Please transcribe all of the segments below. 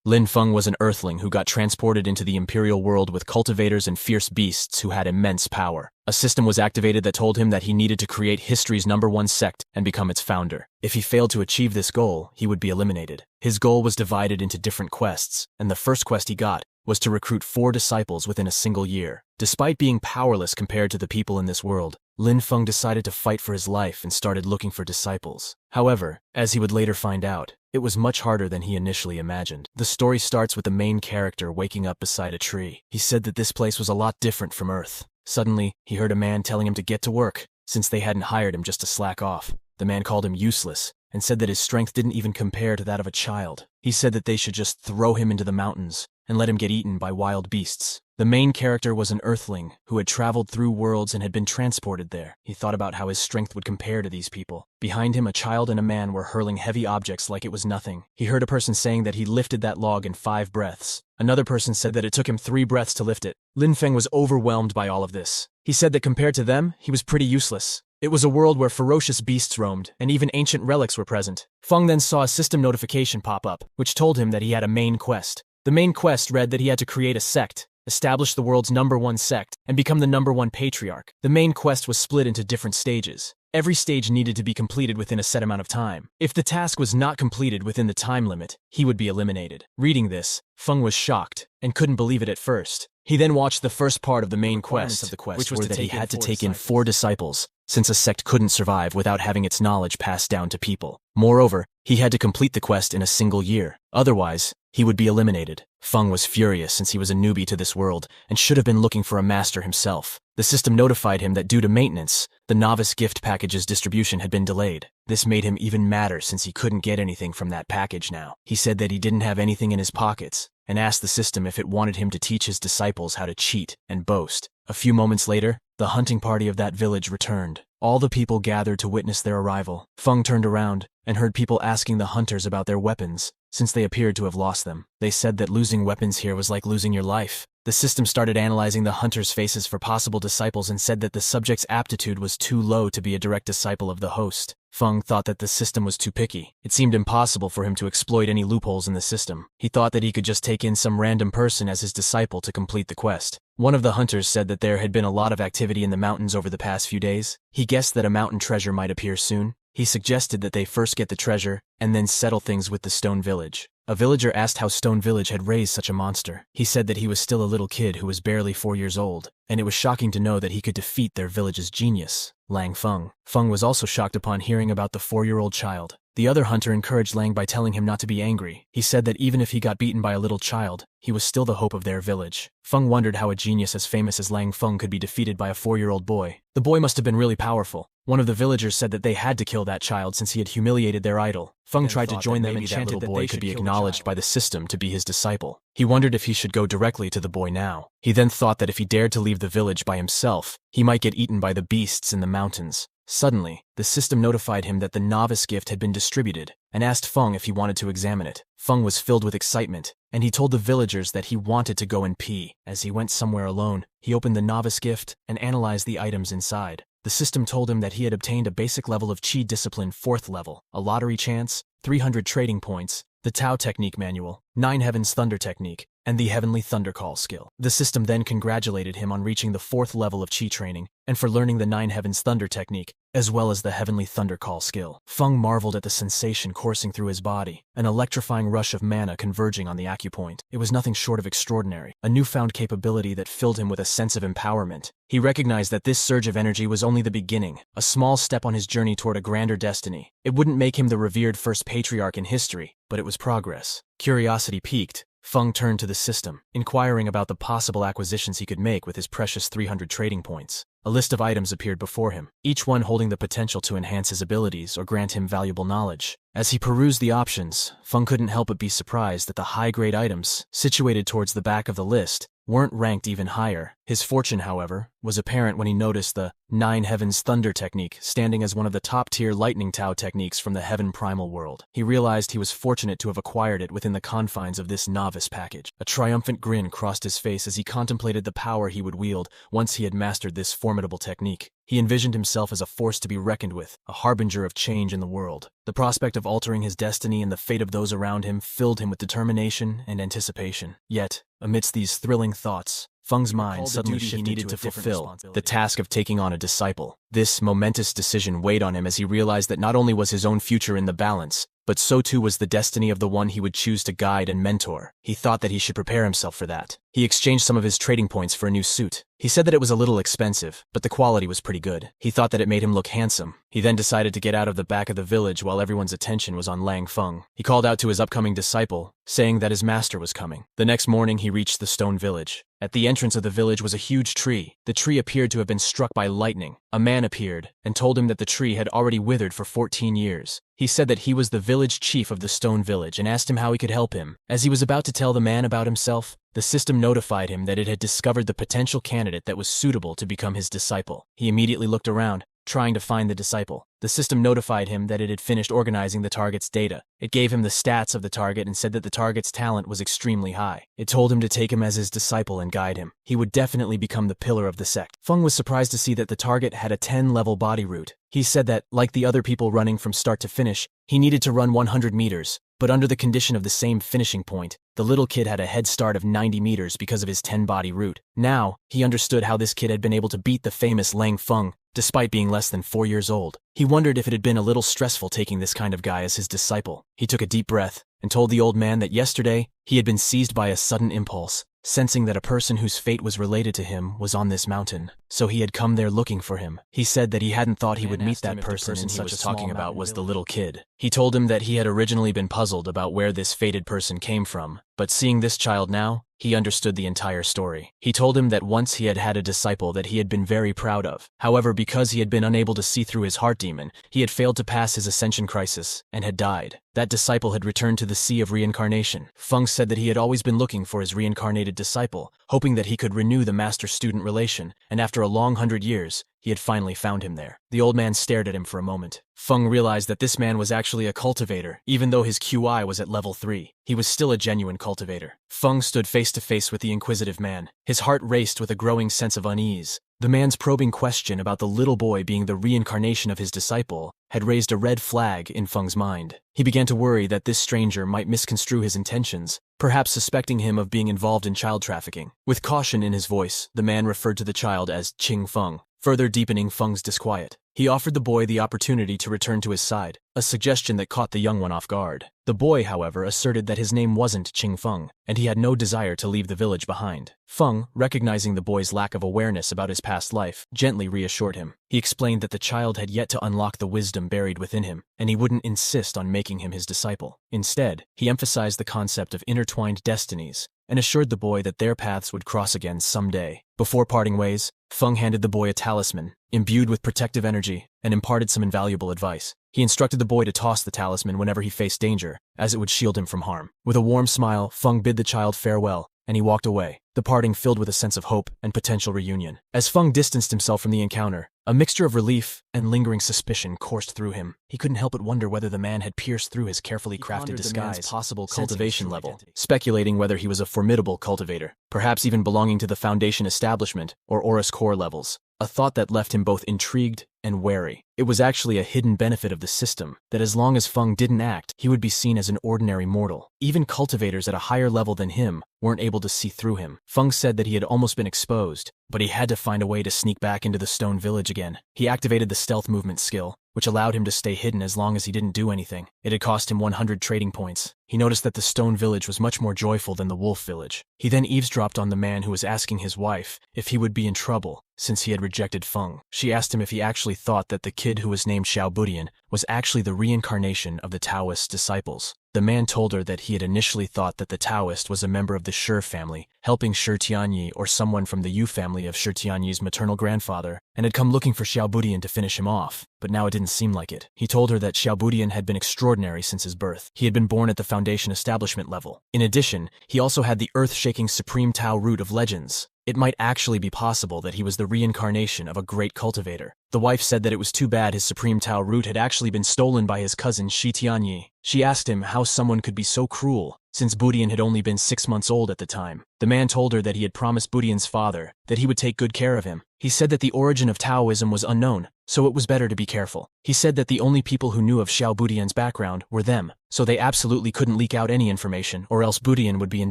Lin Feng was an earthling who got transported into the imperial world with cultivators and fierce beasts who had immense power. A system was activated that told him that he needed to create history's #1 sect and become its founder. If he failed to achieve this goal, he would be eliminated. His goal was divided into different quests, and the first quest he got was to recruit 4 disciples within a single year. Despite being powerless compared to the people in this world, Lin Feng decided to fight for his life and started looking for disciples. However, as he would later find out, it was much harder than he initially imagined. The story starts with the main character waking up beside a tree. He said that this place was a lot different from Earth. Suddenly, he heard a man telling him to get to work, since they hadn't hired him just to slack off. The man called him useless, and said that his strength didn't even compare to that of a child. He said that they should just throw him into the mountains and let him get eaten by wild beasts. The main character was an earthling who had traveled through worlds and had been transported there. He thought about how his strength would compare to these people. Behind him, a child and a man were hurling heavy objects like it was nothing. He heard a person saying that he lifted that log in 5 breaths. Another person said that it took him 3 breaths to lift it. Lin Feng was overwhelmed by all of this. He said that compared to them, he was pretty useless. It was a world where ferocious beasts roamed, and even ancient relics were present. Feng then saw a system notification pop up, which told him that he had a main quest. The main quest read that he had to create a sect, establish the world's #1 sect, and become the #1 patriarch. The main quest was split into different stages. Every stage needed to be completed within a set amount of time. If the task was not completed within the time limit, he would be eliminated. Reading this, Feng was shocked and couldn't believe it at first. He then watched the first part of the main quest, which was that he had to take in 4 disciples, since a sect couldn't survive without having its knowledge passed down to people. Moreover, he had to complete the quest in a single year. Otherwise, he would be eliminated. Feng was furious since he was a newbie to this world and should have been looking for a master himself. The system notified him that due to maintenance, the novice gift package's distribution had been delayed. This made him even madder since he couldn't get anything from that package now. He said that he didn't have anything in his pockets and asked the system if it wanted him to teach his disciples how to cheat and boast. A few moments later, the hunting party of that village returned. All the people gathered to witness their arrival. Feng turned around and heard people asking the hunters about their weapons, since they appeared to have lost them. They said that losing weapons here was like losing your life. The system started analyzing the hunters' faces for possible disciples and said that the subject's aptitude was too low to be a direct disciple of the host. Feng thought that the system was too picky. It seemed impossible for him to exploit any loopholes in the system. He thought that he could just take in some random person as his disciple to complete the quest. One of the hunters said that there had been a lot of activity in the mountains over the past few days. He guessed that a mountain treasure might appear soon. He suggested that they first get the treasure and then settle things with the Stone Village. A villager asked how Stone Village had raised such a monster. He said that he was still a little kid who was barely 4 years old, and it was shocking to know that he could defeat their village's genius, Lang Feng. Feng was also shocked upon hearing about the 4-year-old child. The other hunter encouraged Lang by telling him not to be angry. He said that even if he got beaten by a little child, he was still the hope of their village. Feng wondered how a genius as famous as Lang Feng could be defeated by a 4-year-old boy. The boy must have been really powerful. One of the villagers said that they had to kill that child since he had humiliated their idol. Feng tried to join them and chanted that the boy could be acknowledged by the system to be his disciple. He wondered if he should go directly to the boy now. He then thought that if he dared to leave the village by himself, he might get eaten by the beasts in the mountains. Suddenly, the system notified him that the novice gift had been distributed and asked Feng if he wanted to examine it. Feng was filled with excitement, and he told the villagers that he wanted to go and pee. As he went somewhere alone, he opened the novice gift and analyzed the items inside. The system told him that he had obtained a basic level of Qi Discipline 4th level, a lottery chance, 300 trading points, the Tao Technique Manual, 9 Heavens Thunder Technique, and the Heavenly Thunder Call skill. The system then congratulated him on reaching the 4th level of Qi training and for learning the 9 Heavens Thunder Technique, as well as the Heavenly Thunder Call skill. Feng marveled at the sensation coursing through his body, an electrifying rush of mana converging on the acupoint. It was nothing short of extraordinary, a newfound capability that filled him with a sense of empowerment. He recognized that this surge of energy was only the beginning, a small step on his journey toward a grander destiny. It wouldn't make him the revered first patriarch in history, but it was progress. Curiosity piqued. Feng turned to the system, inquiring about the possible acquisitions he could make with his precious 300 trading points. A list of items appeared before him, each one holding the potential to enhance his abilities or grant him valuable knowledge. As he perused the options, Feng couldn't help but be surprised that the high-grade items, situated towards the back of the list, weren't ranked even higher. His fortune, however, was apparent when he noticed the Nine Heavens Thunder technique standing as one of the top-tier lightning Tao techniques from the Heaven Primal world. He realized he was fortunate to have acquired it within the confines of this novice package. A triumphant grin crossed his face as he contemplated the power he would wield once he had mastered this formidable technique. He envisioned himself as a force to be reckoned with, a harbinger of change in the world. The prospect of altering his destiny and the fate of those around him filled him with determination and anticipation. Yet, amidst these thrilling thoughts, Feng's mind suddenly shifted he needed to fulfill the task of taking on a disciple. This momentous decision weighed on him as he realized that not only was his own future in the balance, but so too was the destiny of the one he would choose to guide and mentor. He thought that he should prepare himself for that. He exchanged some of his trading points for a new suit. He said that it was a little expensive, but the quality was pretty good. He thought that it made him look handsome. He then decided to get out of the back of the village while everyone's attention was on Lang Feng. He called out to his upcoming disciple, saying that his master was coming. The next morning he reached the stone village. At the entrance of the village was a huge tree. The tree appeared to have been struck by lightning. A man appeared and told him that the tree had already withered for 14 years. He said that he was the village chief of the stone village and asked him how he could help him. As he was about to tell the man about himself, the system notified him that it had discovered the potential candidate that was suitable to become his disciple. He immediately looked around, trying to find the disciple. The system notified him that it had finished organizing the target's data. It gave him the stats of the target and said that the target's talent was extremely high. It told him to take him as his disciple and guide him. He would definitely become the pillar of the sect. Feng was surprised to see that the target had a 10-level body route. He said that, like the other people running from start to finish, he needed to run 100 meters, but under the condition of the same finishing point, the little kid had a head start of 90 meters because of his 10-body route. Now, he understood how this kid had been able to beat the famous Lang Feng, despite being less than 4 years old. He wondered if it had been a little stressful taking this kind of guy as his disciple. He took a deep breath and told the old man that yesterday he had been seized by a sudden impulse, sensing that a person whose fate was related to him was on this mountain. So he had come there looking for him. He said that he hadn't thought he would meet that person and he was talking about was the little kid. He told him that he had originally been puzzled about where this fated person came from, but seeing this child now, he understood the entire story. He told him that once he had had a disciple that he had been very proud of. However, because he had been unable to see through his heart demon, he had failed to pass his ascension crisis and had died. That disciple had returned to the Sea of Reincarnation. Feng said that he had always been looking for his reincarnated disciple, hoping that he could renew the master-student relation, and after a long 100 years, he had finally found him there. The old man stared at him for a moment. Feng realized that this man was actually a cultivator, even though his QI was at level 3. He was still a genuine cultivator. Feng stood face to face with the inquisitive man. His heart raced with a growing sense of unease. The man's probing question about the little boy being the reincarnation of his disciple had raised a red flag in Feng's mind. He began to worry that this stranger might misconstrue his intentions, perhaps suspecting him of being involved in child trafficking. With caution in his voice, the man referred to the child as Qing Feng, further deepening Feng's disquiet. He offered the boy the opportunity to return to his side, a suggestion that caught the young one off guard. The boy, however, asserted that his name wasn't Qing Feng, and he had no desire to leave the village behind. Feng, recognizing the boy's lack of awareness about his past life, gently reassured him. He explained that the child had yet to unlock the wisdom buried within him, and he wouldn't insist on making him his disciple. Instead, he emphasized the concept of intertwined destinies, and assured the boy that their paths would cross again someday. Before parting ways, Feng handed the boy a talisman, imbued with protective energy, and imparted some invaluable advice. He instructed the boy to toss the talisman whenever he faced danger, as it would shield him from harm. With a warm smile, Feng bid the child farewell, and he walked away, the parting filled with a sense of hope and potential reunion. As Feng distanced himself from the encounter, a mixture of relief and lingering suspicion coursed through him. He couldn't help but wonder whether the man had pierced through his carefully crafted disguise, possible cultivation level, speculating whether he was a formidable cultivator, perhaps even belonging to the Foundation establishment or Aurus Core levels, a thought that left him both intrigued and wary. It was actually a hidden benefit of the system that as long as Feng didn't act, he would be seen as an ordinary mortal. Even cultivators at a higher level than him weren't able to see through him. Feng said that he had almost been exposed, but he had to find a way to sneak back into the stone village again. He activated the stealth movement skill, which allowed him to stay hidden as long as he didn't do anything. It had cost him 100 trading points. He noticed that the stone village was much more joyful than the wolf village. He then eavesdropped on the man who was asking his wife if he would be in trouble since he had rejected Feng. She asked him if he actually thought that the kid who was named Xiao Budian was actually the reincarnation of the Taoist disciples. The man told her that he had initially thought that the Taoist was a member of the Shi family helping Shi Tianyi or someone from the Yu family of Shi Tianyi's maternal grandfather, and had come looking for Xiao Budian to finish him off, but now it didn't seem like it. He told her that Xiao Budian had been extraordinary since his birth. He had been born at the Foundation establishment level. In addition, he also had the earth-shaking Supreme Tao root of legends. It might actually be possible that he was the reincarnation of a great cultivator. The wife said that it was too bad his Supreme Tao root had actually been stolen by his cousin Shi Tianyi. She asked him how someone could be so cruel, since Budian had only been 6 months old at the time. The man told her that he had promised Budian's father that he would take good care of him. He said that the origin of Taoism was unknown, so it was better to be careful. He said that the only people who knew of Xiao Budian's background were them, so they absolutely couldn't leak out any information or else Budian would be in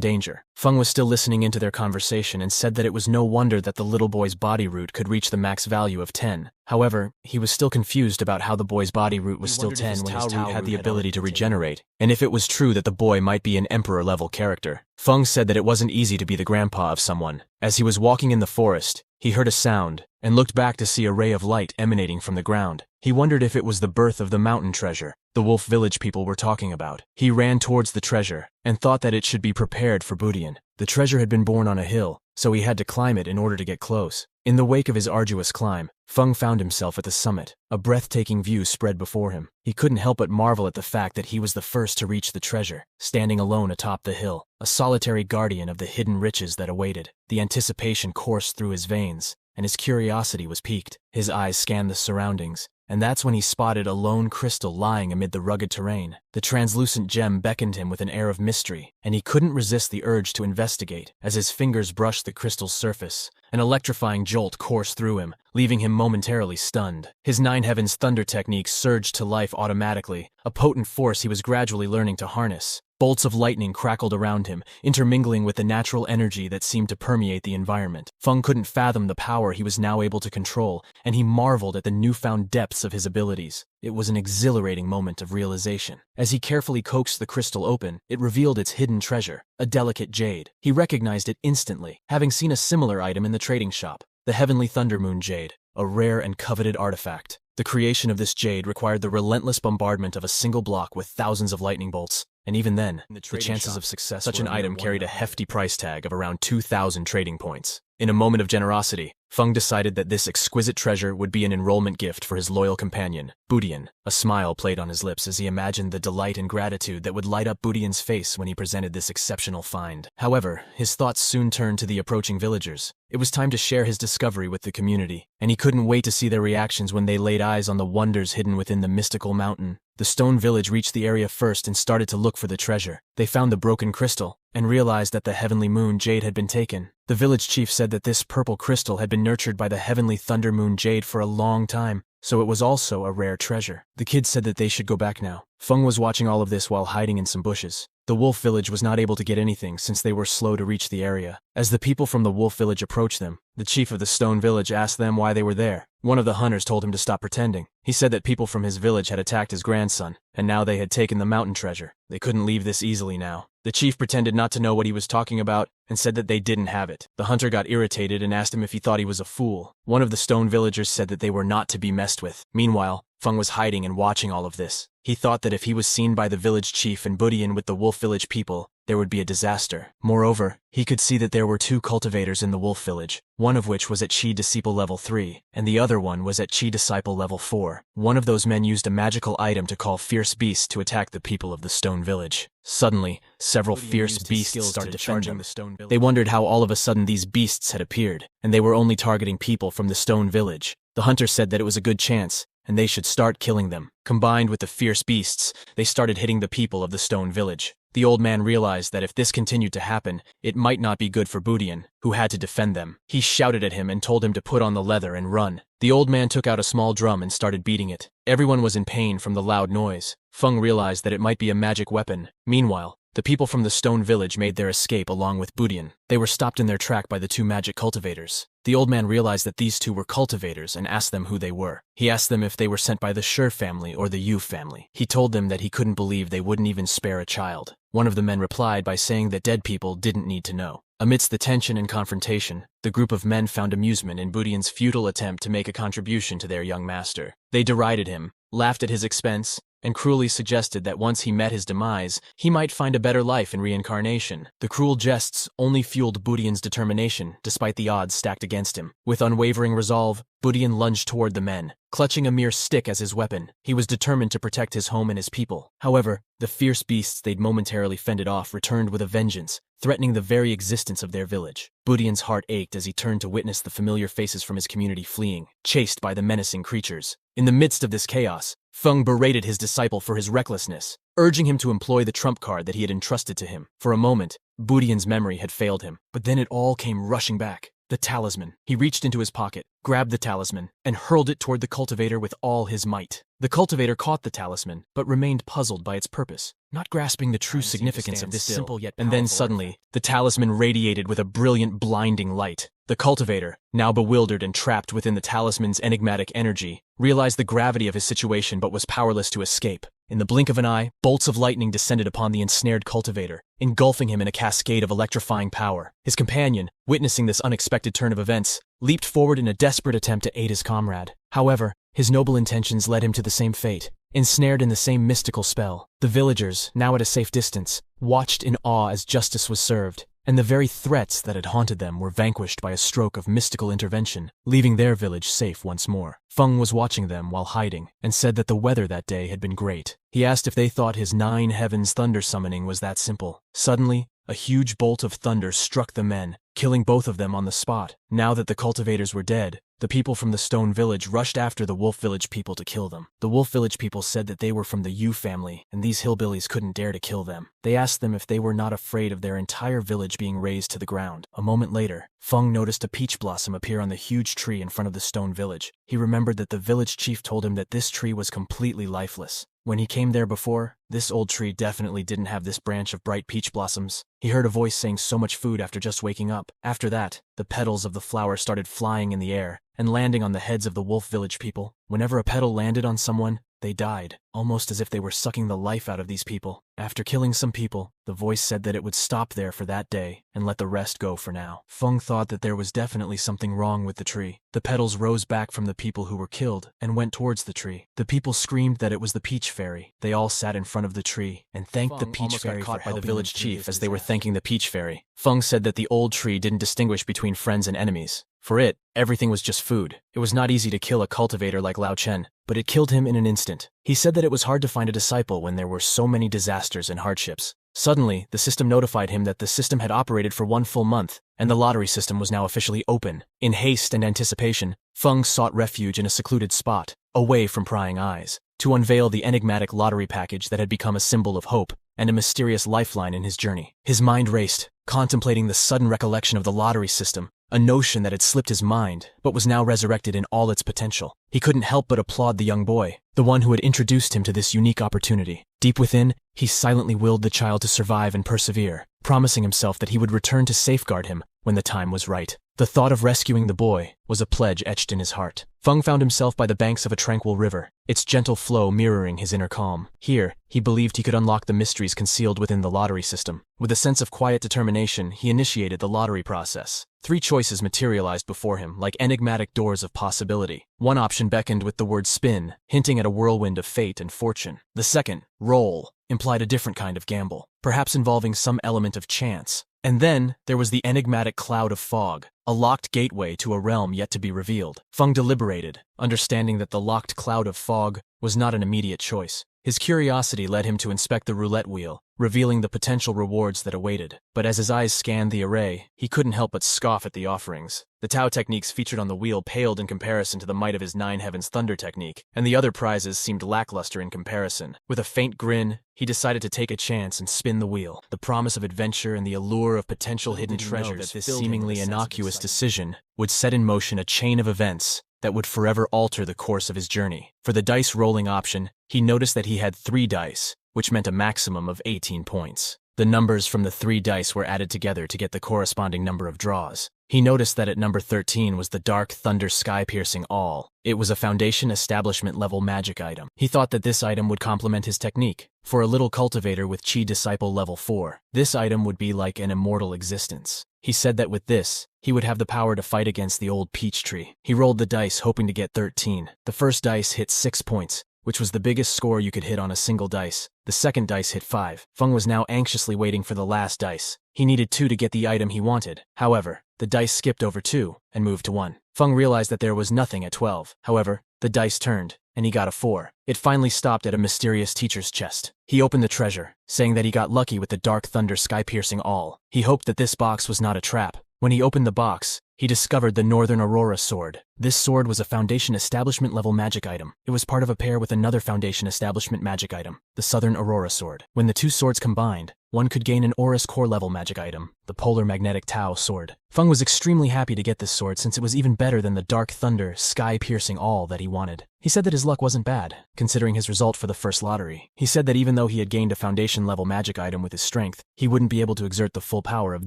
danger. Feng was still listening into their conversation and said that it was no wonder that the little boy's body root could reach the max value of 10. However, he was still confused about how the boy's body root was still 10 when his Tao root had the ability to regenerate, and if it was true that the boy might be an emperor-level character. Feng said that it wasn't easy to be the grandpa of someone. As he was walking in the forest, he heard a sound and looked back to see a ray of light emanating from the ground. He wondered if it was the birth of the mountain treasure the Wolf Village people were talking about. He ran towards the treasure and thought that it should be prepared for Budian. The treasure had been born on a hill, so he had to climb it in order to get close. In the wake of his arduous climb, Feng found himself at the summit. A breathtaking view spread before him. He couldn't help but marvel at the fact that he was the first to reach the treasure, standing alone atop the hill, a solitary guardian of the hidden riches that awaited. The anticipation coursed through his veins, and his curiosity was piqued. His eyes scanned the surroundings, and that's when he spotted a lone crystal lying amid the rugged terrain. The translucent gem beckoned him with an air of mystery, and he couldn't resist the urge to investigate. As his fingers brushed the crystal's surface, an electrifying jolt coursed through him, leaving him momentarily stunned. His Nine Heavens thunder technique surged to life automatically, a potent force he was gradually learning to harness. Bolts of lightning crackled around him, intermingling with the natural energy that seemed to permeate the environment. Feng couldn't fathom the power he was now able to control, and he marveled at the newfound depths of his abilities. It was an exhilarating moment of realization. As he carefully coaxed the crystal open, it revealed its hidden treasure, a delicate jade. He recognized it instantly, having seen a similar item in the trading shop. The Heavenly Thundermoon Jade, a rare and coveted artifact. The creation of this jade required the relentless bombardment of a single block with thousands of lightning bolts, and even then, the chances of success such an item carried a hefty price tag of around 2,000 trading points. In a moment of generosity, Feng decided that this exquisite treasure would be an enrollment gift for his loyal companion, Budian. A smile played on his lips as he imagined the delight and gratitude that would light up Budian's face when he presented this exceptional find. However, his thoughts soon turned to the approaching villagers. It was time to share his discovery with the community, and he couldn't wait to see their reactions when they laid eyes on the wonders hidden within the mystical mountain. The stone village reached the area first and started to look for the treasure. They found the broken crystal and realized that the Heavenly Moon Jade had been taken. The village chief said that this purple crystal had been nurtured by the Heavenly Thunder Moon Jade for a long time, so it was also a rare treasure. The kids said that they should go back now. Feng was watching all of this while hiding in some bushes. The wolf village was not able to get anything since they were slow to reach the area. As the people from the wolf village approached them, the chief of the stone village asked them why they were there. One of the hunters told him to stop pretending. He said that people from his village had attacked his grandson, and now they had taken the mountain treasure. They couldn't leave this easily now. The chief pretended not to know what he was talking about and said that they didn't have it. The hunter got irritated and asked him if he thought he was a fool. One of the stone villagers said that they were not to be messed with. Meanwhile, Feng was hiding and watching all of this. He thought that if he was seen by the village chief and Budian with the wolf village people, there would be a disaster. Moreover, he could see that there were 2 cultivators in the wolf village, one of which was at Chi Disciple level 3, and the other one was at Chi Disciple level 4. One of those men used a magical item to call fierce beasts to attack the people of the stone village. Suddenly, several fierce beasts started charging the stone village. They wondered how all of a sudden these beasts had appeared, and they were only targeting people from the stone village. The hunter said that it was a good chance, and they should start killing them. Combined with the fierce beasts, they started hitting the people of the stone village. The old man realized that if this continued to happen, it might not be good for Budian, who had to defend them. He shouted at him and told him to put on the leather and run. The old man took out a small drum and started beating it. Everyone was in pain from the loud noise. Feng realized that it might be a magic weapon. Meanwhile, the people from the stone village made their escape along with Budian. They were stopped in their track by the 2 magic cultivators. The old man realized that these 2 were cultivators and asked them who they were. He asked them if they were sent by the Shi family or the Yu family. He told them that he couldn't believe they wouldn't even spare a child. One of the men replied by saying that dead people didn't need to know. Amidst the tension and confrontation, the group of men found amusement in Budian's futile attempt to make a contribution to their young master. They derided him, laughed at his expense, and cruelly suggested that once he met his demise, he might find a better life in reincarnation. The cruel jests only fueled Budian's determination, despite the odds stacked against him. With unwavering resolve, Budian lunged toward the men. Clutching a mere stick as his weapon, he was determined to protect his home and his people. However, the fierce beasts they'd momentarily fended off returned with a vengeance, threatening the very existence of their village. Budian's heart ached as he turned to witness the familiar faces from his community fleeing, chased by the menacing creatures. In the midst of this chaos, Feng berated his disciple for his recklessness, urging him to employ the trump card that he had entrusted to him. For a moment, Budian's memory had failed him, but then it all came rushing back. The talisman. He reached into his pocket, grabbed the talisman, and hurled it toward the cultivator with all his might. The cultivator caught the talisman, but remained puzzled by its purpose, not grasping the true significance of this simple yet powerful. And then suddenly, the talisman radiated with a brilliant, blinding light. The cultivator, now bewildered and trapped within the talisman's enigmatic energy, realized the gravity of his situation but was powerless to escape. In the blink of an eye, bolts of lightning descended upon the ensnared cultivator, engulfing him in a cascade of electrifying power. His companion, witnessing this unexpected turn of events, leaped forward in a desperate attempt to aid his comrade. However, his noble intentions led him to the same fate. Ensnared in the same mystical spell, the villagers, now at a safe distance, watched in awe as justice was served, and the very threats that had haunted them were vanquished by a stroke of mystical intervention, leaving their village safe once more. Feng was watching them while hiding, and said that the weather that day had been great. He asked if they thought his 9 heavens thunder summoning was that simple. Suddenly, a huge bolt of thunder struck the men, killing both of them on the spot. Now that the cultivators were dead, the people from the stone village rushed after the wolf village people to kill them. The wolf village people said that they were from the Yu family, and these hillbillies couldn't dare to kill them. They asked them if they were not afraid of their entire village being razed to the ground. A moment later, Feng noticed a peach blossom appear on the huge tree in front of the stone village. He remembered that the village chief told him that this tree was completely lifeless. When he came there before, this old tree definitely didn't have this branch of bright peach blossoms. He heard a voice saying so much food after just waking up. After that, the petals of the flower started flying in the air and landing on the heads of the wolf village people. Whenever a petal landed on someone, they died, almost as if they were sucking the life out of these people. After killing some people, the voice said that it would stop there for that day and let the rest go for now. Feng thought that there was definitely something wrong with the tree. The petals rose back from the people who were killed and went towards the tree. The people screamed that it was the peach fairy. They all sat in front of the tree and thanked the peach fairy for helping by the village chief as they were thanking the peach fairy. Feng said that the old tree didn't distinguish between friends and enemies. For it, everything was just food. It was not easy to kill a cultivator like Lao Chen, but it killed him in an instant. He said that it was hard to find a disciple when there were so many disasters and hardships. Suddenly, the system notified him that the system had operated for 1 full month, and the lottery system was now officially open. In haste and anticipation, Feng sought refuge in a secluded spot, away from prying eyes, to unveil the enigmatic lottery package that had become a symbol of hope and a mysterious lifeline in his journey. His mind raced, contemplating the sudden recollection of the lottery system, a notion that had slipped his mind, but was now resurrected in all its potential. He couldn't help but applaud the young boy, the one who had introduced him to this unique opportunity. Deep within, he silently willed the child to survive and persevere, promising himself that he would return to safeguard him when the time was right. The thought of rescuing the boy was a pledge etched in his heart. Feng found himself by the banks of a tranquil river, its gentle flow mirroring his inner calm. Here, he believed he could unlock the mysteries concealed within the lottery system. With a sense of quiet determination, he initiated the lottery process. 3 choices materialized before him like enigmatic doors of possibility. One option beckoned with the word spin, hinting at a whirlwind of fate and fortune. The second, roll, implied a different kind of gamble, perhaps involving some element of chance. And then, there was the enigmatic cloud of fog, a locked gateway to a realm yet to be revealed. Feng deliberated, understanding that the locked cloud of fog was not an immediate choice. His curiosity led him to inspect the roulette wheel, revealing the potential rewards that awaited. But as his eyes scanned the array, he couldn't help but scoff at the offerings. The Tao techniques featured on the wheel paled in comparison to the might of his 9 heavens thunder technique, and the other prizes seemed lackluster in comparison. With a faint grin, he decided to take a chance and spin the wheel. The promise of adventure and the allure of potential hidden treasures, this seemingly innocuous decision would set in motion a chain of events that would forever alter the course of his journey. For the dice rolling option, he noticed that he had 3 dice, which meant a maximum of 18 points. The numbers from the 3 dice were added together to get the corresponding number of draws. He noticed that at number 13 was the Dark Thunder Sky-Piercing All. It was a Foundation Establishment level magic item. He thought that this item would complement his technique. For a little cultivator with Chi Disciple level 4, this item would be like an immortal existence. He said that with this, he would have the power to fight against the old peach tree. He rolled the dice hoping to get 13. The first dice hit 6 points, which was the biggest score you could hit on a single dice. The second dice hit 5. Feng was now anxiously waiting for the last dice. He needed 2 to get the item he wanted. However, the dice skipped over 2 and moved to 1. Feng realized that there was nothing at 12. However, the dice turned, and he got a 4. It finally stopped at a mysterious teacher's chest. He opened the treasure, saying that he got lucky with the Dark Thunder sky-piercing awl. He hoped that this box was not a trap. When he opened the box, he discovered the Northern Aurora sword. This sword was a Foundation Establishment level magic item. It was part of a pair with another Foundation Establishment magic item, the Southern Aurora sword. When the two swords combined, one could gain an Aurus core level magic item, the Polar Magnetic Tau sword. Feng was extremely happy to get this sword since it was even better than the Dark Thunder sky-piercing awl that he wanted. He said that his luck wasn't bad, considering his result for the first lottery. He said that even though he had gained a Foundation level magic item with his strength, he wouldn't be able to exert the full power of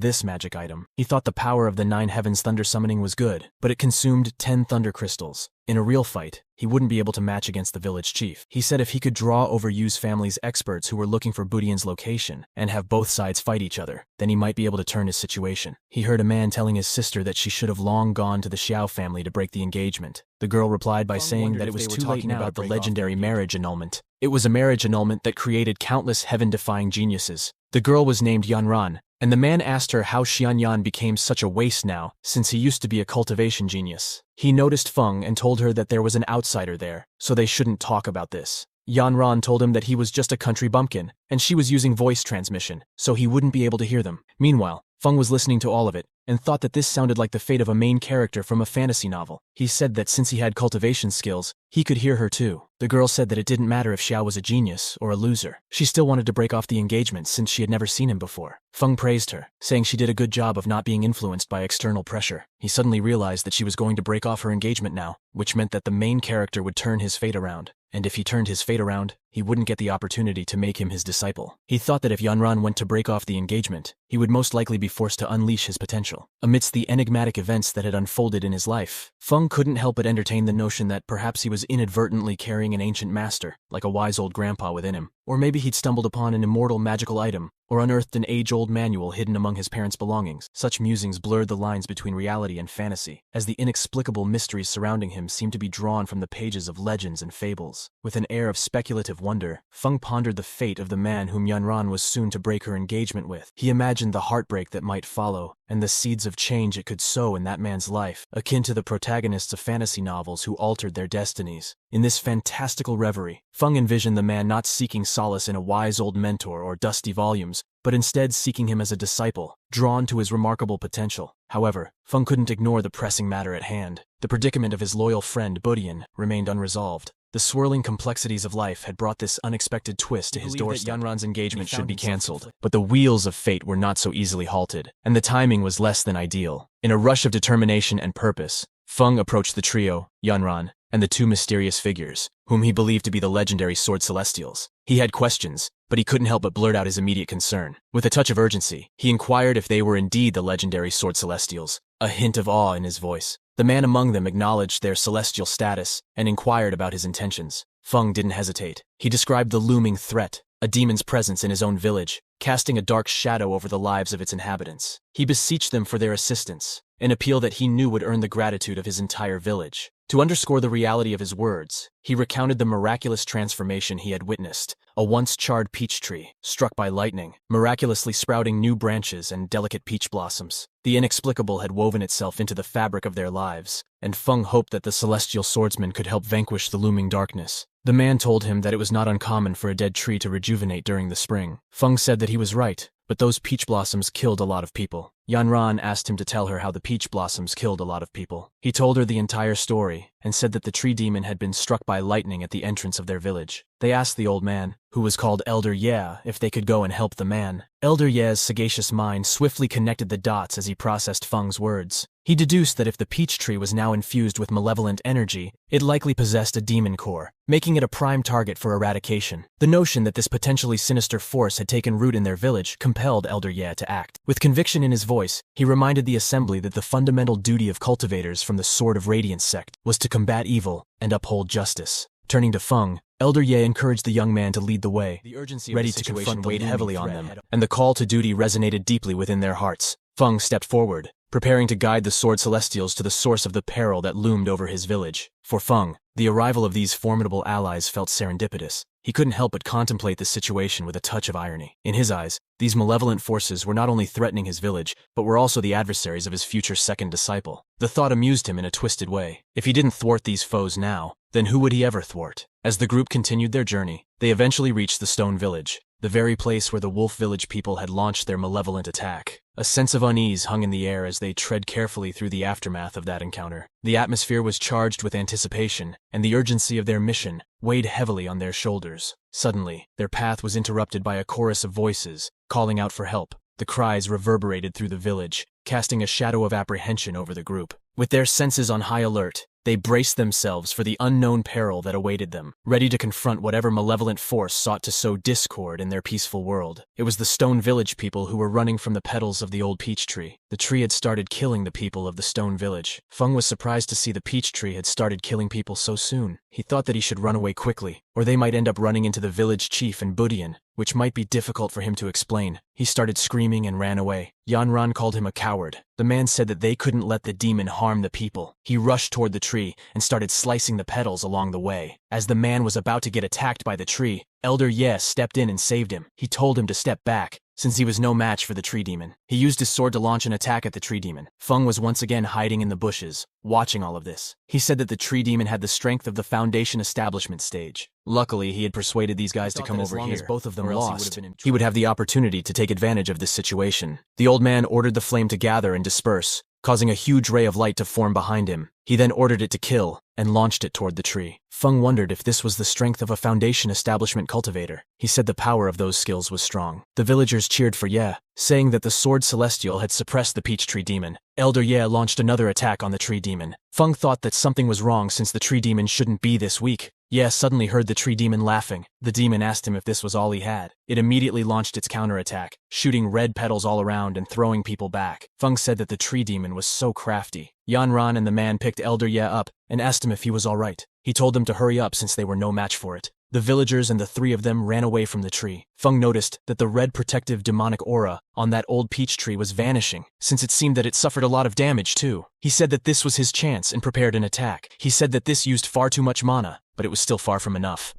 this magic item. He thought the power of the 9 Heavens Thunder summoning was good, but it consumed 10 Thunder crystals. In a real fight, he wouldn't be able to match against the village chief. He said if he could draw over Yu's family's experts who were looking for Budian's location and have both sides fight each other, then he might be able to turn his situation. He heard a man telling his sister that she should have long gone to the Xiao family to break the engagement. The girl replied by saying that it was too late now about the legendary marriage annulment. It was a marriage annulment that created countless heaven-defying geniuses. The girl was named Yanran, and the man asked her how Xianyan became such a waste now, since he used to be a cultivation genius. He noticed Feng and told her that there was an outsider there, so they shouldn't talk about this. Yanran told him that he was just a country bumpkin, and she was using voice transmission, so he wouldn't be able to hear them. Meanwhile, Feng was listening to all of it, and thought that this sounded like the fate of a main character from a fantasy novel. He said that since he had cultivation skills, he could hear her too. The girl said that it didn't matter if Xiao was a genius or a loser. She still wanted to break off the engagement since she had never seen him before. Feng praised her, saying she did a good job of not being influenced by external pressure. He suddenly realized that she was going to break off her engagement now, which meant that the main character would turn his fate around. And if he turned his fate around, he wouldn't get the opportunity to make him his disciple. He thought that if Yanran went to break off the engagement, he would most likely be forced to unleash his potential. Amidst the enigmatic events that had unfolded in his life, Feng couldn't help but entertain the notion that perhaps he was inadvertently carrying an ancient master, like a wise old grandpa within him. Or maybe he'd stumbled upon an immortal magical item, or unearthed an age-old manual hidden among his parents' belongings. Such musings blurred the lines between reality and fantasy, as the inexplicable mysteries surrounding him seemed to be drawn from the pages of legends and fables. With an air of speculative wonder, Feng pondered the fate of the man whom Yanran was soon to break her engagement with. He imagined the heartbreak that might follow, and the seeds of change it could sow in that man's life, akin to the protagonists of fantasy novels who altered their destinies. In this fantastical reverie, Feng envisioned the man not seeking solace in a wise old mentor or dusty volumes, but instead seeking him as a disciple, drawn to his remarkable potential. However, Feng couldn't ignore the pressing matter at hand. The predicament of his loyal friend Budian remained unresolved. The swirling complexities of life had brought this unexpected twist to his doorstep. Yanran's engagement should be cancelled, but the wheels of fate were not so easily halted, and the timing was less than ideal. In a rush of determination and purpose, Feng approached the trio, Yanran, and the two mysterious figures, whom he believed to be the legendary Sword Celestials. He had questions, but he couldn't help but blurt out his immediate concern. With a touch of urgency, he inquired if they were indeed the legendary Sword Celestials, a hint of awe in his voice. The man among them acknowledged their celestial status and inquired about his intentions. Feng didn't hesitate. He described the looming threat, a demon's presence in his own village, casting a dark shadow over the lives of its inhabitants. He beseeched them for their assistance, an appeal that he knew would earn the gratitude of his entire village. To underscore the reality of his words, he recounted the miraculous transformation he had witnessed, a once charred peach tree, struck by lightning, miraculously sprouting new branches and delicate peach blossoms. The inexplicable had woven itself into the fabric of their lives, and Feng hoped that the celestial swordsman could help vanquish the looming darkness. The man told him that it was not uncommon for a dead tree to rejuvenate during the spring. Feng said that he was right, but those peach blossoms killed a lot of people. Yanran asked him to tell her how the peach blossoms killed a lot of people. He told her the entire story, and said that the tree demon had been struck by lightning at the entrance of their village. They asked the old man, who was called Elder Ye, if they could go and help the man. Elder Ye's sagacious mind swiftly connected the dots as he processed Feng's words. He deduced that if the peach tree was now infused with malevolent energy, it likely possessed a demon core, making it a prime target for eradication. The notion that this potentially sinister force had taken root in their village compelled Elder Ye to act. With conviction in his voice, he reminded the assembly that the fundamental duty of cultivators from the Sword of Radiance sect was to combat evil and uphold justice. Turning to Feng, Elder Ye encouraged the young man to lead the way. The urgency ready to confront weighed heavily on them, and the call to duty resonated deeply within their hearts. Feng stepped forward, preparing to guide the Sword Celestials to the source of the peril that loomed over his village. For Feng, the arrival of these formidable allies felt serendipitous. He couldn't help but contemplate the situation with a touch of irony. In his eyes, these malevolent forces were not only threatening his village, but were also the adversaries of his future second disciple. The thought amused him in a twisted way. If he didn't thwart these foes now, then who would he ever thwart? As the group continued their journey, they eventually reached the Stone Village, the very place where the Wolf Village people had launched their malevolent attack. A sense of unease hung in the air as they tread carefully through the aftermath of that encounter. The atmosphere was charged with anticipation, and the urgency of their mission weighed heavily on their shoulders. Suddenly, their path was interrupted by a chorus of voices, calling out for help. The cries reverberated through the village, casting a shadow of apprehension over the group. With their senses on high alert, they braced themselves for the unknown peril that awaited them, ready to confront whatever malevolent force sought to sow discord in their peaceful world. It was the Stone Village people who were running from the petals of the old peach tree. The tree had started killing the people of the Stone Village. Feng was surprised to see the peach tree had started killing people so soon. He thought that he should run away quickly, or they might end up running into the village chief and Budian, which might be difficult for him to explain. He started screaming and ran away. Yanran called him a coward. The man said that they couldn't let the demon harm the people. He rushed toward the tree and started slicing the petals along the way. As the man was about to get attacked by the tree, Elder Ye stepped in and saved him. He told him to step back, since he was no match for the tree demon. He used his sword to launch an attack at the tree demon. Feng was once again hiding in the bushes, watching all of this. He said that the tree demon had the strength of the Foundation establishment stage. Luckily, he had persuaded these guys to come over here. As both of them lost, he would have the opportunity to take advantage of this situation. The old man ordered the flame to gather and disperse, causing a huge ray of light to form behind him. He then ordered it to kill, and launched it toward the tree. Feng wondered if this was the strength of a Foundation establishment cultivator. He said the power of those skills was strong. The villagers cheered for Ye, saying that the Sword Celestial had suppressed the peach tree demon. Elder Ye launched another attack on the tree demon. Feng thought that something was wrong since the tree demon shouldn't be this weak. Ye suddenly heard the tree demon laughing. The demon asked him if this was all he had. It immediately launched its counterattack, shooting red petals all around and throwing people back. Feng said that the tree demon was so crafty. Yanran and the man picked Elder Ye up and asked him if he was all right. He told them to hurry up since they were no match for it. The villagers and the three of them ran away from the tree. Feng noticed that the red protective demonic aura on that old peach tree was vanishing, since it seemed that it suffered a lot of damage too. He said that this was his chance and prepared an attack. He said that this used far too much mana, but it was still far from enough.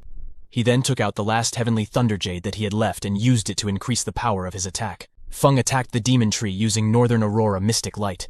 He then took out the last heavenly thunder jade that he had left and used it to increase the power of his attack. Feng attacked the demon tree using Northern Aurora Mystic Light.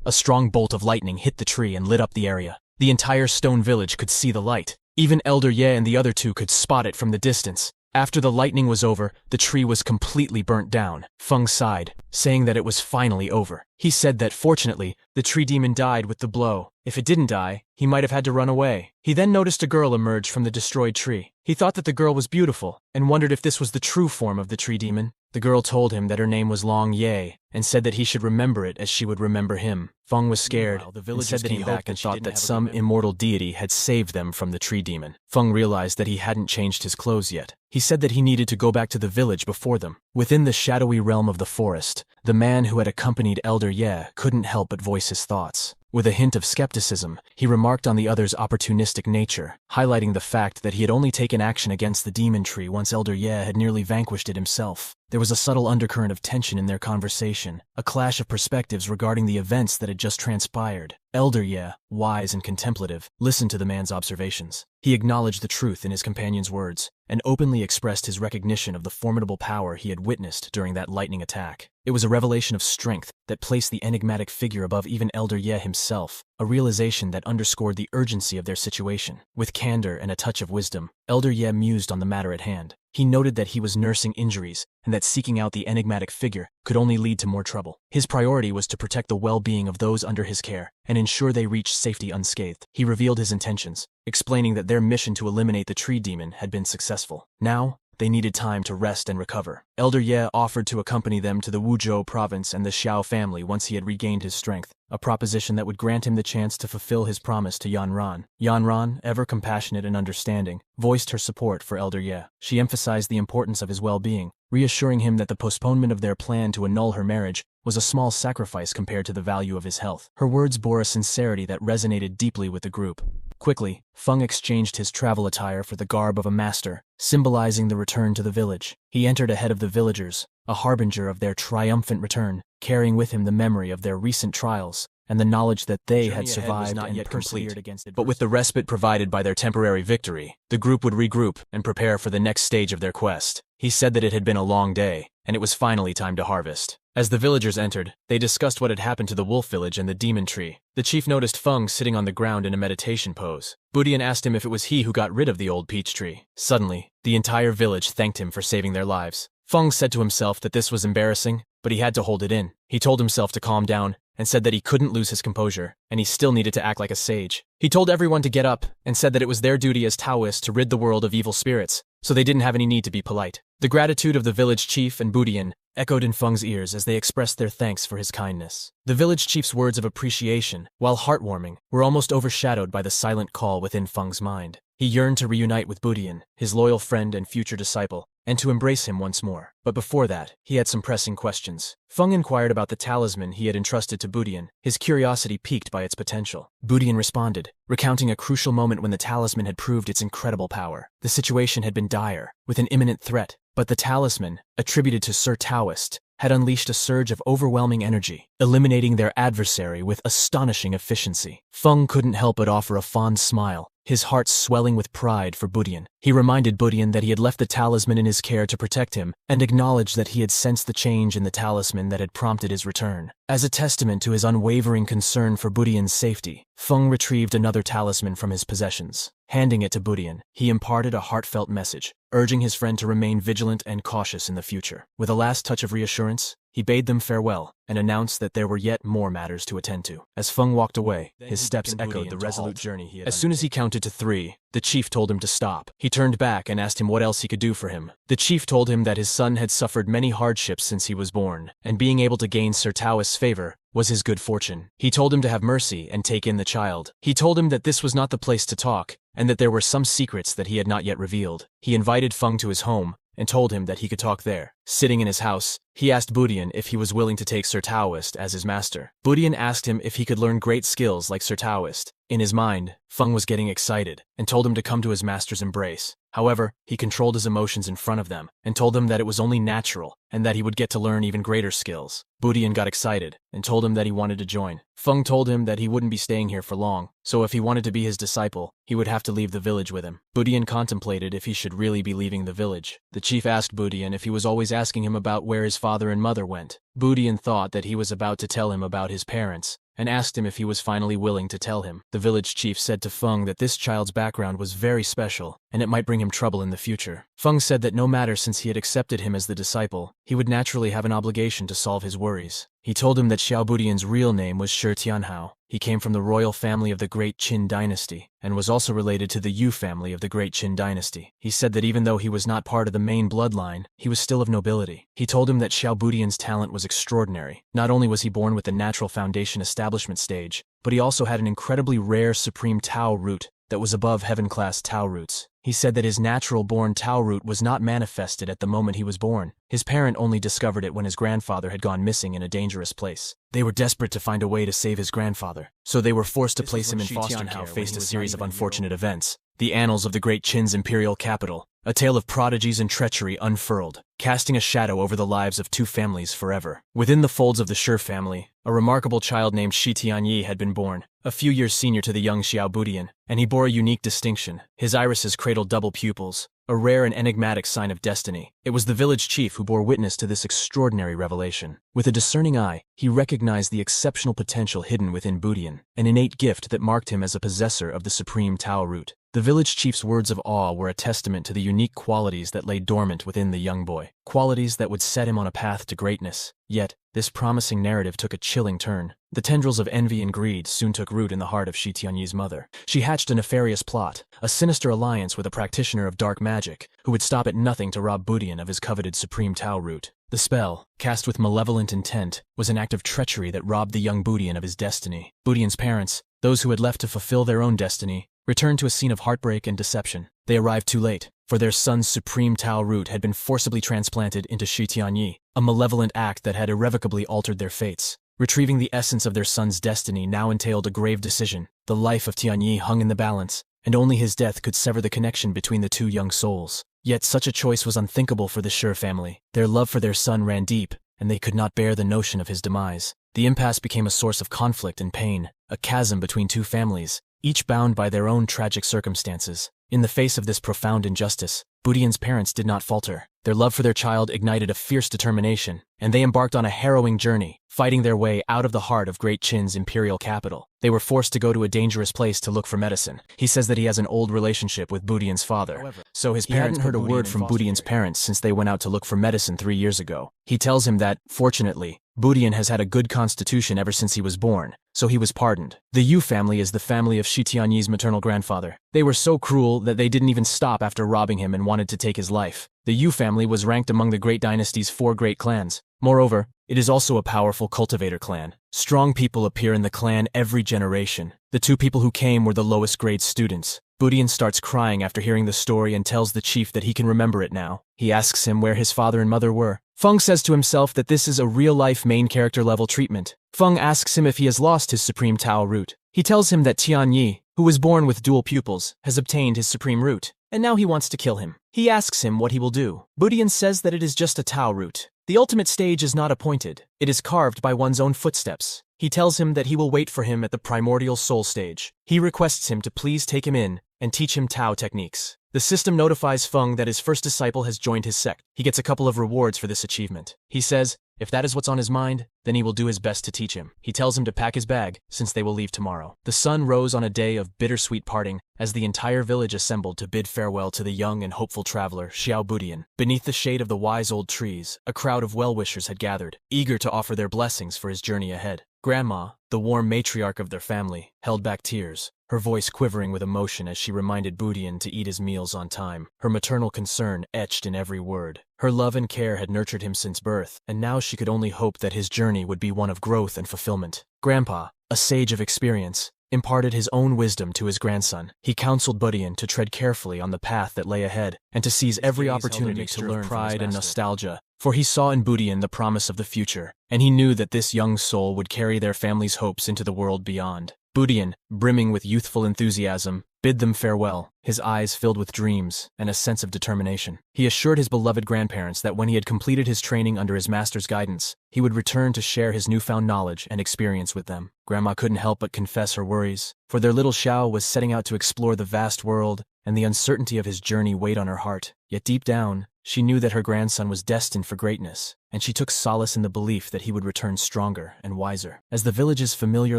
A strong bolt of lightning hit the tree and lit up the area. The entire stone village could see the light. Even Elder Ye and the other two could spot it from the distance. After the lightning was over, the tree was completely burnt down. Feng sighed, saying that it was finally over. He said that fortunately, the tree demon died with the blow. If it didn't die, he might have had to run away. He then noticed a girl emerge from the destroyed tree. He thought that the girl was beautiful, and wondered if this was the true form of the tree demon. The girl told him that her name was Long Ye, and said that he should remember it as she would remember him. Feng was scared, and said that he hoped and thought that some immortal deity had saved them from the tree demon. Feng realized that he hadn't changed his clothes yet. He said that he needed to go back to the village before them. Within the shadowy realm of the forest, the man who had accompanied Elder Ye couldn't help but voice his thoughts. With a hint of skepticism, he remarked on the other's opportunistic nature, highlighting the fact that he had only taken action against the demon tree once Elder Ye had nearly vanquished it himself. There was a subtle undercurrent of tension in their conversation, a clash of perspectives regarding the events that had just transpired. Elder Ye, wise and contemplative, listened to the man's observations. He acknowledged the truth in his companion's words, and openly expressed his recognition of the formidable power he had witnessed during that lightning attack. It was a revelation of strength that placed the enigmatic figure above even Elder Ye himself, a realization that underscored the urgency of their situation. With candor and a touch of wisdom, Elder Ye mused on the matter at hand. He noted that he was nursing injuries, and that seeking out the enigmatic figure could only lead to more trouble. His priority was to protect the well-being of those under his care, and ensure they reached safety unscathed. He revealed his intentions, explaining that their mission to eliminate the tree demon had been successful. Now, they needed time to rest and recover. Elder Ye offered to accompany them to the Wuzhou province and the Xiao family once he had regained his strength, a proposition that would grant him the chance to fulfill his promise to Yanran. Yanran, ever compassionate and understanding, voiced her support for Elder Ye. She emphasized the importance of his well-being, reassuring him that the postponement of their plan to annul her marriage was a small sacrifice compared to the value of his health. Her words bore a sincerity that resonated deeply with the group. Quickly, Feng exchanged his travel attire for the garb of a master, symbolizing the return to the village. He entered ahead of the villagers, a harbinger of their triumphant return, carrying with him the memory of their recent trials and the knowledge that they had survived and persevered against adversity. But with the respite provided by their temporary victory, the group would regroup and prepare for the next stage of their quest. He said that it had been a long day, and it was finally time to harvest. As the villagers entered, they discussed what had happened to the wolf village and the demon tree. The chief noticed Feng sitting on the ground in a meditation pose. Budian asked him if it was he who got rid of the old peach tree. Suddenly, the entire village thanked him for saving their lives. Feng said to himself that this was embarrassing, but he had to hold it in. He told himself to calm down and said that he couldn't lose his composure, and he still needed to act like a sage. He told everyone to get up and said that it was their duty as Taoists to rid the world of evil spirits, so they didn't have any need to be polite. The gratitude of the village chief and Budian echoed in Feng's ears as they expressed their thanks for his kindness. The village chief's words of appreciation, while heartwarming, were almost overshadowed by the silent call within Feng's mind. He yearned to reunite with Budian, his loyal friend and future disciple, and to embrace him once more. But before that, he had some pressing questions. Feng inquired about the talisman he had entrusted to Budian, his curiosity piqued by its potential. Budian responded, recounting a crucial moment when the talisman had proved its incredible power. The situation had been dire, with an imminent threat, but the talisman, attributed to Sir Taoist, had unleashed a surge of overwhelming energy, eliminating their adversary with astonishing efficiency. Feng couldn't help but offer a fond smile, his heart swelling with pride for Budian. He reminded Budian that he had left the talisman in his care to protect him, and acknowledged that he had sensed the change in the talisman that had prompted his return. As a testament to his unwavering concern for Budian's safety, Feng retrieved another talisman from his possessions. Handing it to Budian, he imparted a heartfelt message, urging his friend to remain vigilant and cautious in the future. With a last touch of reassurance, he bade them farewell and announced that there were yet more matters to attend to. As Feng walked away, his steps echoed the resolute journey he had. As soon as he counted to 3, the chief told him to stop. He turned back and asked him what else he could do for him. The chief told him that his son had suffered many hardships since he was born, and being able to gain Sir Taoist's favor was his good fortune. He told him to have mercy and take in the child. He told him that this was not the place to talk, and that there were some secrets that he had not yet revealed. He invited Feng to his home and told him that he could talk there. Sitting in his house, he asked Budian if he was willing to take Sir Taoist as his master. Budian asked him if he could learn great skills like Sir Taoist. In his mind, Feng was getting excited and told him to come to his master's embrace. However, he controlled his emotions in front of them and told them that it was only natural and that he would get to learn even greater skills. Budian got excited and told him that he wanted to join. Feng told him that he wouldn't be staying here for long, so if he wanted to be his disciple, he would have to leave the village with him. Budian contemplated if he should really be leaving the village. The chief asked Budian if he was always asking him about where his father and mother went. Budian thought that he was about to tell him about his parents, and asked him if he was finally willing to tell him. The village chief said to Feng that this child's background was very special, and it might bring him trouble in the future. Feng said that no matter, since he had accepted him as the disciple, he would naturally have an obligation to solve his worries. He told him that Xiao Budian's real name was Shi Tianhao. He came from the royal family of the Great Qin dynasty, and was also related to the Yu family of the Great Qin dynasty. He said that even though he was not part of the main bloodline, he was still of nobility. He told him that Xiao Budian's talent was extraordinary. Not only was he born with the natural foundation establishment stage, but he also had an incredibly rare supreme Tao root that was above heaven-class Tao roots. He said that his natural-born Tao root was not manifested at the moment he was born. His parent only discovered it when his grandfather had gone missing in a dangerous place. They were desperate to find a way to save his grandfather, so they were forced to place him in foster care. Faced a series of unfortunate events. The annals of the Great Qin's imperial capital, a tale of prodigies and treachery unfurled, casting a shadow over the lives of 2 families forever. Within the folds of the Shi family, a remarkable child named Shi Tianyi had been born, a few years senior to the young Xiao Budian, and he bore a unique distinction. His irises cradled double pupils, a rare and enigmatic sign of destiny. It was the village chief who bore witness to this extraordinary revelation. With a discerning eye, he recognized the exceptional potential hidden within Budian, an innate gift that marked him as a possessor of the supreme Tao root. The village chief's words of awe were a testament to the unique qualities that lay dormant within the young boy, qualities that would set him on a path to greatness. Yet, this promising narrative took a chilling turn. The tendrils of envy and greed soon took root in the heart of Shi Tianyi's mother. She hatched a nefarious plot, a sinister alliance with a practitioner of dark magic, who would stop at nothing to rob Budian of his coveted supreme Tao root. The spell, cast with malevolent intent, was an act of treachery that robbed the young Budian of his destiny. Budian's parents, those who had left to fulfill their own destiny, returned to a scene of heartbreak and deception. They arrived too late, for their son's supreme Tao root had been forcibly transplanted into Shi Tianyi, a malevolent act that had irrevocably altered their fates. Retrieving the essence of their son's destiny now entailed a grave decision. The life of Tianyi hung in the balance, and only his death could sever the connection between the two young souls. Yet such a choice was unthinkable for the Shi family. Their love for their son ran deep, and they could not bear the notion of his demise. The impasse became a source of conflict and pain, a chasm between two families, each bound by their own tragic circumstances. In the face of this profound injustice, Budian's parents did not falter. Their love for their child ignited a fierce determination, and they embarked on a harrowing journey, fighting their way out of the heart of Great Qin's imperial capital. They were forced to go to a dangerous place to look for medicine. He says that he has an old relationship with Budian's father. However, so his parents hadn't heard a word from Budian's parents since they went out to look for medicine 3 years ago. He tells him that, fortunately, Budian has had a good constitution ever since he was born, so he was pardoned. The Yu family is the family of Shi Tianyi's maternal grandfather. They were so cruel that they didn't even stop after robbing him and wanted to take his life. The Yu family was ranked among the Great Dynasty's 4 great clans. Moreover, it is also a powerful cultivator clan. Strong people appear in the clan every generation. The 2 people who came were the lowest grade students. Budian starts crying after hearing the story and tells the chief that he can remember it now. He asks him where his father and mother were. Feng says to himself that this is a real-life main character level treatment. Feng asks him if he has lost his supreme Tao root. He tells him that Tianyi, who was born with dual pupils, has obtained his supreme root, and now he wants to kill him. He asks him what he will do. Budian says that it is just a Tao root. The ultimate stage is not appointed. It is carved by one's own footsteps. He tells him that he will wait for him at the primordial soul stage. He requests him to please take him in and teach him Tao techniques. The system notifies Feng that his first disciple has joined his sect. He gets a couple of rewards for this achievement. He says, if that is what's on his mind, then he will do his best to teach him. He tells him to pack his bag, since they will leave tomorrow. The sun rose on a day of bittersweet parting, as the entire village assembled to bid farewell to the young and hopeful traveler, Xiao Budian. Beneath the shade of the wise old trees, a crowd of well-wishers had gathered, eager to offer their blessings for his journey ahead. Grandma, the warm matriarch of their family, held back tears, her voice quivering with emotion as she reminded Budian to eat his meals on time, her maternal concern etched in every word. Her love and care had nurtured him since birth, and now she could only hope that his journey would be one of growth and fulfillment. Grandpa, a sage of experience, imparted his own wisdom to his grandson. He counseled Budian to tread carefully on the path that lay ahead, and to seize every opportunity to learn pride and nostalgia, for he saw in Budian the promise of the future, and he knew that this young soul would carry their family's hopes into the world beyond. Budian, brimming with youthful enthusiasm, bid them farewell, his eyes filled with dreams and a sense of determination. He assured his beloved grandparents that when he had completed his training under his master's guidance, he would return to share his newfound knowledge and experience with them. Grandma couldn't help but confess her worries, for their little Xiao was setting out to explore the vast world, and the uncertainty of his journey weighed on her heart. Yet deep down, she knew that her grandson was destined for greatness, and she took solace in the belief that he would return stronger and wiser. As the village's familiar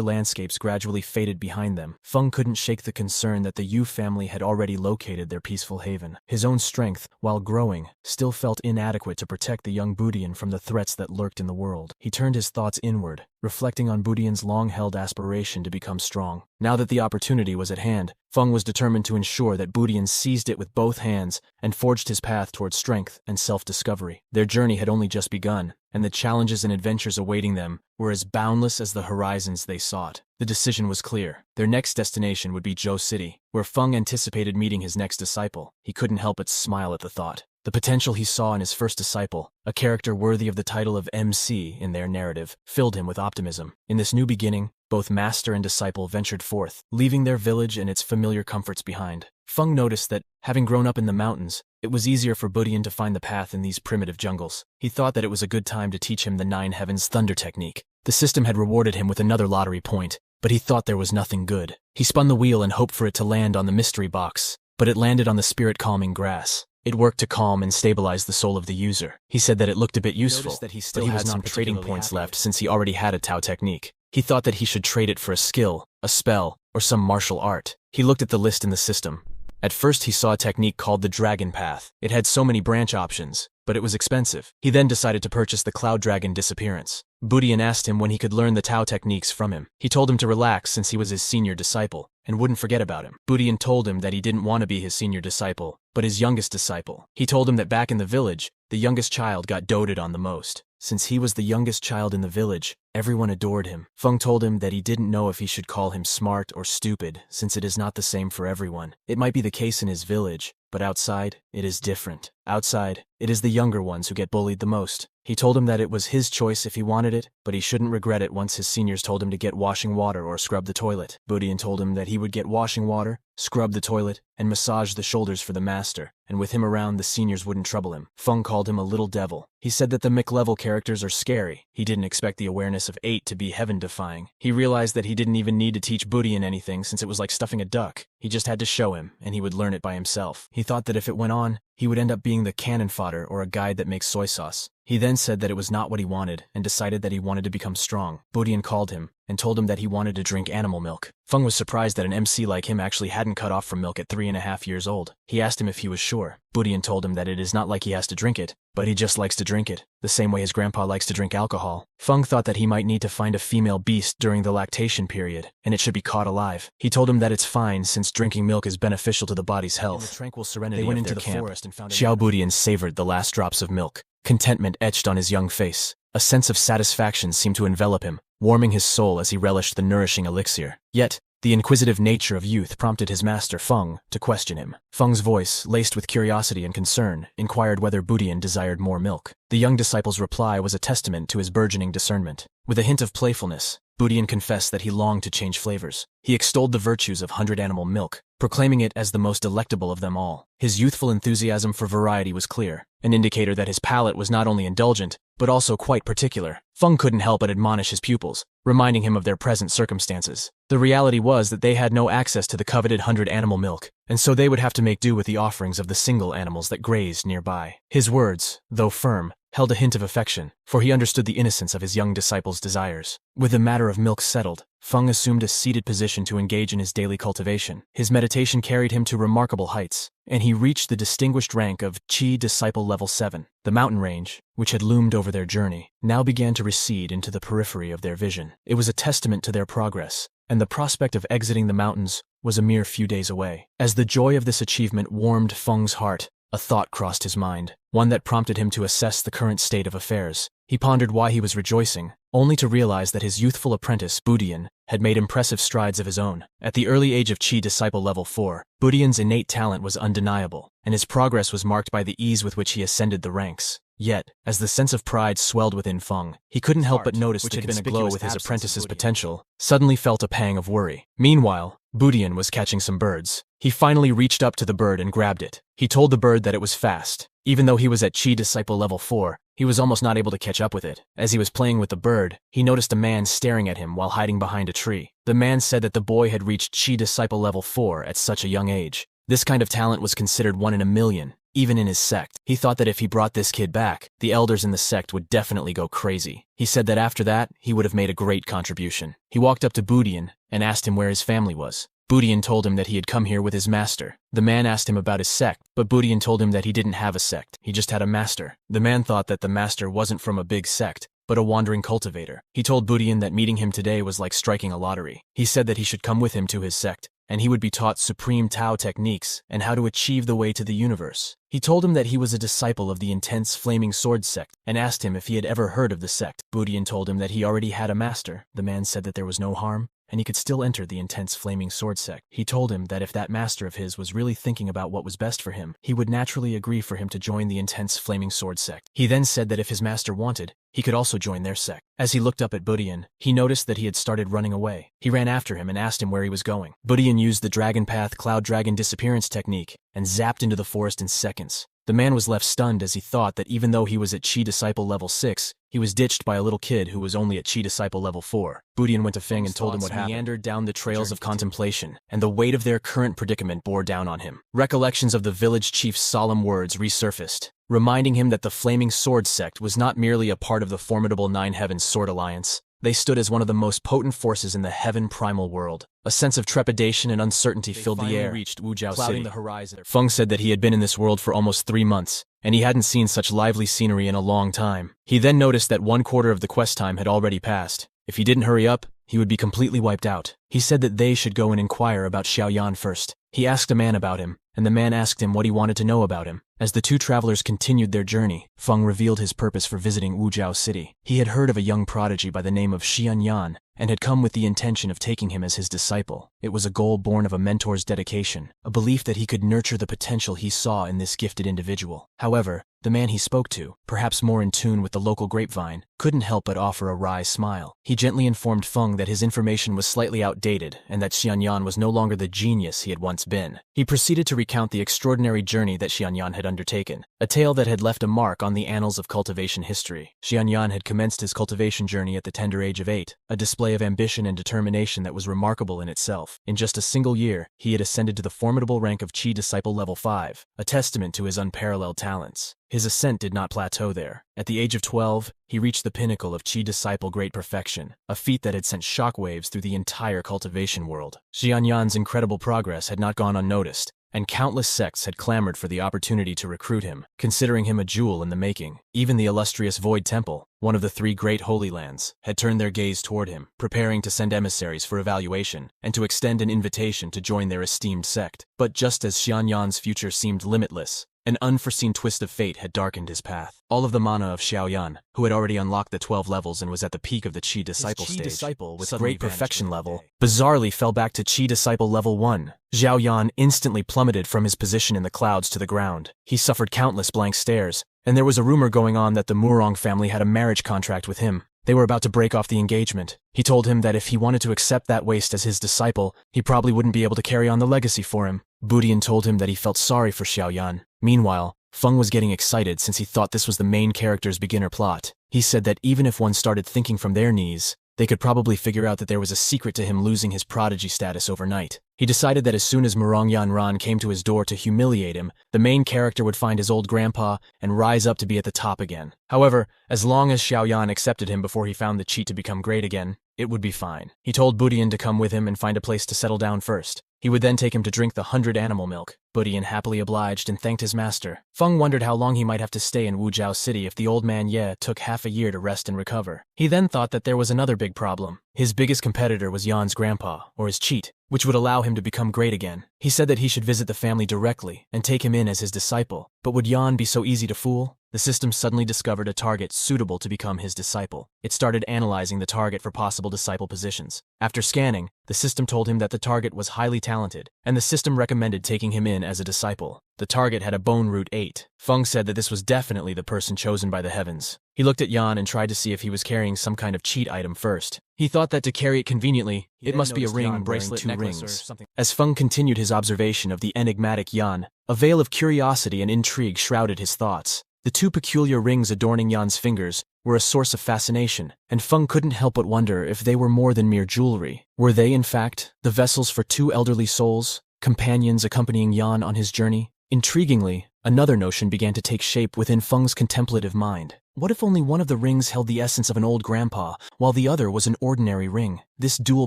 landscapes gradually faded behind them, Feng couldn't shake the concern that the Yu family had already located their peaceful haven. His own strength, while growing, still felt inadequate to protect the young Budian from the threats that lurked in the world. He turned his thoughts inward, reflecting on Budian's long-held aspiration to become strong. Now that the opportunity was at hand, Feng was determined to ensure that Budian seized it with both hands and forged his path towards strength and self-discovery. Their journey had only just begun, and the challenges and adventures awaiting them were as boundless as the horizons they sought. The decision was clear. Their next destination would be Zhou City, where Feng anticipated meeting his next disciple. He couldn't help but smile at the thought. The potential he saw in his first disciple, a character worthy of the title of MC in their narrative, filled him with optimism. In this new beginning, both master and disciple ventured forth, leaving their village and its familiar comforts behind. Feng noticed that, having grown up in the mountains, it was easier for Budian to find the path in these primitive jungles. He thought that it was a good time to teach him the Nine Heavens Thunder technique. The system had rewarded him with another lottery point, but he thought there was nothing good. He spun the wheel and hoped for it to land on the mystery box, but it landed on the spirit-calming grass. It worked to calm and stabilize the soul of the user. He said that it looked a bit useful, but he had some trading points left since he already had a Tao technique. He thought that he should trade it for a skill, a spell, or some martial art. He looked at the list in the system. At first he saw a technique called the Dragon Path. It had so many branch options, but it was expensive. He then decided to purchase the Cloud Dragon Disappearance. Budian asked him when he could learn the Tao techniques from him. He told him to relax since he was his senior disciple, and wouldn't forget about him. Budian told him that he didn't want to be his senior disciple, but his youngest disciple. He told him that back in the village, the youngest child got doted on the most. Since he was the youngest child in the village, everyone adored him. Feng told him that he didn't know if he should call him smart or stupid, since it is not the same for everyone. It might be the case in his village, but outside, it is different. Outside, it is the younger ones who get bullied the most. He told him that it was his choice if he wanted it, but he shouldn't regret it once his seniors told him to get washing water or scrub the toilet. Budian told him that he would get washing water, scrub the toilet, and massage the shoulders for the master, and with him around, the seniors wouldn't trouble him. Feng called him a little devil. He said that the Mick-level characters are scary. He didn't expect the awareness of 8 to be heaven-defying. He realized that he didn't even need to teach Budian anything since it was like stuffing a duck. He just had to show him, and he would learn it by himself. He thought that if it went on, he would end up being the cannon fodder or a guide that makes soy sauce. He then said that it was not what he wanted and decided that he wanted to become strong. Budian called him and told him that he wanted to drink animal milk. Feng was surprised that an MC like him actually hadn't cut off from milk at 3.5 years old. He asked him if he was sure. Budian told him that it is not like he has to drink it, but he just likes to drink it, the same way his grandpa likes to drink alcohol. Feng thought that he might need to find a female beast during the lactation period, and it should be caught alive. He told him that it's fine since drinking milk is beneficial to the body's health. In the tranquil serenity they went into the forest and found Xiao Budian savored the last drops of milk. Contentment etched on his young face. A sense of satisfaction seemed to envelop him, warming his soul as he relished the nourishing elixir. Yet, the inquisitive nature of youth prompted his master, Feng, to question him. Feng's voice, laced with curiosity and concern, inquired whether Budian desired more milk. The young disciple's reply was a testament to his burgeoning discernment. With a hint of playfulness, Budian confessed that he longed to change flavors. He extolled the virtues of 100-animal milk, proclaiming it as the most delectable of them all. His youthful enthusiasm for variety was clear, an indicator that his palate was not only indulgent, but also quite particular. Feng couldn't help but admonish his pupils, reminding him of their present circumstances. The reality was that they had no access to the coveted 100-animal milk, and so they would have to make do with the offerings of the single animals that grazed nearby. His words, though firm, held a hint of affection, for he understood the innocence of his young disciple's desires. With the matter of milk settled, Feng assumed a seated position to engage in his daily cultivation. His meditation carried him to remarkable heights, and he reached the distinguished rank of Qi Disciple Level 7. The mountain range, which had loomed over their journey, now began to recede into the periphery of their vision. It was a testament to their progress, and the prospect of exiting the mountains was a mere few days away. As the joy of this achievement warmed Feng's heart, a thought crossed his mind, one that prompted him to assess the current state of affairs. He pondered why he was rejoicing, only to realize that his youthful apprentice, Budian, had made impressive strides of his own. At the early age of Qi Disciple Level 4, Budian's innate talent was undeniable, and his progress was marked by the ease with which he ascended the ranks. Yet, as the sense of pride swelled within Feng, he couldn't help but notice which had been aglow with his apprentice's potential, suddenly felt a pang of worry. Meanwhile, Budian was catching some birds. He finally reached up to the bird and grabbed it. He told the bird that it was fast. Even though he was at Qi Disciple Level 4, he was almost not able to catch up with it. As he was playing with the bird, he noticed a man staring at him while hiding behind a tree. The man said that the boy had reached Qi Disciple Level 4 at such a young age. This kind of talent was considered 1 in a million, even in his sect. He thought that if he brought this kid back, the elders in the sect would definitely go crazy. He said that after that, he would have made a great contribution. He walked up to Budian and asked him where his family was. Budian told him that he had come here with his master. The man asked him about his sect, but Budian told him that he didn't have a sect, he just had a master. The man thought that the master wasn't from a big sect, but a wandering cultivator. He told Budian that meeting him today was like striking a lottery. He said that he should come with him to his sect, and he would be taught supreme Tao techniques and how to achieve the way to the universe. He told him that he was a disciple of the intense Flaming Sword sect, and asked him if he had ever heard of the sect. Budian told him that he already had a master. The man said that there was no harm, and he could still enter the intense Flaming Sword sect. He told him that if that master of his was really thinking about what was best for him, he would naturally agree for him to join the intense Flaming Sword sect. He then said that if his master wanted, he could also join their sect. As he looked up at Budian, he noticed that he had started running away. He ran after him and asked him where he was going. Budian used the Dragon Path Cloud Dragon disappearance technique and zapped into the forest in seconds. The man was left stunned as he thought that even though he was at Qi Disciple Level 6, he was ditched by a little kid who was only at Qi Disciple Level 4. Budian went to Feng and told him what happened. Meandered down the trails of contemplation, and the weight of their current predicament bore down on him. Recollections of the village chief's solemn words resurfaced, reminding him that the Flaming Sword sect was not merely a part of the formidable Nine Heavens Sword Alliance. They stood as one of the most potent forces in the heaven primal world. A sense of trepidation and uncertainty filled the air, reached Wujiao clouding the horizon. Feng said that he had been in this world for almost 3 months, and he hadn't seen such lively scenery in a long time. He then noticed that 1/4 of the quest time had already passed. If he didn't hurry up, he would be completely wiped out. He said that they should go and inquire about Xiaoyan first. He asked a man about him, and the man asked him what he wanted to know about him. As the two travelers continued their journey, Feng revealed his purpose for visiting Wujiao City. He had heard of a young prodigy by the name of Xianyan, and had come with the intention of taking him as his disciple. It was a goal born of a mentor's dedication, a belief that he could nurture the potential he saw in this gifted individual. However, the man he spoke to, perhaps more in tune with the local grapevine, couldn't help but offer a wry smile. He gently informed Feng that his information was slightly outdated and that Xianyan was no longer the genius he had once been. He proceeded to recount the extraordinary journey that Xianyan had undertaken, a tale that had left a mark on the annals of cultivation history. Xianyan had commenced his cultivation journey at the tender age of 8, a display of ambition and determination that was remarkable in itself. In just a single year, he had ascended to the formidable rank of Qi Disciple Level 5, a testament to his unparalleled talents. His ascent did not plateau there. At the age of 12, he reached the pinnacle of Qi Disciple Great Perfection, a feat that had sent shockwaves through the entire cultivation world. Xianyan's incredible progress had not gone unnoticed, and countless sects had clamored for the opportunity to recruit him, considering him a jewel in the making. Even the illustrious Void Temple, one of the 3 great holy lands, had turned their gaze toward him, preparing to send emissaries for evaluation and to extend an invitation to join their esteemed sect. But just as Xianyan's future seemed limitless, an unforeseen twist of fate had darkened his path. All of the mana of Xiaoyan, who had already unlocked the 12 levels and was at the peak of the Qi Disciple stage, disciple with Great Perfection level, bizarrely fell back to Qi Disciple Level 1. Xiaoyan instantly plummeted from his position in the clouds to the ground. He suffered countless blank stares, and there was a rumor going on that the Murong family had a marriage contract with him. They were about to break off the engagement. He told him that if he wanted to accept that waste as his disciple, he probably wouldn't be able to carry on the legacy for him. Budian told him that he felt sorry for Xiaoyan. Meanwhile, Feng was getting excited since he thought this was the main character's beginner plot. He said that even if one started thinking from their knees, they could probably figure out that there was a secret to him losing his prodigy status overnight. He decided that as soon as Murong Yanran came to his door to humiliate him, the main character would find his old grandpa and rise up to be at the top again. However, as long as Xiaoyan accepted him before he found the cheat to become great again, it would be fine. He told Budian to come with him and find a place to settle down first. He would then take him to drink the 100 animal milk. Budian happily obliged and thanked his master. Feng wondered how long he might have to stay in Wujiao City if the old man Ye took half a year to rest and recover. He then thought that there was another big problem. His biggest competitor was Yan's grandpa, or his cheat, which would allow him to become great again. He said that he should visit the family directly and take him in as his disciple. But would Yan be so easy to fool? The system suddenly discovered a target suitable to become his disciple. It started analyzing the target for possible disciple positions. After scanning, the system told him that the target was highly talented, and the system recommended taking him in as a disciple. The target had a bone root 8. Feng said that this was definitely the person chosen by the heavens. He looked at Yan and tried to see if he was carrying some kind of cheat item first. He thought that to carry it conveniently, it must be a ring, bracelet, 2 rings. As Feng continued his observation of the enigmatic Yan, a veil of curiosity and intrigue shrouded his thoughts. The 2 peculiar rings adorning Yan's fingers were a source of fascination, and Feng couldn't help but wonder if they were more than mere jewelry. Were they, in fact, the vessels for 2 elderly souls, companions accompanying Yan on his journey? Intriguingly, another notion began to take shape within Feng's contemplative mind. What if only one of the rings held the essence of an old grandpa, while the other was an ordinary ring? This dual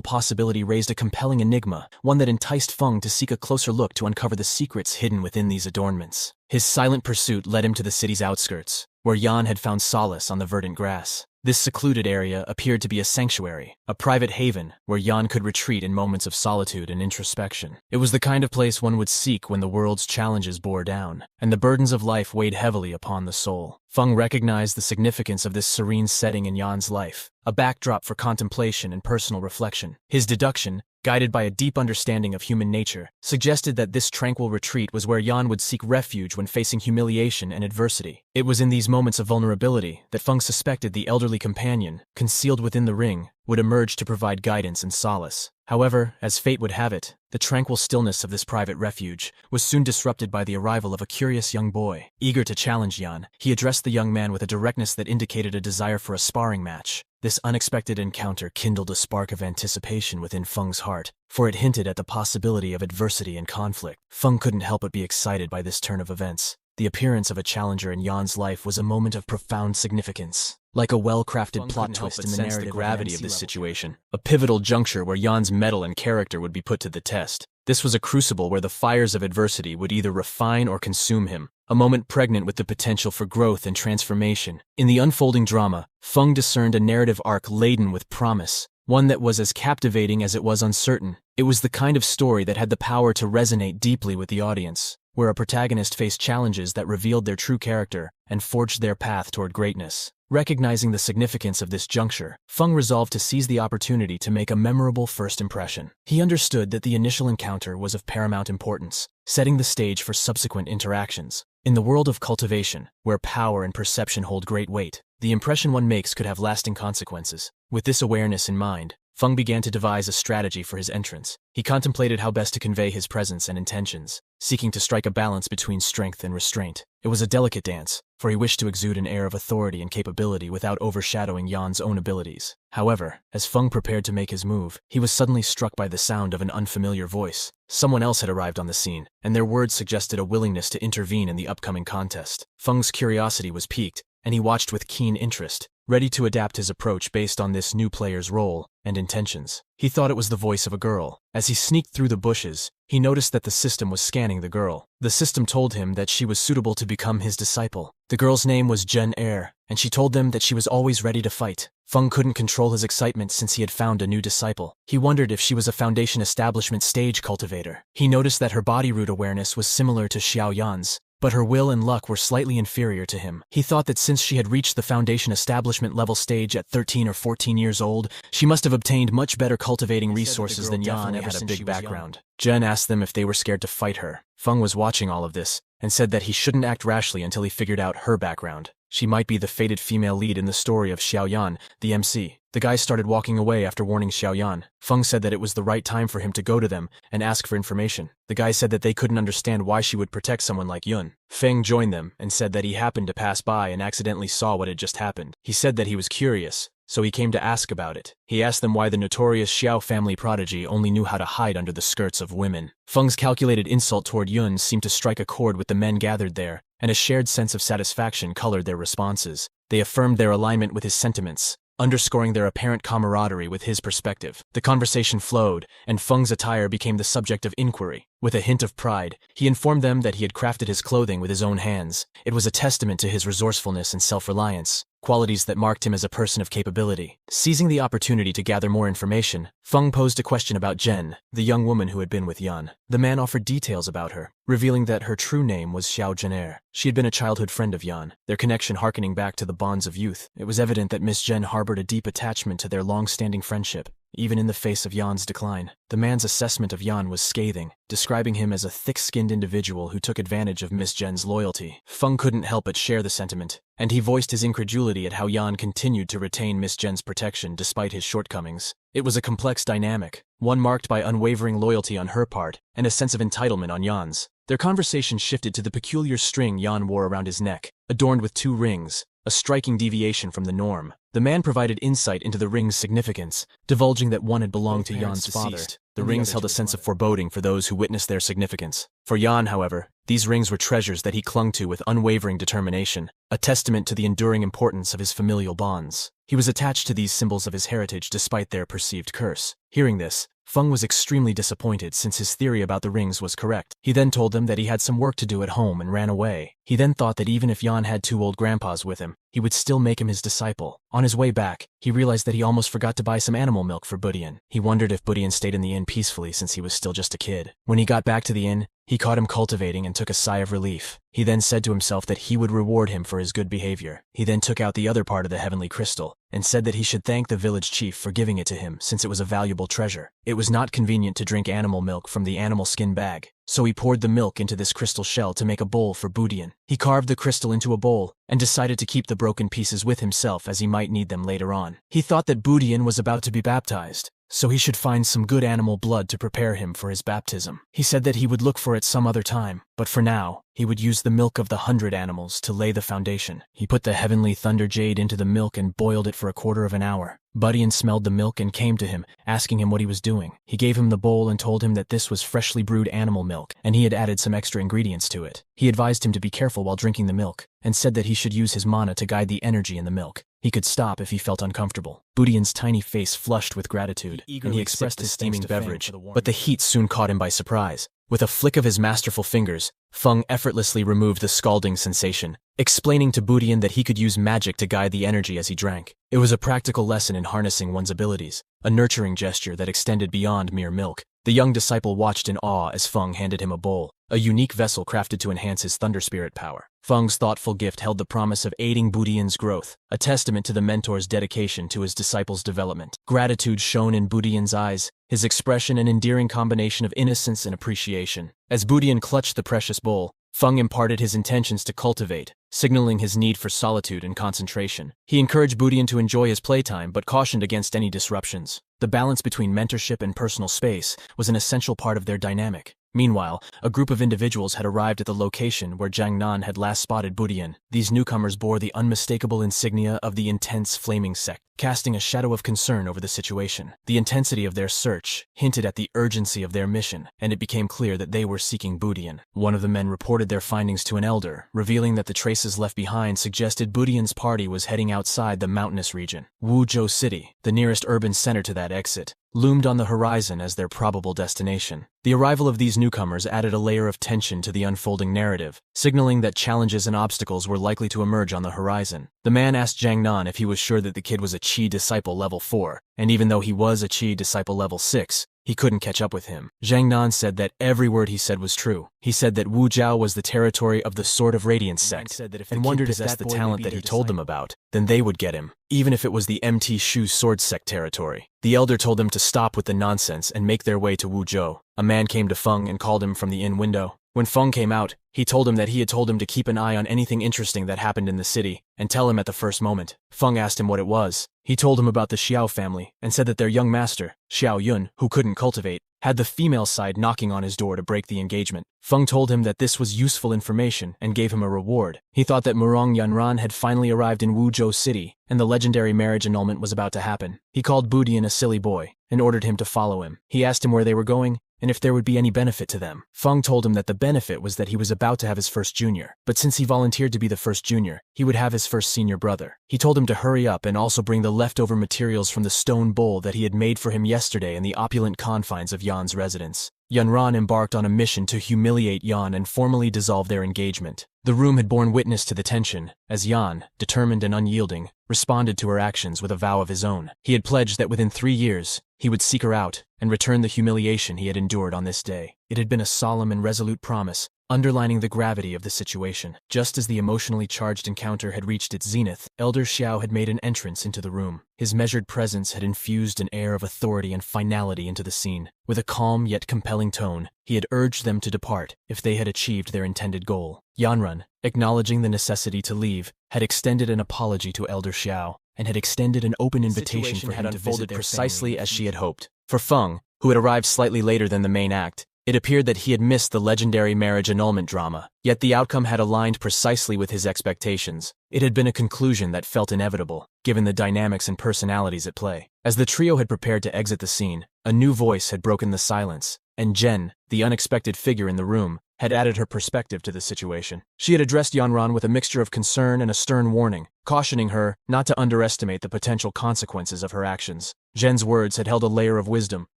possibility raised a compelling enigma, one that enticed Feng to seek a closer look to uncover the secrets hidden within these adornments. His silent pursuit led him to the city's outskirts, where Yan had found solace on the verdant grass. This secluded area appeared to be a sanctuary, a private haven where Yan could retreat in moments of solitude and introspection. It was the kind of place one would seek when the world's challenges bore down, and the burdens of life weighed heavily upon the soul. Feng recognized the significance of this serene setting in Yan's life, a backdrop for contemplation and personal reflection. His deduction, guided by a deep understanding of human nature, suggested that this tranquil retreat was where Yan would seek refuge when facing humiliation and adversity. It was in these moments of vulnerability that Feng suspected the elderly companion, concealed within the ring, would emerge to provide guidance and solace. However, as fate would have it, the tranquil stillness of this private refuge was soon disrupted by the arrival of a curious young boy. Eager to challenge Yan, he addressed the young man with a directness that indicated a desire for a sparring match. This unexpected encounter kindled a spark of anticipation within Feng's heart, for it hinted at the possibility of adversity and conflict. Feng couldn't help but be excited by this turn of events. The appearance of a challenger in Yan's life was a moment of profound significance. Like a well-crafted plot twist in the narrative, the gravity of this situation, a pivotal juncture where Yan's mettle and character would be put to the test. This was a crucible where the fires of adversity would either refine or consume him, a moment pregnant with the potential for growth and transformation. In the unfolding drama, Feng discerned a narrative arc laden with promise, one that was as captivating as it was uncertain. It was the kind of story that had the power to resonate deeply with the audience, where a protagonist faced challenges that revealed their true character and forged their path toward greatness. Recognizing the significance of this juncture, Feng resolved to seize the opportunity to make a memorable first impression. He understood that the initial encounter was of paramount importance, setting the stage for subsequent interactions. In the world of cultivation, where power and perception hold great weight, the impression one makes could have lasting consequences. With this awareness in mind, Feng began to devise a strategy for his entrance. He contemplated how best to convey his presence and intentions, seeking to strike a balance between strength and restraint. It was a delicate dance, for he wished to exude an air of authority and capability without overshadowing Yan's own abilities. However, as Feng prepared to make his move, he was suddenly struck by the sound of an unfamiliar voice. Someone else had arrived on the scene, and their words suggested a willingness to intervene in the upcoming contest. Feng's curiosity was piqued, and he watched with keen interest, ready to adapt his approach based on this new player's role and intentions. He thought it was the voice of a girl. As he sneaked through the bushes, he noticed that the system was scanning the girl. The system told him that she was suitable to become his disciple. The girl's name was Jen Er, and she told them that she was always ready to fight. Feng couldn't control his excitement since he had found a new disciple. He wondered if she was a Foundation Establishment stage cultivator. He noticed that her body root awareness was similar to Xiao Yan's, but her will and luck were slightly inferior to him. He thought that since she had reached the Foundation Establishment level stage at 13 or 14 years old, she must have obtained much better cultivating resources than Yan ever had a big background. Jen asked them if they were scared to fight her. Feng was watching all of this, and said that he shouldn't act rashly until he figured out her background. She might be the fated female lead in the story of Xiao Yan, the MC. The guys started walking away after warning Xiao Yan. Feng said that it was the right time for him to go to them and ask for information. The guys said that they couldn't understand why she would protect someone like Yun. Feng joined them and said that he happened to pass by and accidentally saw what had just happened. He said that he was curious, so he came to ask about it. He asked them why the notorious Xiao family prodigy only knew how to hide under the skirts of women. Feng's calculated insult toward Yun seemed to strike a chord with the men gathered there, and a shared sense of satisfaction colored their responses. They affirmed their alignment with his sentiments, underscoring their apparent camaraderie with his perspective. The conversation flowed, and Feng's attire became the subject of inquiry. With a hint of pride, he informed them that he had crafted his clothing with his own hands. It was a testament to his resourcefulness and self-reliance, qualities that marked him as a person of capability. Seizing the opportunity to gather more information, Feng posed a question about Jen, the young woman who had been with Yan. The man offered details about her, revealing that her true name was Xiao Zhener. She had been a childhood friend of Yan, their connection harkening back to the bonds of youth. It was evident that Miss Jen harbored a deep attachment to their long-standing friendship, even in the face of Yan's decline. The man's assessment of Yan was scathing, describing him as a thick-skinned individual who took advantage of Miss Jen's loyalty. Feng couldn't help but share the sentiment, and he voiced his incredulity at how Yan continued to retain Miss Jen's protection despite his shortcomings. It was a complex dynamic, one marked by unwavering loyalty on her part and a sense of entitlement on Yan's. Their conversation shifted to the peculiar string Yan wore around his neck, adorned with 2 rings, a striking deviation from the norm. The man provided insight into the ring's significance, divulging that one had belonged to Yan's father. The rings held a sense of foreboding for those who witnessed their significance. For Yan, however, these rings were treasures that he clung to with unwavering determination, a testament to the enduring importance of his familial bonds. He was attached to these symbols of his heritage despite their perceived curse. Hearing this, Feng was extremely disappointed since his theory about the rings was correct. He then told them that he had some work to do at home and ran away. He then thought that even if Yan had 2 old grandpas with him, he would still make him his disciple. On his way back, he realized that he almost forgot to buy some animal milk for Budian. He wondered if Budian stayed in the inn peacefully since he was still just a kid. When he got back to the inn, he caught him cultivating and took a sigh of relief. He then said to himself that he would reward him for his good behavior. He then took out the other part of the heavenly crystal and said that he should thank the village chief for giving it to him since it was a valuable treasure. It was not convenient to drink animal milk from the animal skin bag, so he poured the milk into this crystal shell to make a bowl for Budian. He carved the crystal into a bowl and decided to keep the broken pieces with himself as he might need them later on. He thought that Budian was about to be baptized, so he should find some good animal blood to prepare him for his baptism. He said that he would look for it some other time, but for now, he would use the milk of the 100 animals to lay the foundation. He put the heavenly thunder jade into the milk and boiled it for a quarter of an hour. Budian smelled the milk and came to him, asking him what he was doing. He gave him the bowl and told him that this was freshly brewed animal milk, and he had added some extra ingredients to it. He advised him to be careful while drinking the milk, and said that he should use his mana to guide the energy in the milk. He could stop if he felt uncomfortable. Budian's tiny face flushed with gratitude, and he expressed his steaming beverage, but the heat soon caught him by surprise. With a flick of his masterful fingers, Feng effortlessly removed the scalding sensation, explaining to Budian that he could use magic to guide the energy as he drank. It was a practical lesson in harnessing one's abilities, a nurturing gesture that extended beyond mere milk. The young disciple watched in awe as Feng handed him a bowl, a unique vessel crafted to enhance his thunder spirit power. Feng's thoughtful gift held the promise of aiding Budian's growth, a testament to the mentor's dedication to his disciple's development. Gratitude shone in Budian's eyes, his expression an endearing combination of innocence and appreciation. As Budian clutched the precious bowl, Feng imparted his intentions to cultivate, signaling his need for solitude and concentration. He encouraged Budian to enjoy his playtime but cautioned against any disruptions. The balance between mentorship and personal space was an essential part of their dynamic. Meanwhile, a group of individuals had arrived at the location where Jiang Nan had last spotted Budian. These newcomers bore the unmistakable insignia of the intense flaming sect, casting a shadow of concern over the situation. The intensity of their search hinted at the urgency of their mission, and it became clear that they were seeking Budian. One of the men reported their findings to an elder, revealing that the traces left behind suggested Budian's party was heading outside the mountainous region. Wuzhou City, the nearest urban center to that exit, loomed on the horizon as their probable destination. The arrival of these newcomers added a layer of tension to the unfolding narrative, signaling that challenges and obstacles were likely to emerge on the horizon. The man asked Jiang Nan if he was sure that the kid was a Qi disciple level 4, and even though he was a Qi disciple level 6, he couldn't catch up with him. Jiang Nan said that every word he said was true. He said that Wuzhou was the territory of the Sword of Radiance sect, and wondered if that's the talent that he told them about, then they would get him, even if it was the MT Shu Sword Sect territory. The elder told them to stop with the nonsense and make their way to Wuzhou. A man came to Feng and called him from the inn window. When Feng came out, he told him that he had told him to keep an eye on anything interesting that happened in the city, and tell him at the first moment. Feng asked him what it was. He told him about the Xiao family, and said that their young master, Xiao Yun, who couldn't cultivate, had the female side knocking on his door to break the engagement. Feng told him that this was useful information and gave him a reward. He thought that Murong Yanran had finally arrived in Wuzhou City, and the legendary marriage annulment was about to happen. He called Budian a silly boy, and ordered him to follow him. He asked him where they were going, and if there would be any benefit to them. Feng told him that the benefit was that he was about to have his first junior, but since he volunteered to be the first junior, he would have his first senior brother. He told him to hurry up and also bring the leftover materials from the stone bowl that he had made for him yesterday in the opulent confines of Yan's residence. Yanran embarked on a mission to humiliate Yan and formally dissolve their engagement. The room had borne witness to the tension, as Yan, determined and unyielding, responded to her actions with a vow of his own. He had pledged that within 3 years, he would seek her out and return the humiliation he had endured on this day. It had been a solemn and resolute promise, underlining the gravity of the situation. Just as the emotionally charged encounter had reached its zenith, Elder Xiao had made an entrance into the room. His measured presence had infused an air of authority and finality into the scene. With a calm yet compelling tone, he had urged them to depart if they had achieved their intended goal. Yanran, acknowledging the necessity to leave, had extended an apology to Elder Xiao, and had extended an open invitation for him to visit precisely as she had hoped. For Feng, who had arrived slightly later than the main act, it appeared that he had missed the legendary marriage annulment drama, yet the outcome had aligned precisely with his expectations. It had been a conclusion that felt inevitable, given the dynamics and personalities at play. As the trio had prepared to exit the scene, a new voice had broken the silence, and Jen, the unexpected figure in the room, had added her perspective to the situation. She had addressed Yanran with a mixture of concern and a stern warning, cautioning her not to underestimate the potential consequences of her actions. Jen's words had held a layer of wisdom,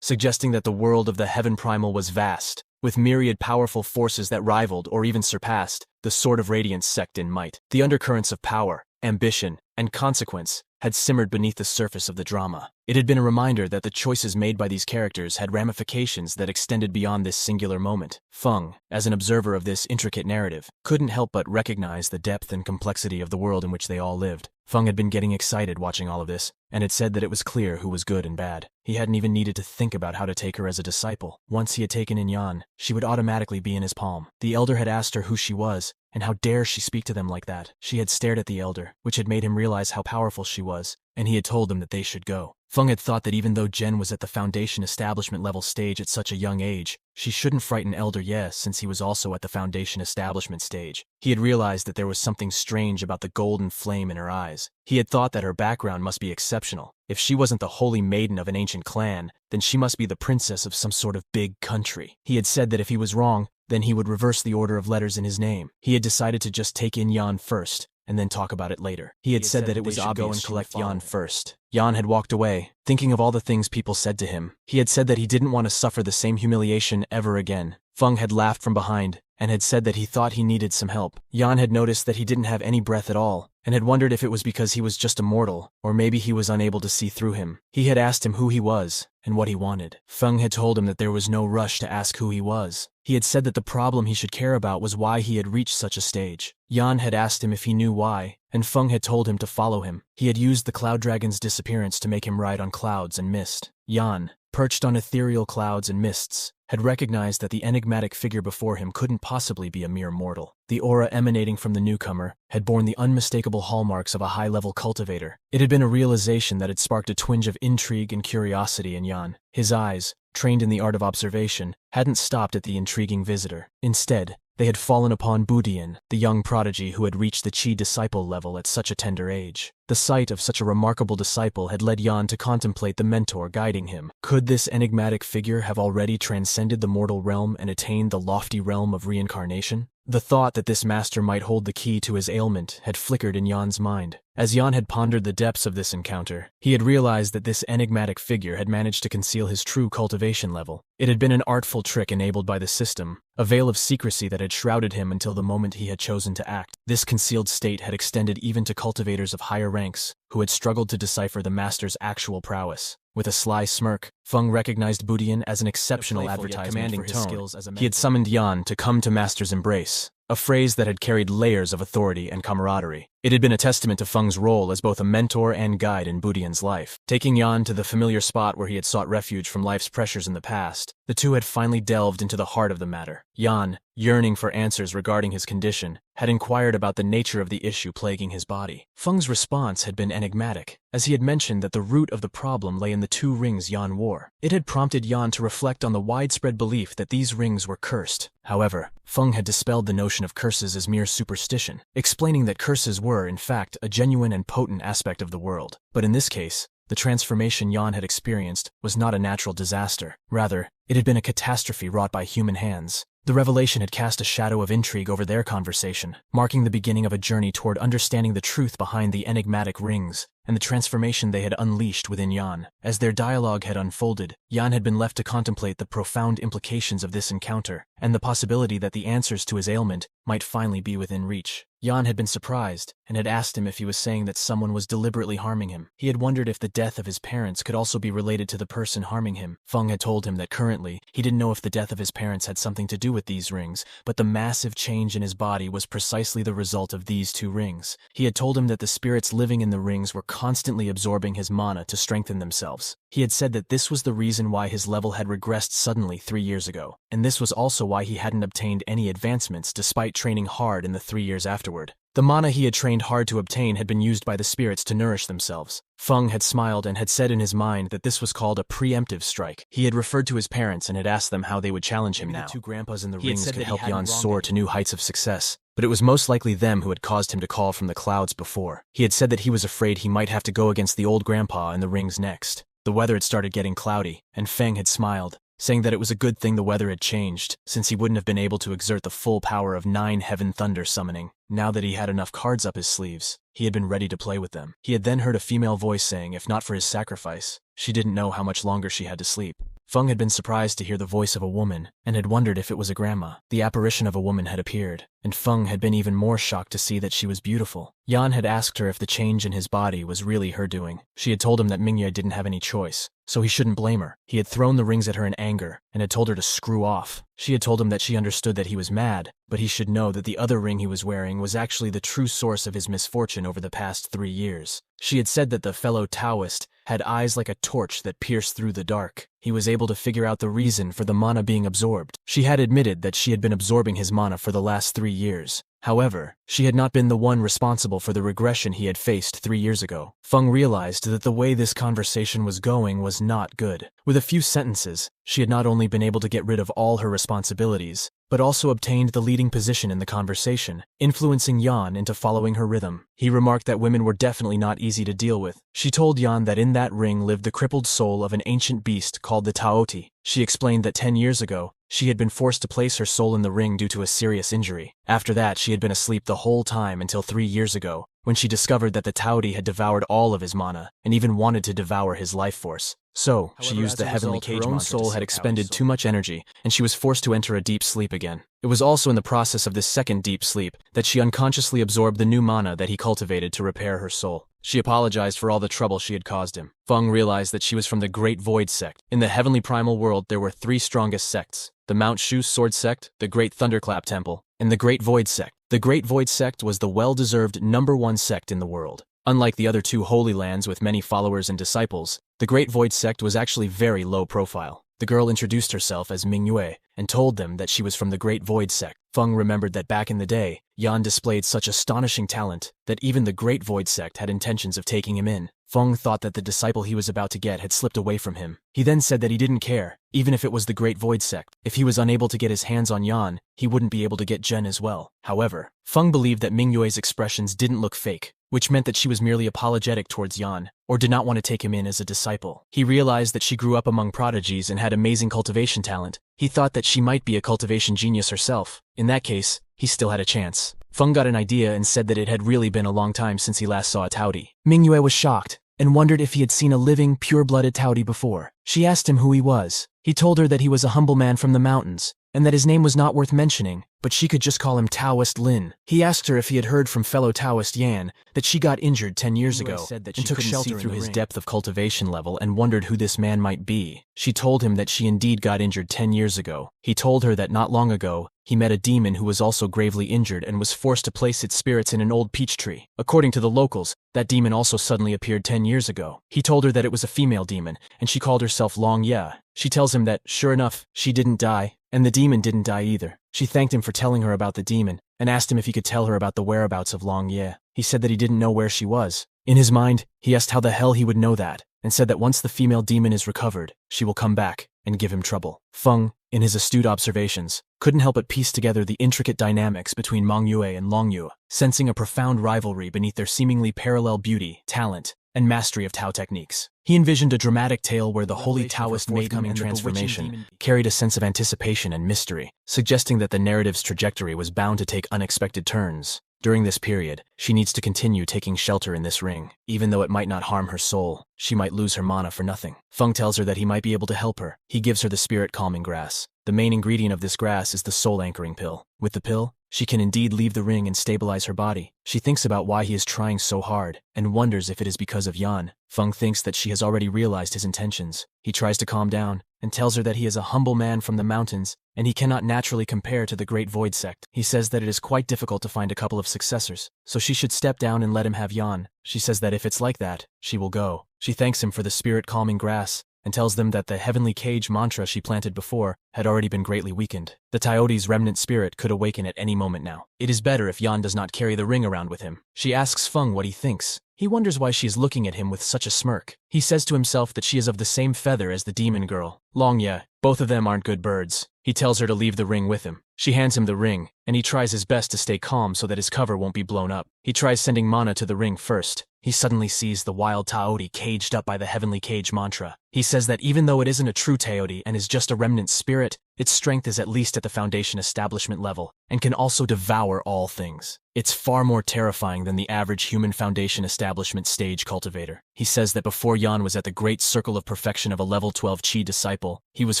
suggesting that the world of the Heaven Primal was vast, with myriad powerful forces that rivaled or even surpassed the Sword of Radiance sect in might. The undercurrents of power, ambition, and consequence had simmered beneath the surface of the drama. It had been a reminder that the choices made by these characters had ramifications that extended beyond this singular moment. Feng, as an observer of this intricate narrative, couldn't help but recognize the depth and complexity of the world in which they all lived. Feng had been getting excited watching all of this, and had said that it was clear who was good and bad. He hadn't even needed to think about how to take her as a disciple. Once he had taken in Yan, she would automatically be in his palm. The elder had asked her who she was, and how dare she speak to them like that. She had stared at the elder, which had made him realize how powerful she was, and he had told them that they should go. Feng had thought that even though Jen was at the Foundation Establishment level stage at such a young age, she shouldn't frighten Elder Ye since he was also at the Foundation Establishment stage. He had realized that there was something strange about the golden flame in her eyes. He had thought that her background must be exceptional. If she wasn't the holy maiden of an ancient clan, then she must be the princess of some sort of big country. He had said that if he was wrong, then he would reverse the order of letters in his name. He had decided to just take in Yan first, and then talk about it later. He had said that it was obvious go and collect Yan first. Yan had walked away, thinking of all the things people said to him. He had said that he didn't want to suffer the same humiliation ever again. Feng had laughed from behind, and had said that he thought he needed some help. Yan had noticed that he didn't have any breath at all, and had wondered if it was because he was just a mortal, or maybe he was unable to see through him. He had asked him who he was, and what he wanted. Feng had told him that there was no rush to ask who he was. He had said that the problem he should care about was why he had reached such a stage. Yan had asked him if he knew why, and Feng had told him to follow him. He had used the Cloud Dragon's disappearance to make him ride on clouds and mist. Yan, perched on ethereal clouds and mists, had recognized that the enigmatic figure before him couldn't possibly be a mere mortal. The aura emanating from the newcomer had borne the unmistakable hallmarks of a high-level cultivator. It had been a realization that had sparked a twinge of intrigue and curiosity in Yan. His eyes, trained in the art of observation, hadn't stopped at the intriguing visitor. Instead, they had fallen upon Budian, the young prodigy who had reached the Qi disciple level at such a tender age. The sight of such a remarkable disciple had led Yan to contemplate the mentor guiding him. Could this enigmatic figure have already transcended the mortal realm and attained the lofty realm of reincarnation? The thought that this master might hold the key to his ailment had flickered in Yan's mind. As Yan had pondered the depths of this encounter, he had realized that this enigmatic figure had managed to conceal his true cultivation level. It had been an artful trick enabled by the system, a veil of secrecy that had shrouded him until the moment he had chosen to act. This concealed state had extended even to cultivators of higher ranks, who had struggled to decipher the master's actual prowess. With a sly smirk, Feng recognized Budian as an exceptional advertisement for his skills as a mentor. He had summoned Yan to come to Master's embrace, a phrase that had carried layers of authority and camaraderie. It had been a testament to Feng's role as both a mentor and guide in Budian's life. Taking Yan to the familiar spot where he had sought refuge from life's pressures in the past, the two had finally delved into the heart of the matter. Yan, yearning for answers regarding his condition, had inquired about the nature of the issue plaguing his body. Feng's response had been enigmatic, as he had mentioned that the root of the problem lay in the 2 rings Yan wore. It had prompted Yan to reflect on the widespread belief that these rings were cursed. However, Feng had dispelled the notion of curses as mere superstition, explaining that curses were, in fact, a genuine and potent aspect of the world. But in this case, the transformation Yan had experienced was not a natural disaster. Rather, it had been a catastrophe wrought by human hands. The revelation had cast a shadow of intrigue over their conversation, marking the beginning of a journey toward understanding the truth behind the enigmatic rings and the transformation they had unleashed within Yan. As their dialogue had unfolded, Yan had been left to contemplate the profound implications of this encounter and the possibility that the answers to his ailment might finally be within reach. Yan had been surprised and had asked him if he was saying that someone was deliberately harming him. He had wondered if the death of his parents could also be related to the person harming him. Feng had told him that currently, he didn't know if the death of his parents had something to do with these rings, but the massive change in his body was precisely the result of these 2 rings. He had told him that the spirits living in the rings were constantly absorbing his mana to strengthen themselves. He had said that this was the reason why his level had regressed suddenly 3 years ago, and this was also why he hadn't obtained any advancements despite training hard in the 3 years afterward. The mana he had trained hard to obtain had been used by the spirits to nourish themselves. Feng had smiled and had said in his mind that this was called a preemptive strike. He had referred to his parents and had asked them how they would challenge him now. The 2 grandpas in the rings could help Yan soar to new heights of success, but it was most likely them who had caused him to call from the clouds before. He had said that he was afraid he might have to go against the old grandpa in the rings next. The weather had started getting cloudy, and Feng had smiled, saying that it was a good thing the weather had changed, since he wouldn't have been able to exert the full power of 9 heaven thunder summoning. Now that he had enough cards up his sleeves, he had been ready to play with them. He had then heard a female voice saying if not for his sacrifice, she didn't know how much longer she had to sleep. Feng had been surprised to hear the voice of a woman, and had wondered if it was a grandma. The apparition of a woman had appeared, and Feng had been even more shocked to see that she was beautiful. Yan had asked her if the change in his body was really her doing. She had told him that Mingye didn't have any choice, so he shouldn't blame her. He had thrown the rings at her in anger, and had told her to screw off. She had told him that she understood that he was mad, but he should know that the other ring he was wearing was actually the true source of his misfortune over the past 3 years. She had said that the fellow Taoist had eyes like a torch that pierced through the dark. He was able to figure out the reason for the mana being absorbed. She had admitted that she had been absorbing his mana for the last 3 years. However, she had not been the one responsible for the regression he had faced 3 years ago. Feng realized that the way this conversation was going was not good. With a few sentences, she had not only been able to get rid of all her responsibilities, but also obtained the leading position in the conversation, influencing Yan into following her rhythm. He remarked that women were definitely not easy to deal with. She told Yan that in that ring lived the crippled soul of an ancient beast called the Taoti. She explained that 10 years ago, she had been forced to place her soul in the ring due to a serious injury. After that, she had been asleep the whole time until 3 years ago, when she discovered that the Taoti had devoured all of his mana, and even wanted to devour his life force. So, she used the heavenly cage mantra. Her own soul had expended too much energy, and she was forced to enter a deep sleep again. It was also in the process of this second deep sleep that she unconsciously absorbed the new mana that he cultivated to repair her soul. She apologized for all the trouble she had caused him. Feng realized that she was from the Great Void Sect. In the heavenly primal world, there were 3 strongest sects: the Mount Shu Sword Sect, the Great Thunderclap Temple, and the Great Void Sect. The Great Void Sect was the well-deserved #1 sect in the world. Unlike the other 2 holy lands with many followers and disciples, the Great Void Sect was actually very low profile. The girl introduced herself as Manhua and told them that she was from the Great Void Sect. Feng remembered that back in the day, Yan displayed such astonishing talent that even the Great Void Sect had intentions of taking him in. Feng thought that the disciple he was about to get had slipped away from him. He then said that he didn't care, even if it was the Great Void Sect. If he was unable to get his hands on Yan, he wouldn't be able to get Zhen as well. However, Feng believed that Mingyue's expressions didn't look fake, which meant that she was merely apologetic towards Yan, or did not want to take him in as a disciple. He realized that she grew up among prodigies and had amazing cultivation talent. He thought that she might be a cultivation genius herself. In that case, he still had a chance. Feng got an idea and said that it had really been a long time since he last saw a Taodi. Mingyue was shocked and wondered if he had seen a living, pure-blooded Taodi before. She asked him who he was. He told her that he was a humble man from the mountains, and that his name was not worth mentioning, but she could just call him Taoist Lin. He asked her if he had heard from fellow Taoist Yan that she got injured 10 years ago and took shelter through his depth of cultivation level and wondered who this man might be. She told him that she indeed got injured 10 years ago. He told her that not long ago, he met a demon who was also gravely injured and was forced to place its spirits in an old peach tree. According to the locals, that demon also suddenly appeared 10 years ago. He told her that it was a female demon, and she called herself Long Ye. She tells him that, sure enough, she didn't die, and the demon didn't die either. She thanked him for telling her about the demon, and asked him if he could tell her about the whereabouts of Long Ye. He said that he didn't know where she was. In his mind, he asked how the hell he would know that, and said that once the female demon is recovered, she will come back and give him trouble. Feng, in his astute observations, couldn't help but piece together the intricate dynamics between Mangyue and Longyue, sensing a profound rivalry beneath their seemingly parallel beauty, talent, and mastery of Tao techniques. He envisioned a dramatic tale where the holy Taoist forthcoming transformation carried a sense of anticipation and mystery, suggesting that the narrative's trajectory was bound to take unexpected turns. During this period, she needs to continue taking shelter in this ring. Even though it might not harm her soul, she might lose her mana for nothing. Feng tells her that he might be able to help her. He gives her the spirit calming grass. The main ingredient of this grass is the soul anchoring pill. With the pill, she can indeed leave the ring and stabilize her body. She thinks about why he is trying so hard, and wonders if it is because of Yan. Feng thinks that she has already realized his intentions. He tries to calm down, and tells her that he is a humble man from the mountains, and he cannot naturally compare to the Great Void Sect. He says that it is quite difficult to find a couple of successors, so she should step down and let him have Yan. She says that if it's like that, she will go. She thanks him for the spirit-calming grass, and tells them that the heavenly cage mantra she planted before had already been greatly weakened. The Taodi's remnant spirit could awaken at any moment now. It is better if Yan does not carry the ring around with him. She asks Feng what he thinks. He wonders why she is looking at him with such a smirk. He says to himself that she is of the same feather as the demon girl, Long Ye. Both of them aren't good birds. He tells her to leave the ring with him. She hands him the ring, and he tries his best to stay calm so that his cover won't be blown up. He tries sending mana to the ring first. He suddenly sees the wild Taodi caged up by the heavenly cage mantra. He says that even though it isn't a true Taodi and is just a remnant spirit, its strength is at least at the foundation establishment level, and can also devour all things. It's far more terrifying than the average human foundation establishment stage cultivator. He says that before Yan was at the great circle of perfection of a level 12 Qi disciple, he was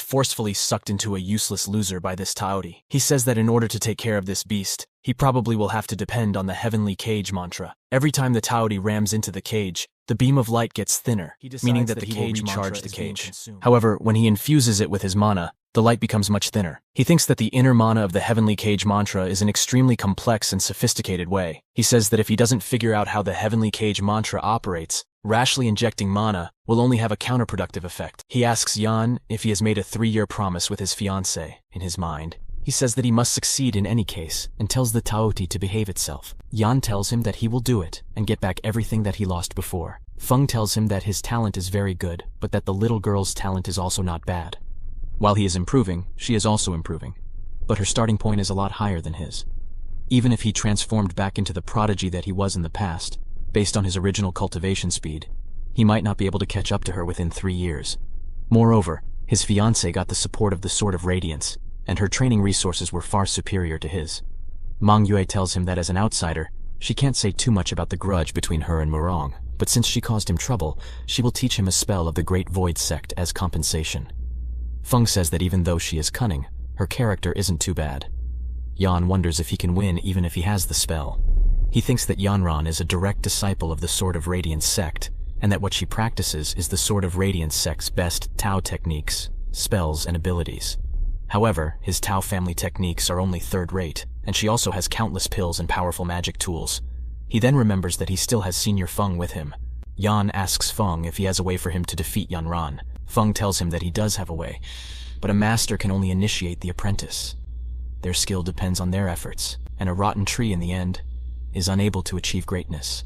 forcefully sucked into a useless loser by this Taodi. He says that in order to take care of this beast, he probably will have to depend on the heavenly cage mantra. Every time the Taodi rams into the cage, the beam of light gets thinner, meaning that the cage will recharge the cage. However, when he infuses it with his mana, the light becomes much thinner. He thinks that the inner mana of the heavenly cage mantra is an extremely complex and sophisticated way. He says that if he doesn't figure out how the heavenly cage mantra operates, rashly injecting mana will only have a counterproductive effect. He asks Yan if he has made a 3-year promise with his fiancée. In his mind, he says that he must succeed in any case, and tells the Taoti to behave itself. Yan tells him that he will do it, and get back everything that he lost before. Feng tells him that his talent is very good, but that the little girl's talent is also not bad. While he is improving, she is also improving, but her starting point is a lot higher than his. Even if he transformed back into the prodigy that he was in the past, based on his original cultivation speed, he might not be able to catch up to her within 3 years. Moreover, his fiancée got the support of the Sword of Radiance, and her training resources were far superior to his. Mangyue tells him that as an outsider, she can't say too much about the grudge between her and Murong. but since she caused him trouble, she will teach him a spell of the Great Void Sect as compensation. Feng says that even though she is cunning, her character isn't too bad. Yan wonders if he can win even if he has the spell. He thinks that Yanran is a direct disciple of the Sword of Radiance sect, and that what she practices is the Sword of Radiance sect's best Tao techniques, spells, and abilities. However, his Tao family techniques are only third-rate, and she also has countless pills and powerful magic tools. He then remembers that he still has Senior Feng with him. Yan asks Feng if he has a way for him to defeat Yanran. Feng tells him that he does have a way, but a master can only initiate the apprentice. Their skill depends on their efforts, and a rotten tree in the end is unable to achieve greatness.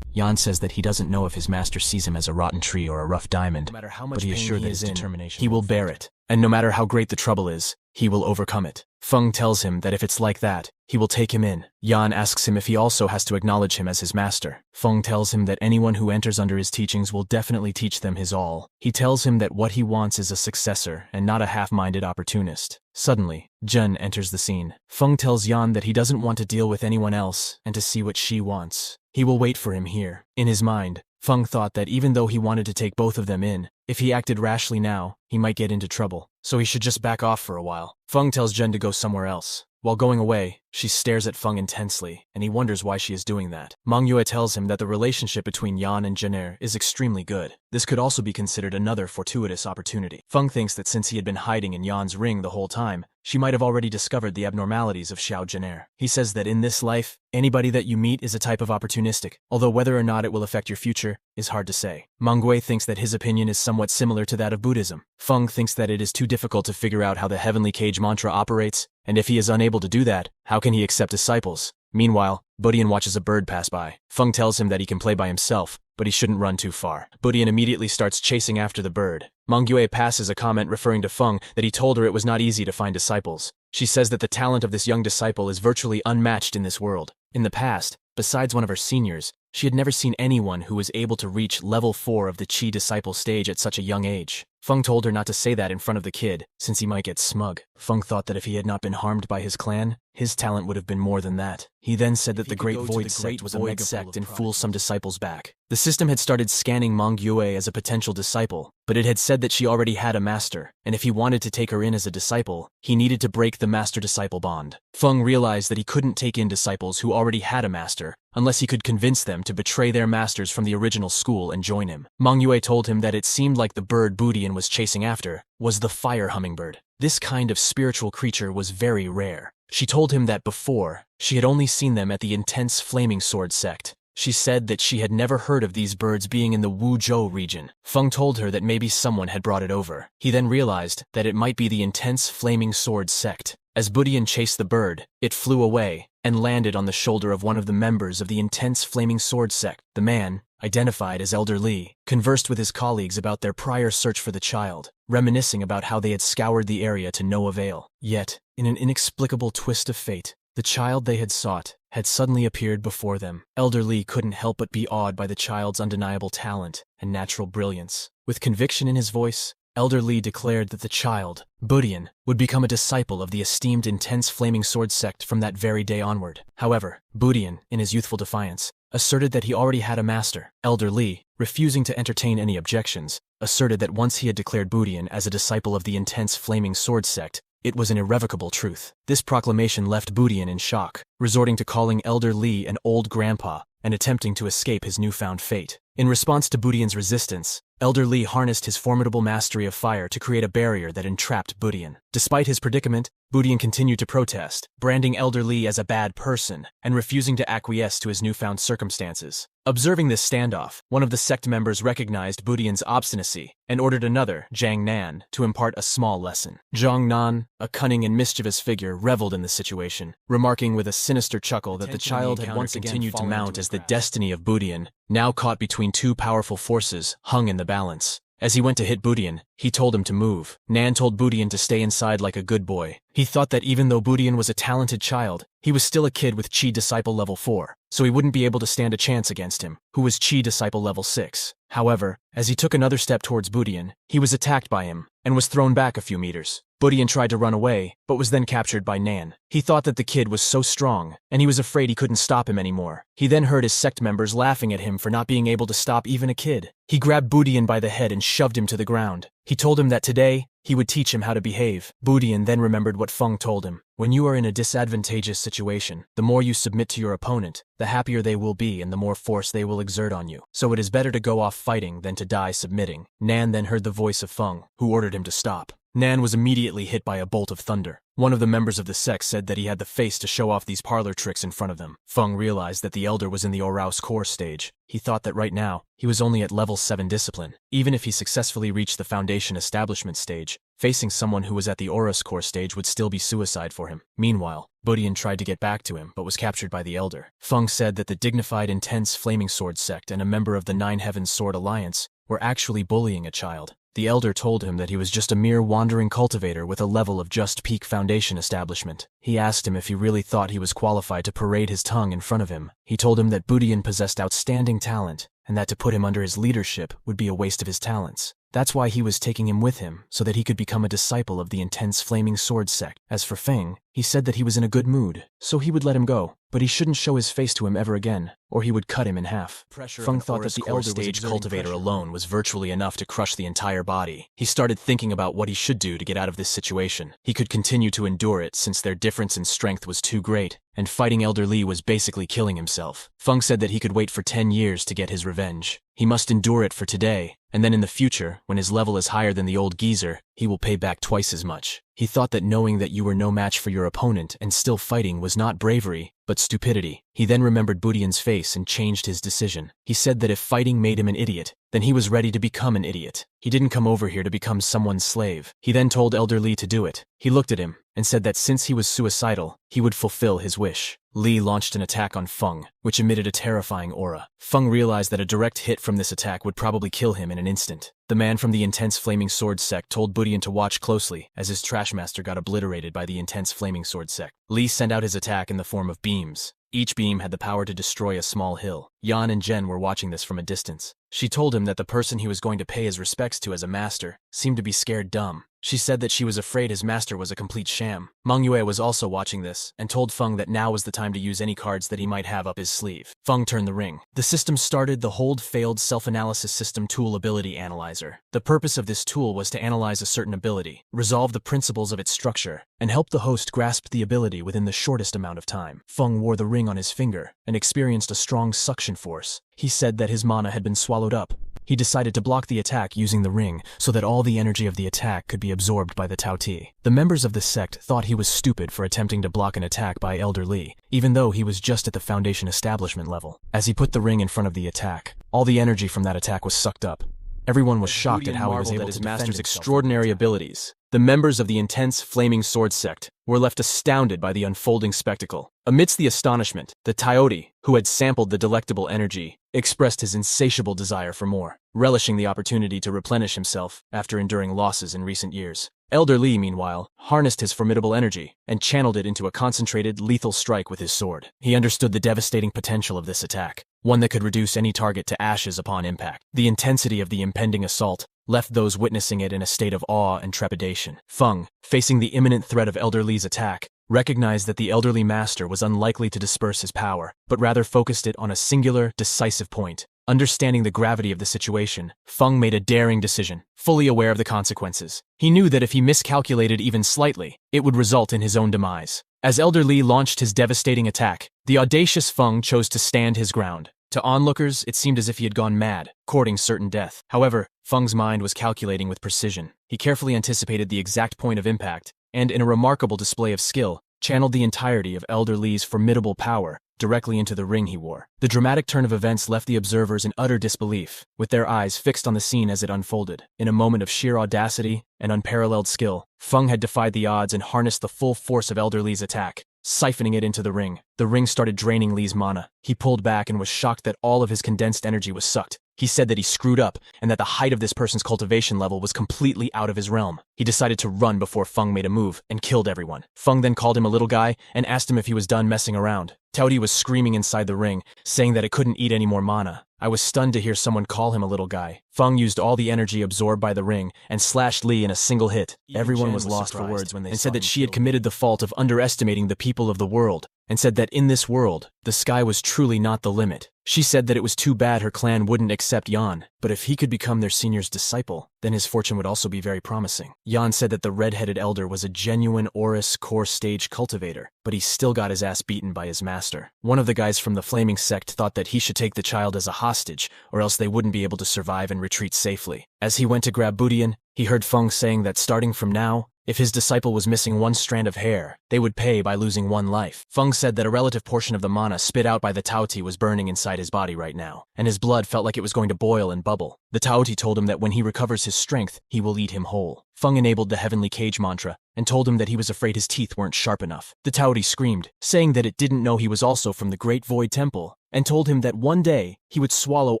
Yan says that he doesn't know if his master sees him as a rotten tree or a rough diamond, but he is sure that his determination he will bear it, and no matter how great the trouble is, he will overcome it. Feng tells him that if it's like that, he will take him in. Yan asks him if he also has to acknowledge him as his master. Feng tells him that anyone who enters under his teachings will definitely teach them his all. He tells him that what he wants is a successor and not a half-minded opportunist. Suddenly, Jun enters the scene. Feng tells Yan that he doesn't want to deal with anyone else and to see what she wants. He will wait for him here. In his mind, Feng thought that even though he wanted to take both of them in, if he acted rashly now, he might get into trouble, so he should just back off for a while. Feng tells Jen to go somewhere else. While going away, she stares at Feng intensely, and he wonders why she is doing that. Manhua tells him that the relationship between Yan and Jenner is extremely good. This could also be considered another fortuitous opportunity. Feng thinks that since he had been hiding in Yan's ring the whole time, she might have already discovered the abnormalities of Xiao Jenner. He says that in this life, anybody that you meet is a type of opportunistic, although whether or not it will affect your future is hard to say. Manhua thinks that his opinion is somewhat similar to that of Buddhism. Feng thinks that it is too difficult to figure out how the Heavenly Cage mantra operates, and if he is unable to do that, how can he accept disciples? Meanwhile, Budian watches a bird pass by. Feng tells him that he can play by himself, but he shouldn't run too far. Budian immediately starts chasing after the bird. Manhua passes a comment referring to Feng that he told her it was not easy to find disciples. She says that the talent of this young disciple is virtually unmatched in this world. In the past, besides one of her seniors, she had never seen anyone who was able to reach level 4 of the Qi disciple stage at such a young age. Feng told her not to say that in front of the kid, since he might get smug. Feng thought that if he had not been harmed by his clan, his talent would have been more than that. He then said that the Great Void Sect was a mega sect and fool some disciples back. The system had started scanning Manhua as a potential disciple, but it had said that she already had a master, and if he wanted to take her in as a disciple, he needed to break the master-disciple bond. Feng realized that he couldn't take in disciples who already had a master, unless he could convince them to betray their masters from the original school and join him. Manhua told him that it seemed like the bird Budian was chasing after was the fire hummingbird. This kind of spiritual creature was very rare. She told him that before, she had only seen them at the intense Flaming Sword sect. She said that she had never heard of these birds being in the Wuzhou region. Feng told her that maybe someone had brought it over. He then realized that it might be the intense Flaming Sword sect. As Budian chased the bird, it flew away and landed on the shoulder of one of the members of the intense Flaming Sword sect. The man, identified as Elder Li, conversed with his colleagues about their prior search for the child, reminiscing about how they had scoured the area to no avail. Yet, in an inexplicable twist of fate, the child they had sought had suddenly appeared before them. Elder Li couldn't help but be awed by the child's undeniable talent and natural brilliance. With conviction in his voice, Elder Li declared that the child, Budian, would become a disciple of the esteemed Intense Flaming Sword sect from that very day onward. However, Budian, in his youthful defiance, asserted that he already had a master. Elder Li, refusing to entertain any objections, asserted that once he had declared Budian as a disciple of the Intense Flaming Sword sect, it was an irrevocable truth. This proclamation left Budian in shock, resorting to calling Elder Li an old grandpa and attempting to escape his newfound fate. In response to Budian's resistance, Elder Li harnessed his formidable mastery of fire to create a barrier that entrapped Budian. Despite his predicament, Budian continued to protest, branding Elder Li as a bad person and refusing to acquiesce to his newfound circumstances. Observing this standoff, one of the sect members recognized Budian's obstinacy and ordered another, Zhang Nan, to impart a small lesson. Zhang Nan, a cunning and mischievous figure, reveled in the situation, remarking with a sinister chuckle that the child had once continued to mount as the destiny of Budian, now caught between two powerful forces, hung in the balance. As he went to hit Budian, he told him to move. Nan told Budian to stay inside like a good boy. He thought that even though Budian was a talented child, he was still a kid with Qi Disciple level 4, so he wouldn't be able to stand a chance against him, who was Qi Disciple level 6. However, as he took another step towards Budian, he was attacked by him, and was thrown back a few meters. Budian tried to run away, but was then captured by Nan. He thought that the kid was so strong, and he was afraid he couldn't stop him anymore. He then heard his sect members laughing at him for not being able to stop even a kid. He grabbed Budian by the head and shoved him to the ground. He told him that today, he would teach him how to behave. Budian then remembered what Feng told him. When you are in a disadvantageous situation, the more you submit to your opponent, the happier they will be and the more force they will exert on you. So it is better to go off fighting than to die submitting. Nan then heard the voice of Feng, who ordered him to stop. Nan was immediately hit by a bolt of thunder. One of the members of the sect said that he had the face to show off these parlor tricks in front of them. Feng realized that the elder was in the Oraus core stage. He thought that right now, he was only at level 7 discipline. Even if he successfully reached the foundation establishment stage, facing someone who was at the Oraus core stage would still be suicide for him. Meanwhile, Budian tried to get back to him, but was captured by the elder. Feng said that the dignified intense flaming sword sect and a member of the Nine Heavens Sword Alliance were actually bullying a child. The elder told him that he was just a mere wandering cultivator with a level of just peak foundation establishment. He asked him if he really thought he was qualified to parade his tongue in front of him. He told him that Budian possessed outstanding talent, and that to put him under his leadership would be a waste of his talents. That's why he was taking him with him, so that he could become a disciple of the intense flaming sword sect. As for Feng, he said that he was in a good mood, so he would let him go, but he shouldn't show his face to him ever again, or he would cut him in half. Feng thought that the elder stage cultivator alone was virtually enough to crush the entire body. He started thinking about what he should do to get out of this situation. He could continue to endure it since their difference in strength was too great, and fighting Elder Li was basically killing himself. Feng said that he could wait for 10 years to get his revenge. He must endure it for today, and then in the future, when his level is higher than the old geezer, he will pay back twice as much. He thought that knowing that you were no match for your opponent and still fighting was not bravery, but stupidity. He then remembered Budian's face and changed his decision. He said that if fighting made him an idiot, then he was ready to become an idiot. He didn't come over here to become someone's slave. He then told Elder Li to do it. He looked at him and said that since he was suicidal, he would fulfill his wish. Li launched an attack on Feng, which emitted a terrifying aura. Feng realized that a direct hit from this attack would probably kill him in an instant. The man from the intense flaming sword sect told Budian to watch closely as his trash master got obliterated by the intense flaming sword sect. Li sent out his attack in the form of beams. Each beam had the power to destroy a small hill. Yan and Jen were watching this from a distance. She told him that the person he was going to pay his respects to as a master seemed to be scared dumb. She said that she was afraid his master was a complete sham. Manhua was also watching this and told Feng that now was the time to use any cards that he might have up his sleeve. Feng turned the ring. The system started the Hold Failed Self-Analysis System Tool Ability Analyzer. The purpose of this tool was to analyze a certain ability, resolve the principles of its structure, and help the host grasp the ability within the shortest amount of time. Feng wore the ring on his finger and experienced a strong suction force. He said that his mana had been swallowed up. He decided to block the attack using the ring so that all the energy of the attack could be absorbed by the Tao Ti. The members of the sect thought he was stupid for attempting to block an attack by Elder Li, even though he was just at the foundation establishment level. As he put the ring in front of the attack, all the energy from that attack was sucked up. Everyone was shocked at how he was able to defend master's extraordinary abilities. The members of the intense flaming sword sect were left astounded by the unfolding spectacle. Amidst the astonishment, the Taoti, who had sampled the delectable energy, expressed his insatiable desire for more, relishing the opportunity to replenish himself after enduring losses in recent years. Elder Li, meanwhile, harnessed his formidable energy and channeled it into a concentrated, lethal strike with his sword. He understood the devastating potential of this attack, one that could reduce any target to ashes upon impact. The intensity of the impending assault left those witnessing it in a state of awe and trepidation. Feng, facing the imminent threat of Elder Li's attack, recognized that the elderly master was unlikely to disperse his power, but rather focused it on a singular, decisive point. Understanding the gravity of the situation, Feng made a daring decision, fully aware of the consequences. He knew that if he miscalculated even slightly, it would result in his own demise. As Elder Li launched his devastating attack, the audacious Feng chose to stand his ground. To onlookers, it seemed as if he had gone mad, courting certain death. However, Feng's mind was calculating with precision. He carefully anticipated the exact point of impact, and in a remarkable display of skill, channeled the entirety of Elder Li's formidable power directly into the ring he wore. The dramatic turn of events left the observers in utter disbelief, with their eyes fixed on the scene as it unfolded. In a moment of sheer audacity and unparalleled skill, Feng had defied the odds and harnessed the full force of Elder Li's attack, siphoning it into the ring. The ring started draining Li's mana. He pulled back and was shocked that all of his condensed energy was sucked. He said that he screwed up and that the height of this person's cultivation level was completely out of his realm. He decided to run before Feng made a move and killed everyone. Feng then called him a little guy and asked him if he was done messing around. Taoti was screaming inside the ring, saying that it couldn't eat any more mana. I was stunned to hear someone call him a little guy. Feng used all the energy absorbed by the ring and slashed Li in a single hit. Everyone was lost for words when they said that she had committed the fault of underestimating the people of the world, and said that in this world, the sky was truly not the limit. She said that it was too bad her clan wouldn't accept Yan, but if he could become their senior's disciple, then his fortune would also be very promising. Yan said that the red-headed elder was a genuine Oris core stage cultivator, but he still got his ass beaten by his master. One of the guys from the Flaming Sect thought that he should take the child as a hostage, or else they wouldn't be able to survive and retreat safely. As he went to grab Budian, he heard Feng saying that starting from now, if his disciple was missing one strand of hair, they would pay by losing one life. Feng said that a relative portion of the mana spit out by the Taoti was burning inside his body right now, and his blood felt like it was going to boil and bubble. The Taoti told him that when he recovers his strength, he will eat him whole. Feng enabled the Heavenly Cage mantra and told him that he was afraid his teeth weren't sharp enough. The Taoti screamed, saying that it didn't know he was also from the Great Void Temple, and told him that one day he would swallow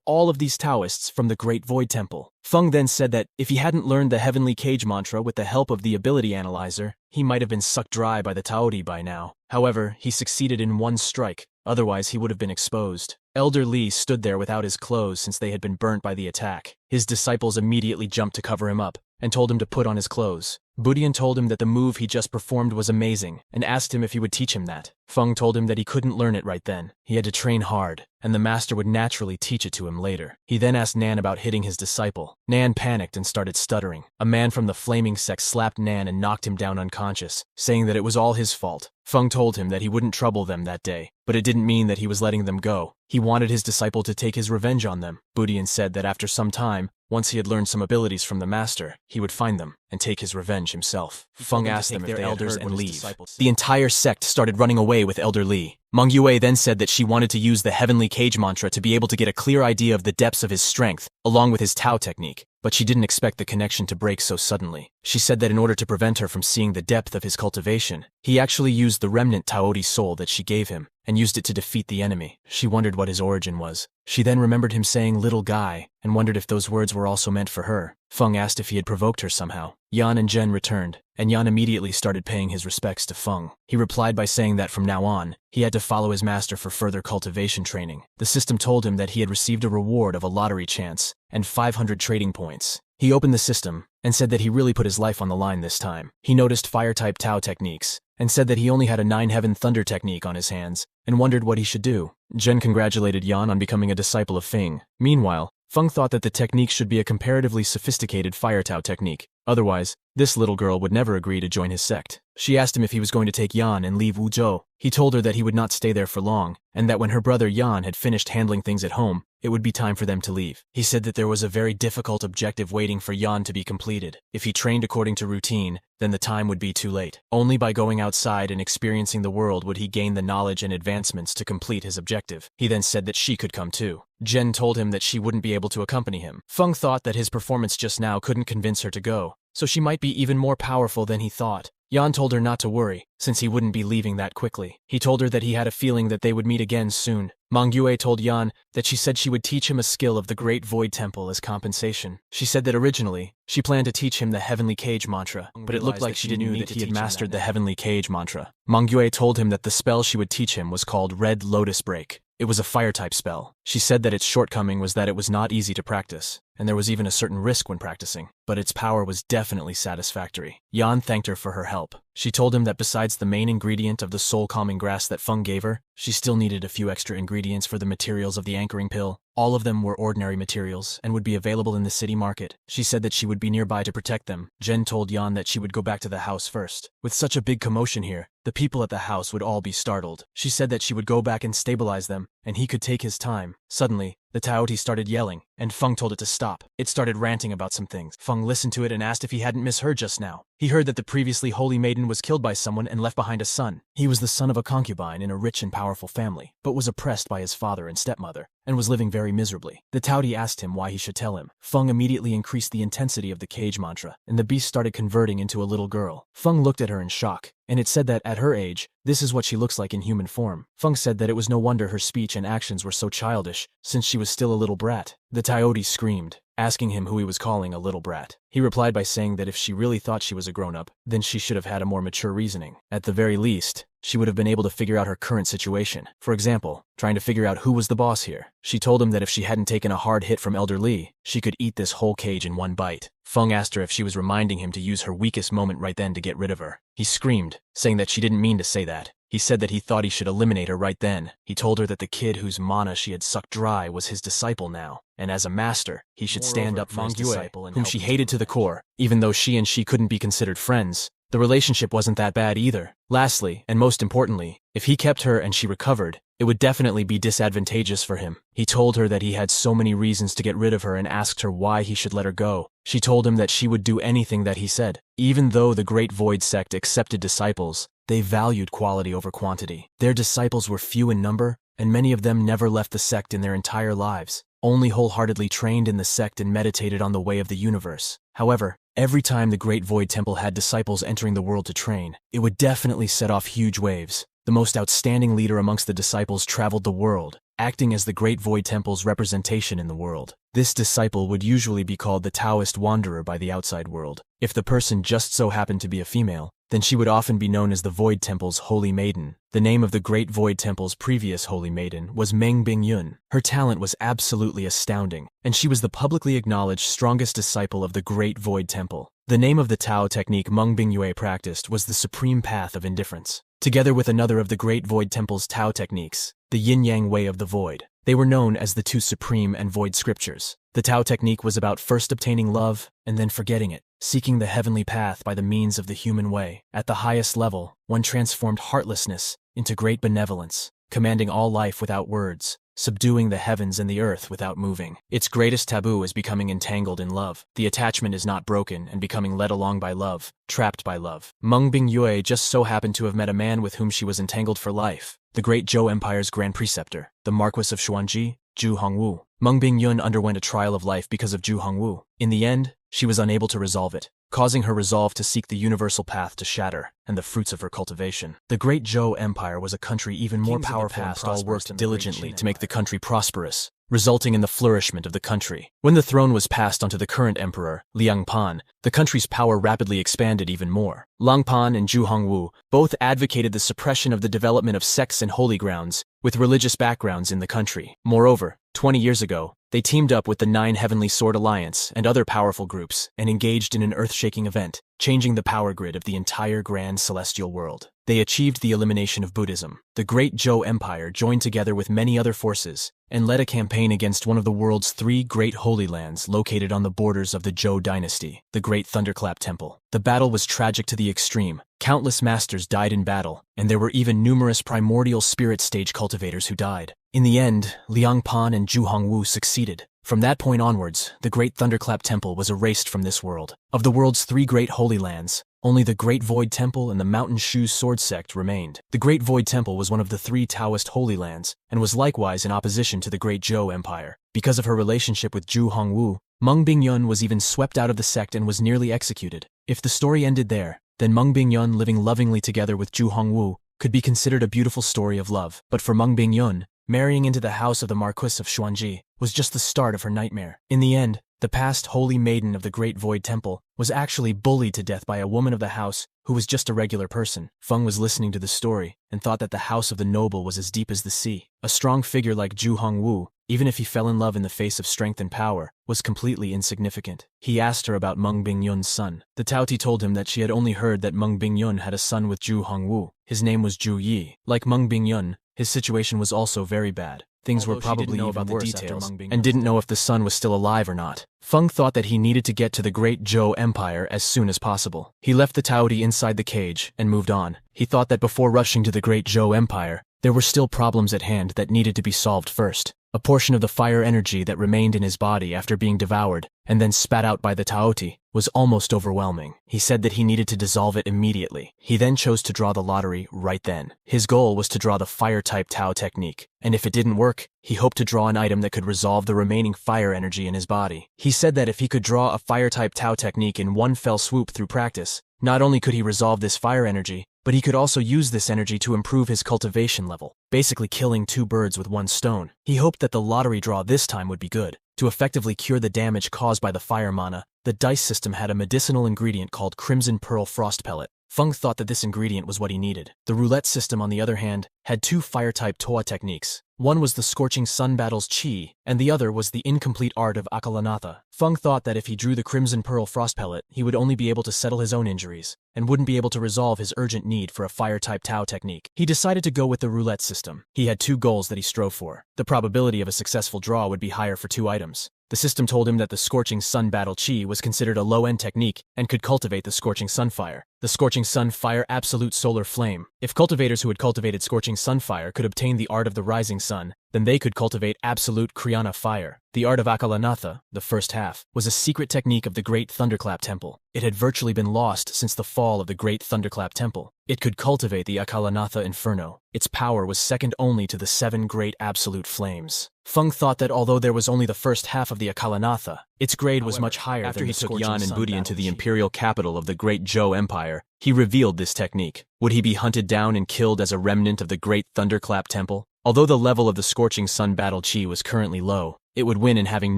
all of these Taoists from the Great Void Temple. Feng then said that if he hadn't learned the Heavenly Cage mantra with the help of the ability analyzer, he might have been sucked dry by the Taoti by now. However, he succeeded in one strike, otherwise he would have been exposed. Elder Li stood there without his clothes since they had been burnt by the attack. His disciples immediately jumped to cover him up and told him to put on his clothes. Budian told him that the move he just performed was amazing and asked him if he would teach him that. Feng told him that he couldn't learn it right then. He had to train hard, and the master would naturally teach it to him later. He then asked Nan about hitting his disciple. Nan panicked and started stuttering. A man from the Flaming Sect slapped Nan and knocked him down unconscious, saying that it was all his fault. Feng told him that he wouldn't trouble them that day, but it didn't mean that he was letting them go. He wanted his disciple to take his revenge on them. Budian said that after some time, once he had learned some abilities from the master, he would find them and take his revenge himself. Feng asked them if they elders and leave. The entire sect started running away with Elder Li. Manhua then said that she wanted to use the Heavenly Cage mantra to be able to get a clear idea of the depths of his strength, along with his Tao technique, but she didn't expect the connection to break so suddenly. She said that in order to prevent her from seeing the depth of his cultivation, he actually used the remnant Taoti soul that she gave him, and used it to defeat the enemy. She wondered what his origin was. She then remembered him saying little guy, and wondered if those words were also meant for her. Feng asked if he had provoked her somehow. Yan and Zhen returned, and Yan immediately started paying his respects to Feng. He replied by saying that from now on, he had to follow his master for further cultivation training. The system told him that he had received a reward of a lottery chance and 500 trading points. He opened the system and said that he really put his life on the line this time. He noticed fire-type Tao techniques and said that he only had a 9-heaven thunder technique on his hands and wondered what he should do. Zhen congratulated Yan on becoming a disciple of Feng. Meanwhile, Feng thought that the technique should be a comparatively sophisticated fire Tao technique. Otherwise, this little girl would never agree to join his sect. She asked him if he was going to take Yan and leave Wuzhou. He told her that he would not stay there for long, and that when her brother Yan had finished handling things at home, it would be time for them to leave. He said that there was a very difficult objective waiting for Yan to be completed. If he trained according to routine, then the time would be too late. Only by going outside and experiencing the world would he gain the knowledge and advancements to complete his objective. He then said that she could come too. Zhen told him that she wouldn't be able to accompany him. Feng thought that his performance just now couldn't convince her to go, so she might be even more powerful than he thought. Yan told her not to worry, since he wouldn't be leaving that quickly. He told her that he had a feeling that they would meet again soon. Manhua told Yan that she said she would teach him a skill of the Great Void Temple as compensation. She said that originally, she planned to teach him the Heavenly Cage mantra, but it looked like she didn't know that he had mastered the Heavenly Cage mantra. Manhua told him that the spell she would teach him was called Red Lotus Break. It was a fire-type spell. She said that its shortcoming was that it was not easy to practice, and there was even a certain risk when practicing, but its power was definitely satisfactory. Yan thanked her for her help. She told him that besides the main ingredient of the soul-calming grass that Feng gave her, she still needed a few extra ingredients for the materials of the anchoring pill. All of them were ordinary materials and would be available in the city market. She said that she would be nearby to protect them. Zhen told Yan that she would go back to the house first. With such a big commotion here, the people at the house would all be startled. She said that she would go back and stabilize them, and he could take his time. Suddenly, the Taoti started yelling, and Feng told it to stop. It started ranting about some things. Feng listened to it and asked if he hadn't misheard just now. He heard that the previously holy maiden was killed by someone and left behind a son. He was the son of a concubine in a rich and powerful family, but was oppressed by his father and stepmother, and was living very miserably. The Taoti asked him why he should tell him. Feng immediately increased the intensity of the cage mantra, and the beast started converting into a little girl. Feng looked at her in shock, and it said that at her age, This is what she looks like in human form. Feng said that it was no wonder her speech and actions were so childish, since she was still a little brat. The Tao screamed, asking him who he was calling a little brat. He replied by saying that if she really thought she was a grown-up, then she should have had a more mature reasoning. At the very least, she would have been able to figure out her current situation. For example, trying to figure out who was the boss here. She told him that if she hadn't taken a hard hit from Elder Li, she could eat this whole cage in one bite. Feng asked her if she was reminding him to use her weakest moment right then to get rid of her. He screamed, saying that she didn't mean to say that. He said that he thought he should eliminate her right then. He told her that the kid whose mana she had sucked dry was his disciple now, and as a master, he should stand up for his disciple and whom she hated to the core. Even though she couldn't be considered friends, the relationship wasn't that bad either. Lastly, and most importantly, if he kept her and she recovered, it would definitely be disadvantageous for him. He told her that he had so many reasons to get rid of her and asked her why he should let her go. She told him that she would do anything that he said. Even though the Great Void Sect accepted disciples, they valued quality over quantity. Their disciples were few in number, and many of them never left the sect in their entire lives, only wholeheartedly trained in the sect and meditated on the way of the universe. However, every time the Great Void Temple had disciples entering the world to train, it would definitely set off huge waves. The most outstanding leader amongst the disciples traveled the world, acting as the Great Void Temple's representation in the world. This disciple would usually be called the Taoist wanderer by the outside world. If the person just so happened to be a female, then she would often be known as the Void Temple's Holy Maiden. The name of the Great Void Temple's previous Holy Maiden was Meng Bingyun. Her talent was absolutely astounding, and she was the publicly acknowledged strongest disciple of the Great Void Temple. The name of the Tao technique Meng Bingyue practiced was the Supreme Path of Indifference. Together with another of the Great Void Temple's Tao techniques, the Yin-Yang Way of the Void, they were known as the two Supreme and Void Scriptures. The Tao technique was about first obtaining love and then forgetting it, seeking the heavenly path by the means of the human way. At the highest level, one transformed heartlessness into great benevolence, commanding all life without words, subduing the heavens and the earth without moving. Its greatest taboo is becoming entangled in love. The attachment is not broken and becoming led along by love, trapped by love. Meng Bingyue just so happened to have met a man with whom she was entangled for life, the great Zhou Empire's Grand Preceptor, the Marquis of Xuanji, Zhu Hongwu. Meng Bingyun underwent a trial of life because of Zhu Hongwu. In the end, she was unable to resolve it, causing her resolve to seek the universal path to shatter and the fruits of her cultivation. The great Zhou Empire was a country even more powerful and all worked diligently to make the country prosperous, resulting in the flourishment of the country. When the throne was passed onto the current emperor, Liang Pan, the country's power rapidly expanded even more. Lang Pan and Zhu Hongwu both advocated the suppression of the development of sects and holy grounds with religious backgrounds in the country. Moreover, 20 years ago, they teamed up with the Nine Heavenly Sword Alliance and other powerful groups and engaged in an earth-shaking event, changing the power grid of the entire grand celestial world. They achieved the elimination of Buddhism. The great Zhou Empire joined together with many other forces and led a campaign against one of the world's 3 great holy lands located on the borders of the Zhou dynasty, the Great Thunderclap Temple. The battle was tragic to the extreme. Countless masters died in battle, and there were even numerous primordial spirit stage cultivators who died. In the end, Liang Pan and Zhu Hongwu succeeded. From that point onwards, the Great Thunderclap Temple was erased from this world. Of the world's 3 great holy lands, only the Great Void Temple and the Mountain Shoes Sword Sect remained. The Great Void Temple was one of the 3 Taoist holy lands, and was likewise in opposition to the Great Zhou Empire. Because of her relationship with Zhu Hongwu, Meng Bingyun was even swept out of the sect and was nearly executed. If the story ended there, then Meng Bingyun living lovingly together with Zhu Hongwu could be considered a beautiful story of love. But for Meng Bingyun, marrying into the house of the Marquis of Xuanji was just the start of her nightmare. In the end, the past holy maiden of the Great Void Temple was actually bullied to death by a woman of the house who was just a regular person. Feng was listening to the story and thought that the house of the noble was as deep as the sea. A strong figure like Zhu Hongwu, even if he fell in love in the face of strength and power, was completely insignificant. He asked her about Meng Bingyun's son. The Taoti told him that she had only heard that Meng Bingyun had a son with Zhu Hongwu. His name was Zhu Yi. Like Meng Bingyun, his situation was also very bad. Things were probably even worse details, and didn't know if the son was still alive or not. Feng thought that he needed to get to the Great Zhou Empire as soon as possible. He left the Taoti inside the cage and moved on. He thought that before rushing to the Great Zhou Empire, there were still problems at hand that needed to be solved first. A portion of the fire energy that remained in his body after being devoured and then spat out by the Taoti was almost overwhelming. He said that he needed to dissolve it immediately. He then chose to draw the lottery right then. His goal was to draw the fire-type Tao technique, and if it didn't work, he hoped to draw an item that could resolve the remaining fire energy in his body. He said that if he could draw a fire-type Tao technique in one fell swoop through practice, not only could he resolve this fire energy, but he could also use this energy to improve his cultivation level, basically killing two birds with one stone. He hoped that the lottery draw this time would be good. To effectively cure the damage caused by the fire mana, the dice system had a medicinal ingredient called Crimson Pearl Frost Pellet. Feng thought that this ingredient was what he needed. The roulette system, on the other hand, had two fire-type Toa techniques. One was the Scorching Sun Battle's Chi, and the other was the incomplete art of Akalanatha. Feng thought that if he drew the Crimson Pearl Frost Pellet, he would only be able to settle his own injuries, and wouldn't be able to resolve his urgent need for a fire-type Tao technique. He decided to go with the roulette system. He had two goals that he strove for. The probability of a successful draw would be higher for two items. The system told him that the Scorching Sun Battle Chi was considered a low-end technique and could cultivate the Scorching Sun Fire. The Scorching Sun Fire Absolute Solar Flame. If cultivators who had cultivated Scorching Sun Fire could obtain the art of the Rising Sun, then they could cultivate Absolute Kriyana Fire. The art of Akalanatha, the first half, was a secret technique of the Great Thunderclap Temple. It had virtually been lost since the fall of the Great Thunderclap Temple. It could cultivate the Akalanatha Inferno. Its power was second only to the 7 Great Absolute Flames. Feng thought that although there was only the first half of the Akalanatha, its grade was much higher after than he the took Scorching Yan and Sun Budian Battle to the Chi. imperial capital of the great Zhou Empire, he revealed this technique. Would he be hunted down and killed as a remnant of the Great Thunderclap Temple? Although the level of the Scorching Sun Battle Chi was currently low, it would win in having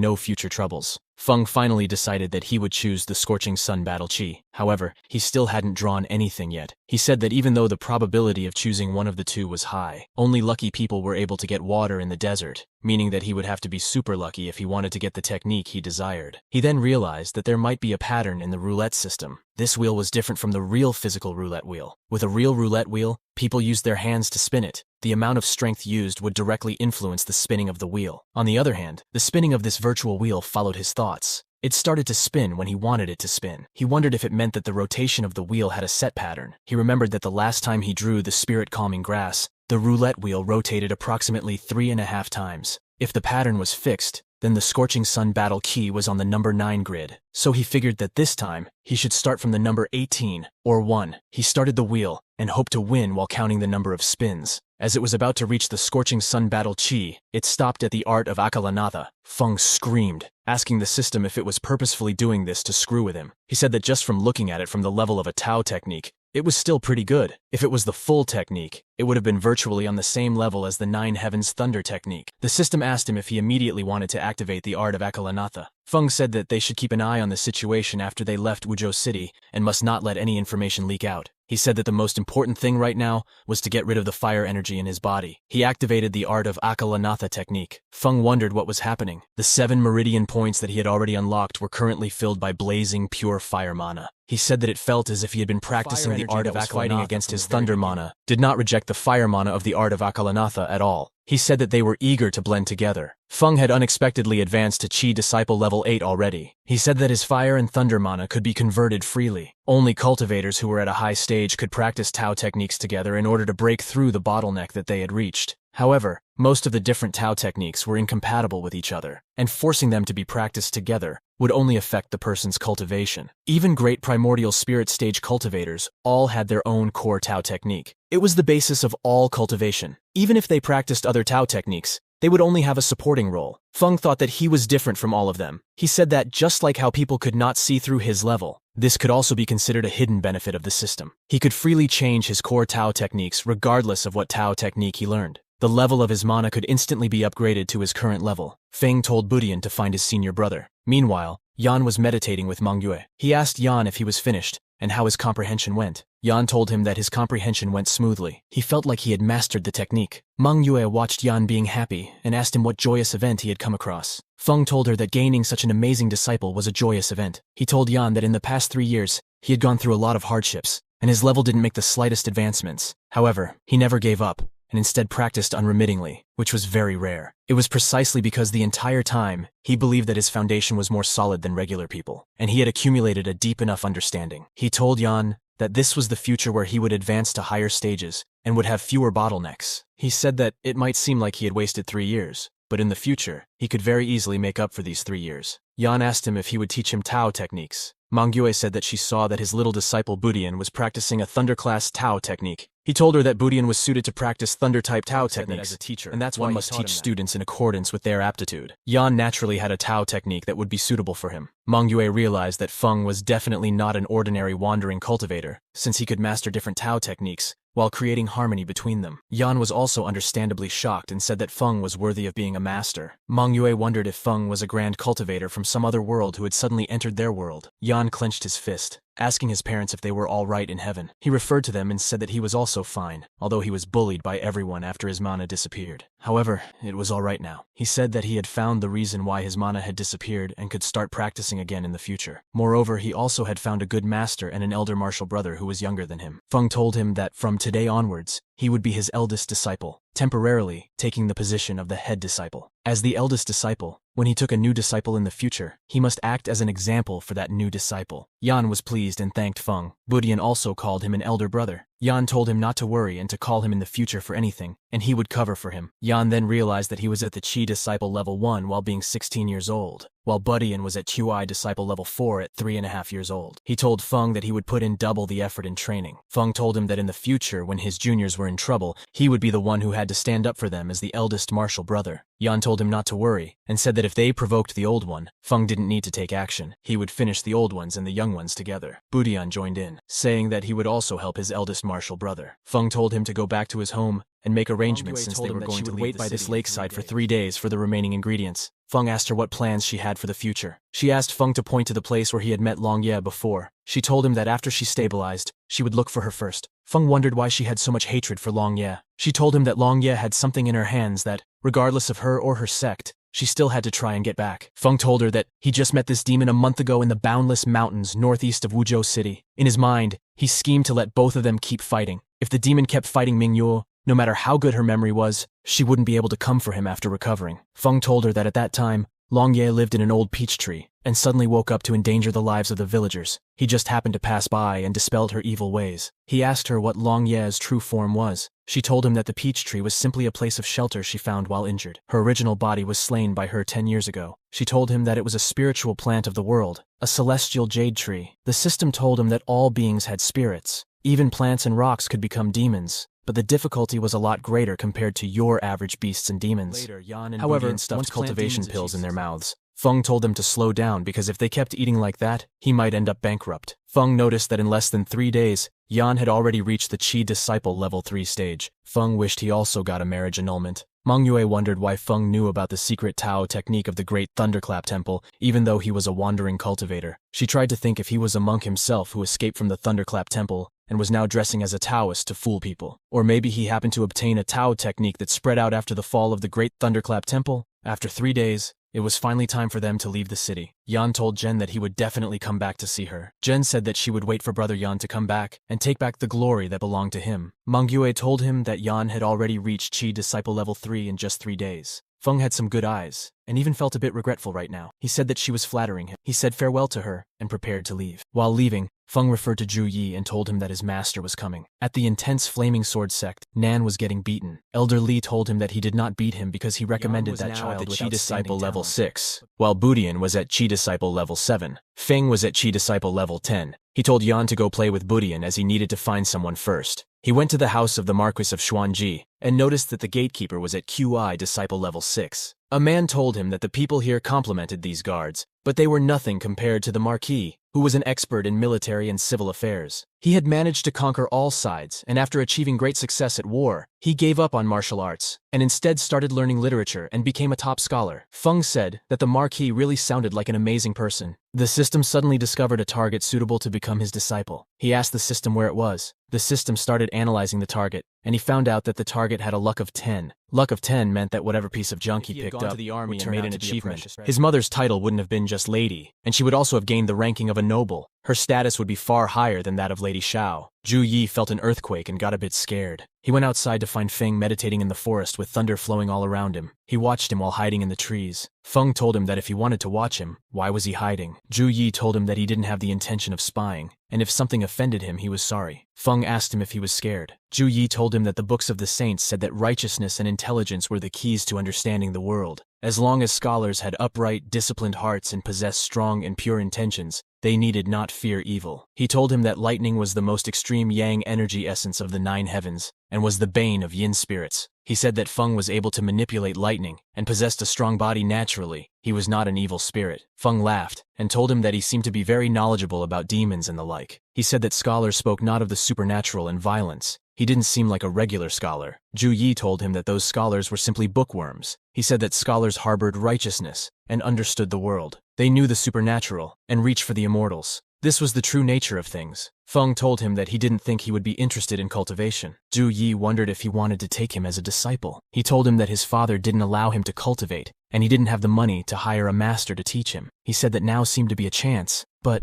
no future troubles. Feng finally decided that he would choose the Scorching Sun Battle Chi. However, he still hadn't drawn anything yet. He said that even though the probability of choosing one of the two was high, only lucky people were able to get water in the desert, meaning that he would have to be super lucky if he wanted to get the technique he desired. He then realized that there might be a pattern in the roulette system. This wheel was different from the real physical roulette wheel. With a real roulette wheel, people used their hands to spin it. The amount of strength used would directly influence the spinning of the wheel. On the other hand, the spinning of this virtual wheel followed his thoughts. It started to spin when he wanted it to spin. He wondered if it meant that the rotation of the wheel had a set pattern. He remembered that the last time he drew the Spirit Calming Grass, the roulette wheel rotated approximately 3.5 times. If the pattern was fixed, then the Scorching Sun Battle Key was on the number 9 grid. So he figured that this time, he should start from the number 18, or 1. He started the wheel, and hoped to win while counting the number of spins. As it was about to reach the Scorching Sun Battle Chi, it stopped at the art of Akalanatha. Feng screamed, asking the system if it was purposefully doing this to screw with him. He said that just from looking at it from the level of a Tao technique, it was still pretty good. If it was the full technique, it would have been virtually on the same level as the 9 Heavens Thunder technique. The system asked him if he immediately wanted to activate the art of Akalanatha. Feng said that they should keep an eye on the situation after they left Wuzhou City and must not let any information leak out. He said that the most important thing right now was to get rid of the fire energy in his body. He activated the art of Akalanatha technique. Feng wondered what was happening. The 7 meridian points that he had already unlocked were currently filled by blazing pure fire mana. He said that it felt as if he had been practicing the art of fighting against his thunder mana, did not reject the fire mana of the art of Akalanatha at all. He said that they were eager to blend together. Feng had unexpectedly advanced to Chi Disciple level 8 already. He said that his fire and thunder mana could be converted freely. Only cultivators who were at a high stage could practice Tao techniques together in order to break through the bottleneck that they had reached. However, most of the different Tao techniques were incompatible with each other, and forcing them to be practiced together would only affect the person's cultivation. Even great primordial spirit stage cultivators all had their own core Tao technique. It was the basis of all cultivation. Even if they practiced other Tao techniques, they would only have a supporting role. Feng thought that he was different from all of them. He said that just like how people could not see through his level, this could also be considered a hidden benefit of the system. He could freely change his core Tao techniques regardless of what Tao technique he learned. The level of his mana could instantly be upgraded to his current level. Feng told Budian to find his senior brother. Meanwhile, Yan was meditating with Manhua. He asked Yan if he was finished, and how his comprehension went. Yan told him that his comprehension went smoothly. He felt like he had mastered the technique. Manhua watched Yan being happy, and asked him what joyous event he had come across. Feng told her that gaining such an amazing disciple was a joyous event. He told Yan that in the past 3 years, he had gone through a lot of hardships, and his level didn't make the slightest advancements. However, he never gave up, and instead practiced unremittingly, which was very rare. It was precisely because the entire time, he believed that his foundation was more solid than regular people, and he had accumulated a deep enough understanding. He told Yan that this was the future where he would advance to higher stages and would have fewer bottlenecks. He said that it might seem like he had wasted 3 years, but in the future, he could very easily make up for these 3 years. Yan asked him if he would teach him Tao techniques. Manhua said that she saw that his little disciple Budian was practicing a Thunder-class Tao technique. He told her that Budian was suited to practice Thunder-type Tao techniques, as a teacher, and that's why one he must taught teach him that. students in accordance with their aptitude. Yan naturally had a Tao technique that would be suitable for him. Manhua realized that Feng was definitely not an ordinary wandering cultivator, since he could master different Tao techniques while creating harmony between them. Yan was also understandably shocked and said that Feng was worthy of being a master. Manhua wondered if Feng was a grand cultivator from some other world who had suddenly entered their world. Yan clenched his fist, asking his parents if they were all right in heaven. He referred to them and said that he was also fine, although he was bullied by everyone after his mana disappeared. However, it was all right now. He said that he had found the reason why his mana had disappeared and could start practicing again in the future. Moreover, he also had found a good master and an elder martial brother who was younger than him. Feng told him that from today onwards, he would be his eldest disciple, temporarily taking the position of the head disciple. As the eldest disciple, when he took a new disciple in the future, he must act as an example for that new disciple. Yan was pleased and thanked Feng. Budian also called him an elder brother. Yan told him not to worry and to call him in the future for anything, and he would cover for him. Yan then realized that he was at the Qi Disciple level 1 while being 16 years old, while Budian was at QI Disciple level 4 at 3.5 years old. He told Feng that he would put in double the effort in training. Feng told him that in the future, when his juniors were in trouble, he would be the one who had to stand up for them as the eldest martial brother. Yan told him not to worry, and said that if they provoked the old one, Feng didn't need to take action. He would finish the old ones and the young ones together. Budian joined in, saying that he would also help his eldest martial brother. Feng told him to go back to his home and make arrangements since they were going to wait by this lakeside for 3 days for the remaining ingredients. Feng asked her what plans she had for the future. She asked Feng to point to the place where he had met Long Ye before. She told him that after she stabilized, she would look for her first. Feng wondered why she had so much hatred for Long Ye. She told him that Long Ye had something in her hands that, regardless of her or her sect, she still had to try and get back. Feng told her that he just met this demon a month ago in the boundless mountains northeast of Wuzhou City. In his mind, he schemed to let both of them keep fighting. If the demon kept fighting Mingyuo, no matter how good her memory was, she wouldn't be able to come for him after recovering. Feng told her that at that time, Long Ye lived in an old peach tree, and suddenly woke up to endanger the lives of the villagers. He just happened to pass by and dispelled her evil ways. He asked her what Long Ye's true form was. She told him that the peach tree was simply a place of shelter she found while injured. Her original body was slain by her 10 years ago. She told him that it was a spiritual plant of the world, a celestial jade tree. The system told him that all beings had spirits. Even plants and rocks could become demons, but the difficulty was a lot greater compared to your average beasts and demons. Later, Yan and However, Budian stuffed once cultivation plant pills in their demons mouths. Feng told them to slow down because if they kept eating like that, he might end up bankrupt. Feng noticed that in less than 3 days, Yan had already reached the Qi Disciple level 3 stage. Feng wished he also got a marriage annulment. Manhua wondered why Feng knew about the secret Tao technique of the Great Thunderclap Temple, even though he was a wandering cultivator. She tried to think if he was a monk himself who escaped from the Thunderclap Temple and was now dressing as a Taoist to fool people. Or maybe he happened to obtain a Tao technique that spread out after the fall of the Great Thunderclap Temple. After 3 days, it was finally time for them to leave the city. Yan told Jen that he would definitely come back to see her. Jen said that she would wait for Brother Yan to come back and take back the glory that belonged to him. Manhua told him that Yan had already reached Qi Disciple level 3 in just 3 days. Feng had some good eyes, and even felt a bit regretful right now. He said that she was flattering him. He said farewell to her and prepared to leave. While leaving, Feng referred to Zhu Yi and told him that his master was coming. At the intense Flaming Sword sect, Nan was getting beaten. Elder Li told him that he did not beat him because he recommended that child at the with Qi Disciple outstanding level talent. 6, while Budian was at Qi Disciple level 7. Feng was at Qi Disciple level 10. He told Yan to go play with Budian as he needed to find someone first. He went to the house of the Marquis of Xuanji and noticed that the gatekeeper was at QI Disciple level 6. A man told him that the people here complimented these guards, but they were nothing compared to the Marquis, who was an expert in military and civil affairs. He had managed to conquer all sides, and after achieving great success at war, he gave up on martial arts, and instead started learning literature and became a top scholar. Feng said that the Marquis really sounded like an amazing person. The system suddenly discovered a target suitable to become his disciple. He asked the system where it was. The system started analyzing the target, and he found out that the target had a luck of 10. Luck of 10 meant that whatever piece of junk he picked up to the army would and turn made out an to be a achievement. precious treasure. His mother's title wouldn't have been just lady, and she would also have gained the ranking of a noble. Her status would be far higher than that of Lady Xiao. Zhu Yi felt an earthquake and got a bit scared. He went outside to find Feng meditating in the forest with thunder flowing all around him. He watched him while hiding in the trees. Feng told him that if he wanted to watch him, why was he hiding? Zhu Yi told him that he didn't have the intention of spying, and if something offended him, he was sorry. Feng asked him if he was scared. Zhu Yi told him that the books of the saints said that righteousness and intelligence were the keys to understanding the world. As long as scholars had upright, disciplined hearts and possessed strong and pure intentions, they needed not fear evil. He told him that lightning was the most extreme yang energy essence of the 9 heavens, and was the bane of yin spirits. He said that Feng was able to manipulate lightning, and possessed a strong body naturally. He was not an evil spirit. Feng laughed, and told him that he seemed to be very knowledgeable about demons and the like. He said that scholars spoke not of the supernatural and violence. He didn't seem like a regular scholar. Zhu Yi told him that those scholars were simply bookworms. He said that scholars harbored righteousness, and understood the world. They knew the supernatural, and reached for the immortals. This was the true nature of things. Feng told him that he didn't think he would be interested in cultivation. Zhu Yi wondered if he wanted to take him as a disciple. He told him that his father didn't allow him to cultivate, and he didn't have the money to hire a master to teach him. He said that now seemed to be a chance, but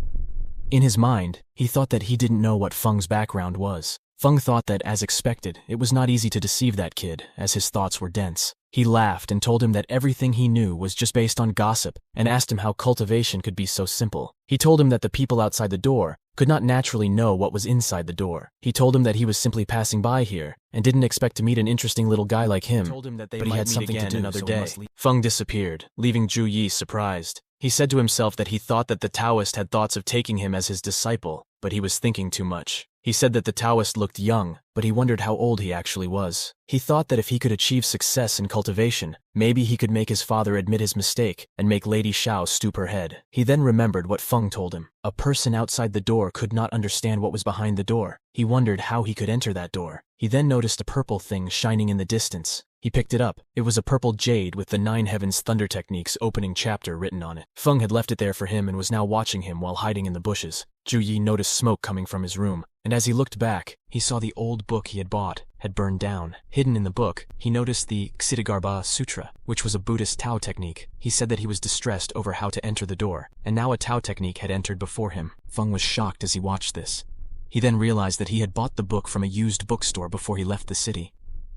in his mind, he thought that he didn't know what Feng's background was. Feng thought that, as expected, it was not easy to deceive that kid, as his thoughts were dense. He laughed and told him that everything he knew was just based on gossip, and asked him how cultivation could be so simple. He told him that the people outside the door could not naturally know what was inside the door. He told him that he was simply passing by here, and didn't expect to meet an interesting little guy like him, but he had something to do another day. Feng disappeared, leaving Zhu Yi surprised. He said to himself that he thought that the Taoist had thoughts of taking him as his disciple, but he was thinking too much. He said that the Taoist looked young, but he wondered how old he actually was. He thought that if he could achieve success in cultivation, maybe he could make his father admit his mistake and make Lady Xiao stoop her head. He then remembered what Feng told him. A person outside the door could not understand what was behind the door. He wondered how he could enter that door. He then noticed a purple thing shining in the distance. He picked it up. It was a purple jade with the 9 heavens thunder techniques opening chapter written on it. Feng had left it there for him and was now watching him while hiding in the bushes. Zhu Yi noticed smoke coming from his room, and as he looked back, he saw the old book he had bought had burned down. Hidden in the book, he noticed the Ksitigarbha Sutra, which was a Buddhist Tao technique. He said that he was distressed over how to enter the door, and now a Tao technique had entered before him. Feng was shocked as he watched this. He then realized that he had bought the book from a used bookstore before he left the city.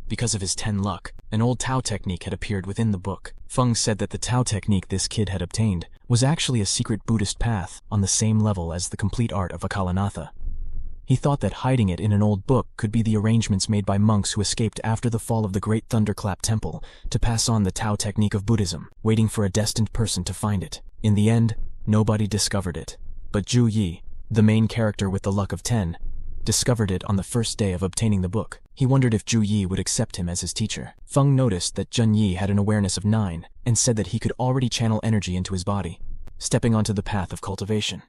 Because of his 10 luck, an old Tao technique had appeared within the book. Feng said that the Tao technique this kid had obtained was actually a secret Buddhist path on the same level as the complete art of Akalanatha. He thought that hiding it in an old book could be the arrangements made by monks who escaped after the fall of the Great Thunderclap Temple to pass on the Tao technique of Buddhism, waiting for a destined person to find it. In the end, nobody discovered it. But Zhu Yi, the main character with the luck of 10, discovered it on the first day of obtaining the book. He wondered if Zhu Yi would accept him as his teacher. Feng noticed that Zhen Yi had an awareness of 9, and said that he could already channel energy into his body, stepping onto the path of cultivation.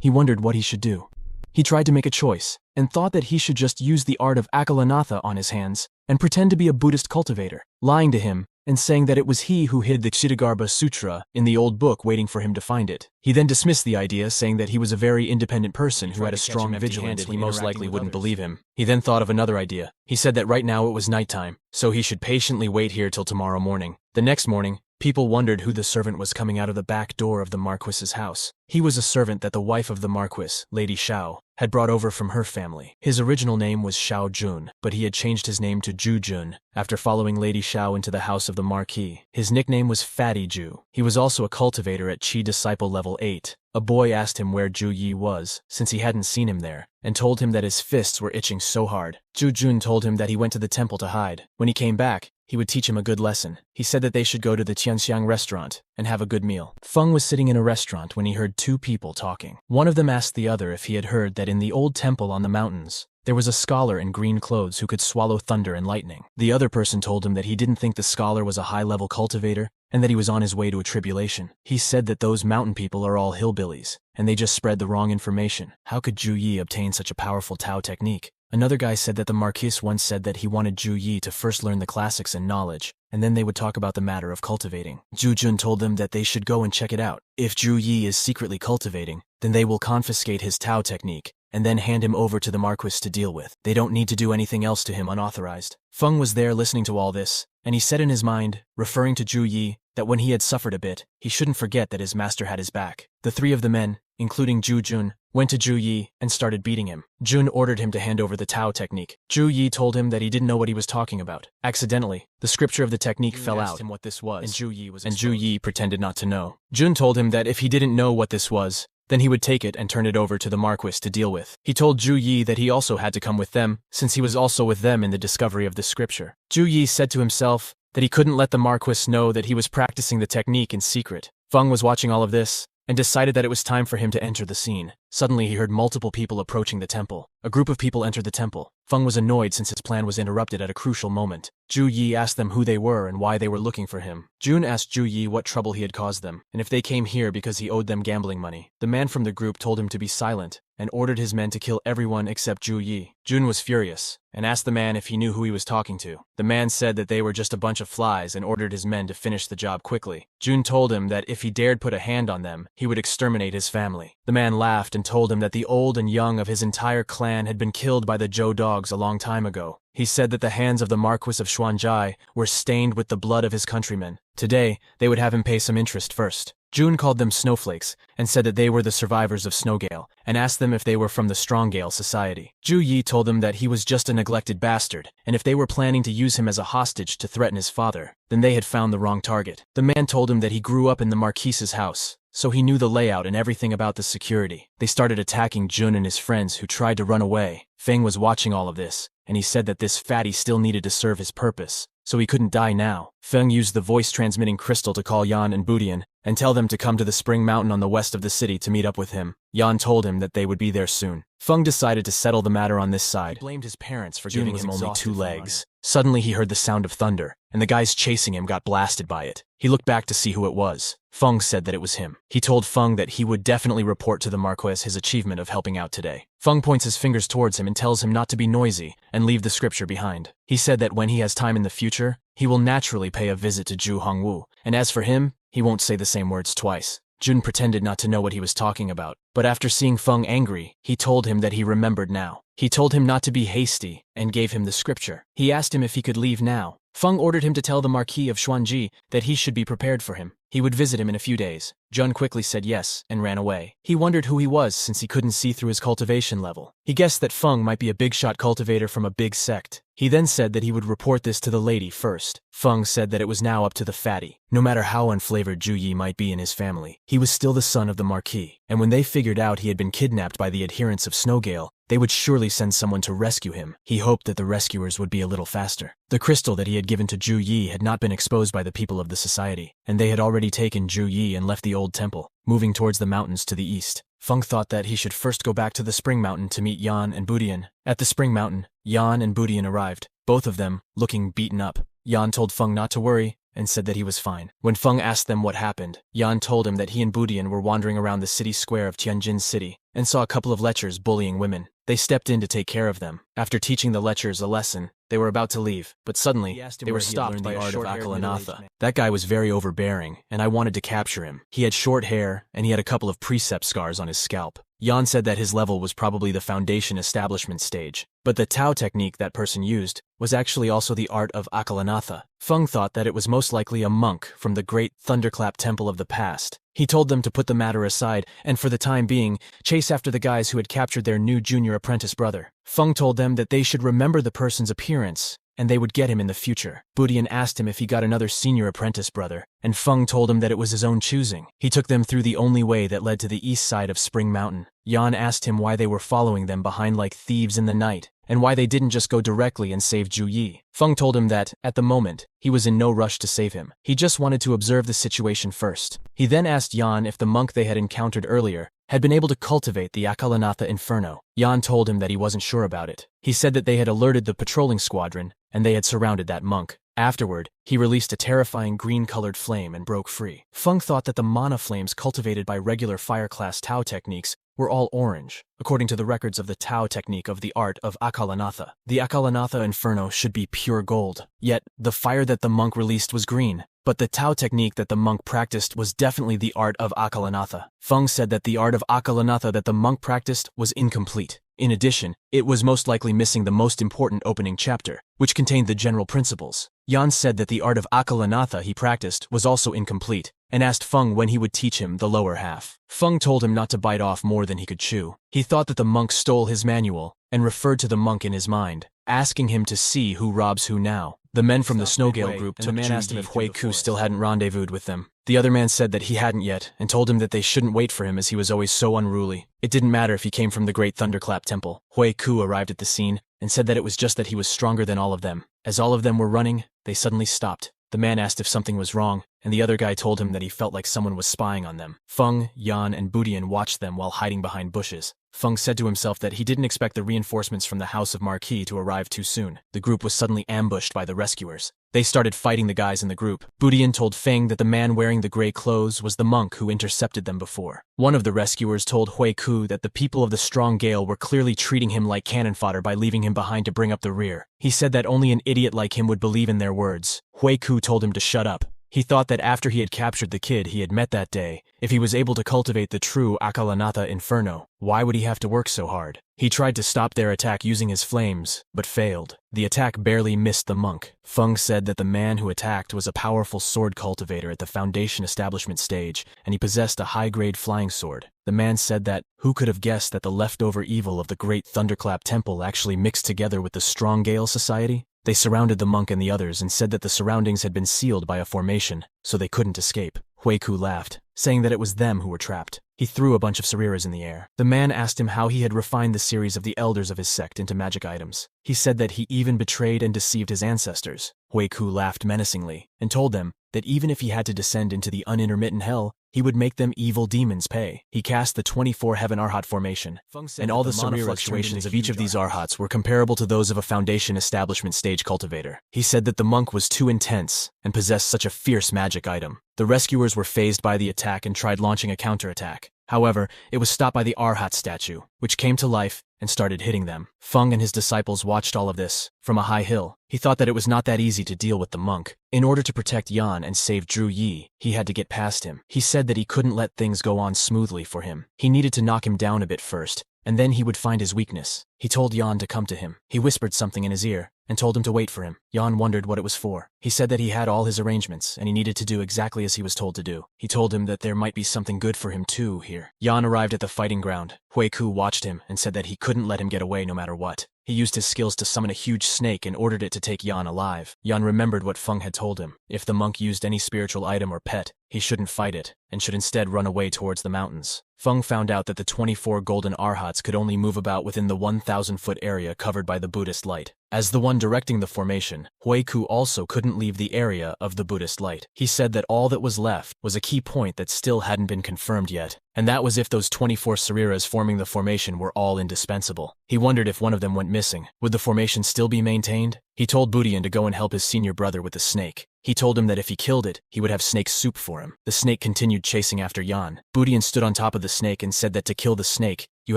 He wondered what he should do. He tried to make a choice, and thought that he should just use the art of Akalanatha on his hands, and pretend to be a Buddhist cultivator, lying to him, and saying that it was he who hid the Ksitigarbha Sutra in the old book waiting for him to find it. He then dismissed the idea, saying that he was a very independent person who had a strong vigilance and he most likely wouldn't believe him. He then thought of another idea. He said that right now it was nighttime, so he should patiently wait here till tomorrow morning. The next morning, people wondered who the servant was coming out of the back door of the Marquis's house. He was a servant that the wife of the Marquis, Lady Xiao, had brought over from her family. His original name was Xiao Jun, but he had changed his name to Zhu Jun after following Lady Xiao into the house of the Marquis. His nickname was Fatty Zhu. He was also a cultivator at Qi Disciple Level 8. A boy asked him where Zhu Yi was, since he hadn't seen him there, and told him that his fists were itching so hard. Zhu Jun told him that he went to the temple to hide. When he came back, he would teach him a good lesson. He said that they should go to the Tianxiang restaurant and have a good meal. Feng was sitting in a restaurant when he heard 2 people talking. One of them asked the other if he had heard that in the old temple on the mountains, there was a scholar in green clothes who could swallow thunder and lightning. The other person told him that he didn't think the scholar was a high-level cultivator, and that he was on his way to a tribulation. He said that those mountain people are all hillbillies, and they just spread the wrong information. How could Zhu Yi obtain such a powerful Tao technique? Another guy said that the Marquis once said that he wanted Zhu Yi to first learn the classics and knowledge, and then they would talk about the matter of cultivating. Zhu Jun told them that they should go and check it out. If Zhu Yi is secretly cultivating, then they will confiscate his Tao technique, and then hand him over to the Marquis to deal with. They don't need to do anything else to him unauthorized. Feng was there listening to all this, and he said in his mind, referring to Zhu Yi, that when he had suffered a bit, he shouldn't forget that his master had his back. The 3 of the men, including Zhu Jun, went to Zhu Yi and started beating him. Jun ordered him to hand over the Tao technique. Zhu Yi told him that he didn't know what he was talking about. Accidentally, the scripture of the technique fell out, him what this was, and Zhu Yi pretended not to know. Jun told him that if he didn't know what this was, then he would take it and turn it over to the Marquis to deal with. He told Zhu Yi that he also had to come with them, since he was also with them in the discovery of the scripture. Zhu Yi said to himself that he couldn't let the Marquis know that he was practicing the technique in secret. Feng was watching all of this and decided that it was time for him to enter the scene. Suddenly, he heard multiple people approaching the temple. A group of people entered the temple. Feng was annoyed since his plan was interrupted at a crucial moment. Zhu Yi asked them who they were and why they were looking for him. Jun asked Zhu Yi what trouble he had caused them, and if they came here because he owed them gambling money. The man from the group told him to be silent and ordered his men to kill everyone except Zhu Yi. Jun was furious and asked the man if he knew who he was talking to. The man said that they were just a bunch of flies and ordered his men to finish the job quickly. Jun told him that if he dared put a hand on them, he would exterminate his family. The man laughed and told him that the old and young of his entire clan had been killed by the Zhou dogs a long time ago. He said that the hands of the Marquis of Xuanzhai were stained with the blood of his countrymen. Today, they would have him pay some interest first. Jun called them snowflakes and said that they were the survivors of Snowgale and asked them if they were from the Stronggale Society. Zhu Yi told them that he was just a neglected bastard, and if they were planning to use him as a hostage to threaten his father, then they had found the wrong target. The man told him that he grew up in the Marquise's house, so he knew the layout and everything about the security. They started attacking Jun and his friends who tried to run away. Feng was watching all of this, and he said that this fatty still needed to serve his purpose, so he couldn't die now. Feng used the voice-transmitting crystal to call Yan and Budian and tell them to come to the Spring Mountain on the west of the city to meet up with him. Yan told him that they would be there soon. Feng decided to settle the matter on this side. He blamed his parents for giving him only 2 legs. Suddenly he heard the sound of thunder, and the guys chasing him got blasted by it. He looked back to see who it was. Feng said that it was him. He told Feng that he would definitely report to the Marquis his achievement of helping out today. Feng points his fingers towards him and tells him not to be noisy and leave the scripture behind. He said that when he has time in the future, he will naturally pay a visit to Zhu Hongwu, and as for him, he won't say the same words twice. Jun pretended not to know what he was talking about, but after seeing Feng angry, he told him that he remembered now. He told him not to be hasty and gave him the scripture. He asked him if he could leave now. Feng ordered him to tell the Marquis of Xuanji that he should be prepared for him. He would visit him in a few days. Jun quickly said yes and ran away. He wondered who he was since he couldn't see through his cultivation level. He guessed that Feng might be a big-shot cultivator from a big sect. He then said that he would report this to the lady first. Feng said that it was now up to the fatty. No matter how unflavored Zhu Yi might be in his family, he was still the son of the Marquis, and when they figured out he had been kidnapped by the adherents of Snowgale, they would surely send someone to rescue him. He hoped that the rescuers would be a little faster. The crystal that he had given to Zhu Yi had not been exposed by the people of the society, and they had already taken Zhu Yi and left the old temple, moving towards the mountains to the east. Feng thought that he should first go back to the Spring Mountain to meet Yan and Budian. At the Spring Mountain, Yan and Budian arrived, both of them looking beaten up. Yan told Feng not to worry and said that he was fine. When Feng asked them what happened, Yan told him that he and Budian were wandering around the city square of Tianjin City and saw a couple of lechers bullying women. They stepped in to take care of them. After teaching the lechers a lesson, they were about to leave, but suddenly, they were stopped by the art of Akalanatha. That guy was very overbearing, and I wanted to capture him. He had short hair, and he had a couple of precept scars on his scalp. Yan said that his level was probably the foundation establishment stage, but the Tao technique that person used was actually also the art of Akalanatha. Feng thought that it was most likely a monk from the great Thunderclap temple of the past. He told them to put the matter aside and, for the time being, chase after the guys who had captured their new junior apprentice brother. Feng told them that they should remember the person's appearance, and they would get him in the future. Budian asked him if he got another senior apprentice brother, and Feng told him that it was his own choosing. He took them through the only way that led to the east side of Spring Mountain. Yan asked him why they were following them behind like thieves in the night, and why they didn't just go directly and save Zhu Yi. Feng told him that, at the moment, he was in no rush to save him. He just wanted to observe the situation first. He then asked Yan if the monk they had encountered earlier had been able to cultivate the Akalanatha Inferno. Yan told him that he wasn't sure about it. He said that they had alerted the patrolling squadron, and they had surrounded that monk. Afterward, he released a terrifying green-colored flame and broke free. Feng thought that the mana flames cultivated by regular fire-class Tao techniques were all orange, according to the records of the Tao technique of the art of Akalanatha. The Akalanatha Inferno should be pure gold, yet the fire that the monk released was green. But the Tao technique that the monk practiced was definitely the art of Akalanatha. Feng said that the art of Akalanatha that the monk practiced was incomplete. In addition, it was most likely missing the most important opening chapter, which contained the general principles. Yan said that the art of Akalanatha he practiced was also incomplete, and asked Feng when he would teach him the lower half. Feng told him not to bite off more than he could chew. He thought that the monk stole his manual, and referred to the monk in his mind, asking him to see who robs who now. The men from the Snowgale group took man asked him if Hui Ku still hadn't rendezvoused with them. The other man said that he hadn't yet, and told him that they shouldn't wait for him as he was always so unruly. It didn't matter if he came from the Great Thunderclap Temple. Hui Ku arrived at the scene, and said that it was just that he was stronger than all of them. As all of them were running, they suddenly stopped. The man asked if something was wrong, and the other guy told him that he felt like someone was spying on them. Feng, Yan, and Budian watched them while hiding behind bushes. Feng said to himself that he didn't expect the reinforcements from the House of Marquis to arrive too soon. The group was suddenly ambushed by the rescuers. They started fighting the guys in the group. Budian told Feng that the man wearing the gray clothes was the monk who intercepted them before. One of the rescuers told Hui Ku that the people of the Strong Gale were clearly treating him like cannon fodder by leaving him behind to bring up the rear. He said that only an idiot like him would believe in their words. Hui Ku told him to shut up. He thought that after he had captured the kid he had met that day, if he was able to cultivate the true Akalanatha Inferno, why would he have to work so hard? He tried to stop their attack using his flames, but failed. The attack barely missed the monk. Feng said that the man who attacked was a powerful sword cultivator at the Foundation establishment stage, and he possessed a high-grade flying sword. The man said that, who could have guessed that the leftover evil of the Great Thunderclap Temple actually mixed together with the Strong Gale Society? They surrounded the monk and the others and said that the surroundings had been sealed by a formation, so they couldn't escape. Hui Ku laughed, saying that it was them who were trapped. He threw a bunch of sariras in the air. The man asked him how he had refined the series of the elders of his sect into magic items. He said that he even betrayed and deceived his ancestors. Hui Ku laughed menacingly and told them that even if he had to descend into the unintermittent hell, he would make them evil demons pay. He cast the 24 Heaven Arhat formation, and all the sarira fluctuations of each of these Arhats were comparable to those of a Foundation establishment stage cultivator. He said that the monk was too intense and possessed such a fierce magic item. The rescuers were fazed by the attack and tried launching a counterattack. However, it was stopped by the Arhat statue, which came to life and started hitting them. Feng and his disciples watched all of this from a high hill. He thought that it was not that easy to deal with the monk. In order to protect Yan and save Zhu Yi, he had to get past him. He said that he couldn't let things go on smoothly for him. He needed to knock him down a bit first, and then he would find his weakness. He told Yan to come to him. He whispered something in his ear and told him to wait for him. Yan wondered what it was for. He said that he had all his arrangements and he needed to do exactly as he was told to do. He told him that there might be something good for him too here. Yan arrived at the fighting ground. Hui Ku watched him and said that he couldn't let him get away no matter what. He used his skills to summon a huge snake and ordered it to take Yan alive. Yan remembered what Feng had told him. If the monk used any spiritual item or pet, he shouldn't fight it, and should instead run away towards the mountains. Feng found out that the 24 golden Arhats could only move about within the 1,000-foot area covered by the Buddhist light. As the one directing the formation, Hui Ku also couldn't leave the area of the Buddhist light. He said that all that was left was a key point that still hadn't been confirmed yet, and that was if those 24 sariras forming the formation were all indispensable. He wondered if one of them went missing. Would the formation still be maintained? He told Budian to go and help his senior brother with the snake. He told him that if he killed it, he would have snake soup for him. The snake continued chasing after Yan. Budian stood on top of the snake and said that to kill the snake, you